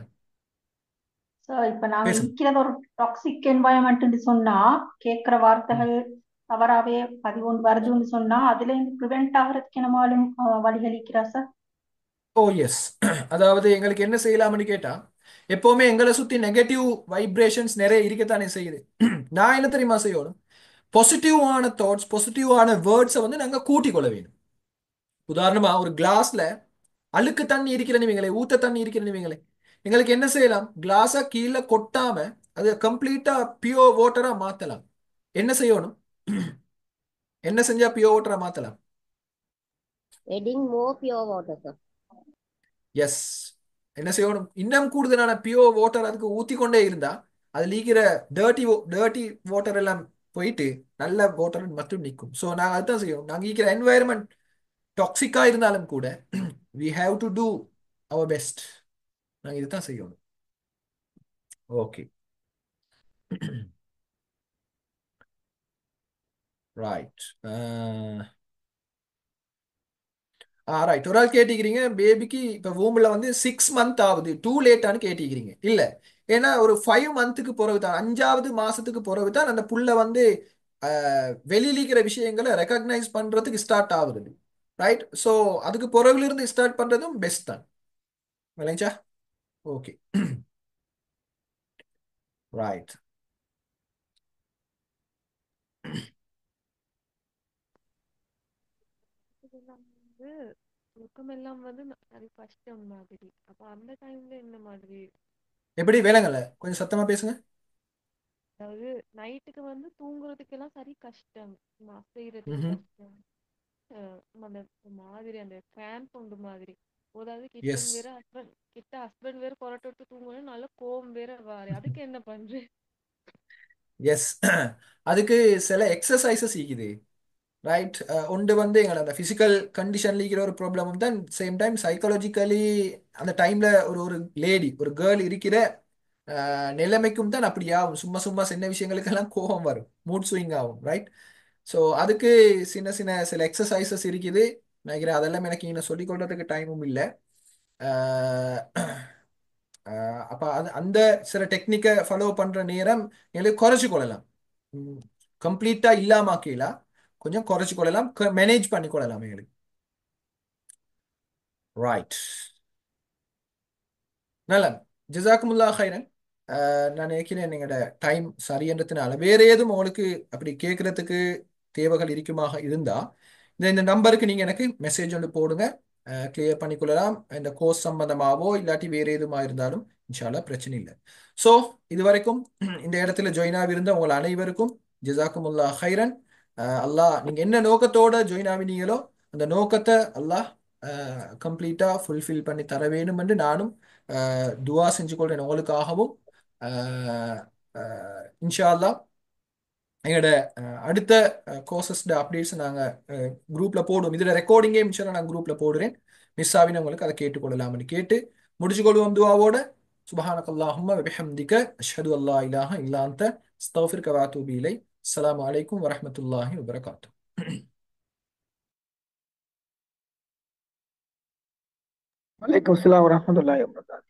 சார் இப்ப நாங்க பேசுங்க. இருக்கிறது ஒரு டாக்ஸிக் என்வாயன்மெண்ட் சொன்னா கேட்கிற வார்த்தைகள் தவறாவே வருதுன்னு சொன்னா அதுல இருந்து ப்ரிவென்ட் ஆகிறதுக்கு நம்மளும் வழிகள் இருக்கிறா சார்? ஓ எஸ். அதாவது எங்களுக்கு என்ன செய்யலாம்னு கேட்டா, எப்பவுமே எங்களை சுத்தி நெகட்டிவ் வைப்ரேஷன்ஸ் நிறைய இருக்கத்தானே செய்யுது. நான் என்ன தெரியுமா செய்யணும், பாசிட்டிவான தாட்ஸ் பாசிட்டிவான வேர்ட்ஸை வந்து நாங்க கூட்டிக் கொள்ள வேண்டும். உதாரணமா ஒரு கிளாஸ்ல அழுக்கு தண்ணி இருக்கிறன்னு வைங்களே, ஊத்த தண்ணி இருக்கிறன்னு வைங்களே, எங்களுக்கு என்ன செய்யலாம், கிளாஸை கீழே கொட்டாம அது கம்ப்ளீட்டா பியூர் வாட்டரா மாத்தலாம். என்ன செய்யணும், என்ன செஞ்சா பியூர் வாட்டரா மாத்தலாம்? Adding more pure water, sir. Yes, என்ன செய்யணும், இன்னும் கூடுதலான பியூர் வாட்டர் அதுக்கு ஊத்தி கொண்டே இருந்தா அது லீக்கிற டர்ட்டி வாட்டர் எல்லாம் போயிட்டு நல்ல வாட்டர் மட்டும் நிற்கும். ஸோ நாங்கள் அதுதான் செய்யணும். நாங்கள் இருக்கிற என்வாயர்மெண்ட் டாக்ஸிக்கா இருந்தாலும் கூட we have to do our best. நாங்கள் இதுதான் செய்யணும். Okay, right. ரைட். ஒரு ஆள் கேட்டிக்கிறீங்க, பேபிக்கு இப்போ வூமில் வந்து 6 month ஆகுது, டூ லேட்டான்னு கேட்டிக்கிறீங்க. இல்லை, ஏன்னா ஒரு 5 monthக்கு பிறகு தான், 5வது மாசத்துக்கு பிறகு தான் அந்த புள்ள வந்து வெளியில இருக்கிற விஷயங்களை ரெக்கக்னைஸ் பண்றதுக்கு ஸ்டார்ட் ஆகுது. ரைட். ஸோ அதுக்கு பிறகுல இருந்து ஸ்டார்ட் பண்றதும் பெஸ்ட் தான். விளைஞ்சா ஓகே. ரைட். இதெல்லாம் வந்து தூக்கமெல்லாம் வந்து அது கஷ்டம் மாதிரி. அப்ப அந்த டைம்ல என்ன மாதிரி? எப்படி வேலைங்கள்ல கொஞ்சம் சத்தமா பேசுங்க. அதாவது நைட்டுக்கு வந்து தூங்குறதுக்கெல்லாம் சரி கஷ்டம், அசைறதுக்கு ம். கஷ்டம். அந்த மாதிரி அந்த கிராம்ப் உண்டு மாதிரி. அதாவது எஸ். ஹஸ்பண்ட் வேற கொரட்டை விட்டு தூங்கணும், நல்ல கோவம் வேற வாரு. அதுக்கு என்ன பண்றது? எஸ். அதுக்கு சில எக்ஸசைசஸ் இருக்குது. ரைட். ஒன்று வந்து எங்களை அந்த ஃபிசிக்கல் கண்டிஷன்ல இருக்கிற ஒரு ப்ராப்ளமும் தான், சேம் டைம் சைக்காலஜிக்கலி அந்த டைம்ல ஒரு ஒரு லேடி ஒரு கேர்ள் இருக்கிற நிலைமைக்கும் தான் அப்படி ஆகும். சும்மா சும்மா சின்ன விஷயங்களுக்கெல்லாம் கோபம் வரும், மூட் ஸ்விங் ஆகும். ரைட். ஸோ அதுக்கு சின்ன சின்ன சில எக்ஸசைசஸ் இருக்குது. நினைக்கிறேன் அதெல்லாம் எனக்கு இன்னும் சொல்லிக் கொள்றதுக்கு டைமும் இல்லை. அப்போ அந்த சில டெக்னிக்கை ஃபாலோ பண்ற நேரம் எங்களுக்கு குறைச்சி கொள்ளலாம். கம்ப்ளீட்டா இல்லாமக்கலாம், கொஞ்சம் குறைச்சி கொள்ளலாம், மேனேஜ் பண்ணி கொள்ளலாம் எங்களுக்கு. ரைட். நல்ல ஜஸாக்குமுல்லா ஹைரன். நான் நினைக்கிறேன் எங்களோட டைம் சரியன்றதுனால வேற ஏதும் உங்களுக்கு அப்படி கேட்கறதுக்கு தேவைகள் இருக்குமாக இருந்தா இந்த நம்பருக்கு நீங்க எனக்கு மெசேஜ் ஒன்று போடுங்க, கிளியர் பண்ணிக்கொள்ளலாம். இந்த கோர்ஸ் சம்பந்தமாவோ இல்லாட்டி வேற எதுமா இருந்தாலும் இன்ஷால்லா பிரச்சனை இல்லை. ஸோ இது வரைக்கும் இந்த இடத்துல ஜாயின் இருந்த உங்கள் அனைவருக்கும் ஜஸாக்குமுல்லா ஹைரன். அல்லாஹ் நீங்க என்ன நோக்கத்தோட ஜாயின் ஆவினீங்களோ அந்த நோக்கத்தை அல்லாஹ் கம்ப்ளீட்டா ஃபுல்ஃபில் பண்ணி தர வேணும் என்று நானும் துவா செஞ்சு கொள்றேன் உங்களுக்காகவும். இன்ஷா அல்லாஹ் எங்களோட அடுத்த கோர்சஸ்ட அப்டேட்ஸ் நாங்கள் குரூப்பில் போடுவோம். இதில் ரெக்கார்டிங்கே இன்ஷால்லா நான் குரூப்பில் போடுறேன். மிஸ் ஆகினவங்களுக்கு அதை கேட்டுக்கொள்ளலாம்னு கேட்டு முடிச்சுக்கொள்வோம் துவாவோட. சுபஹானக அல்லாஹும்ம வபிஹம்திக அஷ்ஹது அல்லா இலாஹ இல்லா அன்த அஸ்தக்ஃபிருக வ அத்தூபு இலைக். அஸ்ஸலாமு அலைக்கும் வரஹ்மத்துல்லாஹி வபரகாத்துஹு. வலைக்கம் அஸ்ஸலாம் வரஹ்மத்துல்லாஹி வபரகாத்துஹு.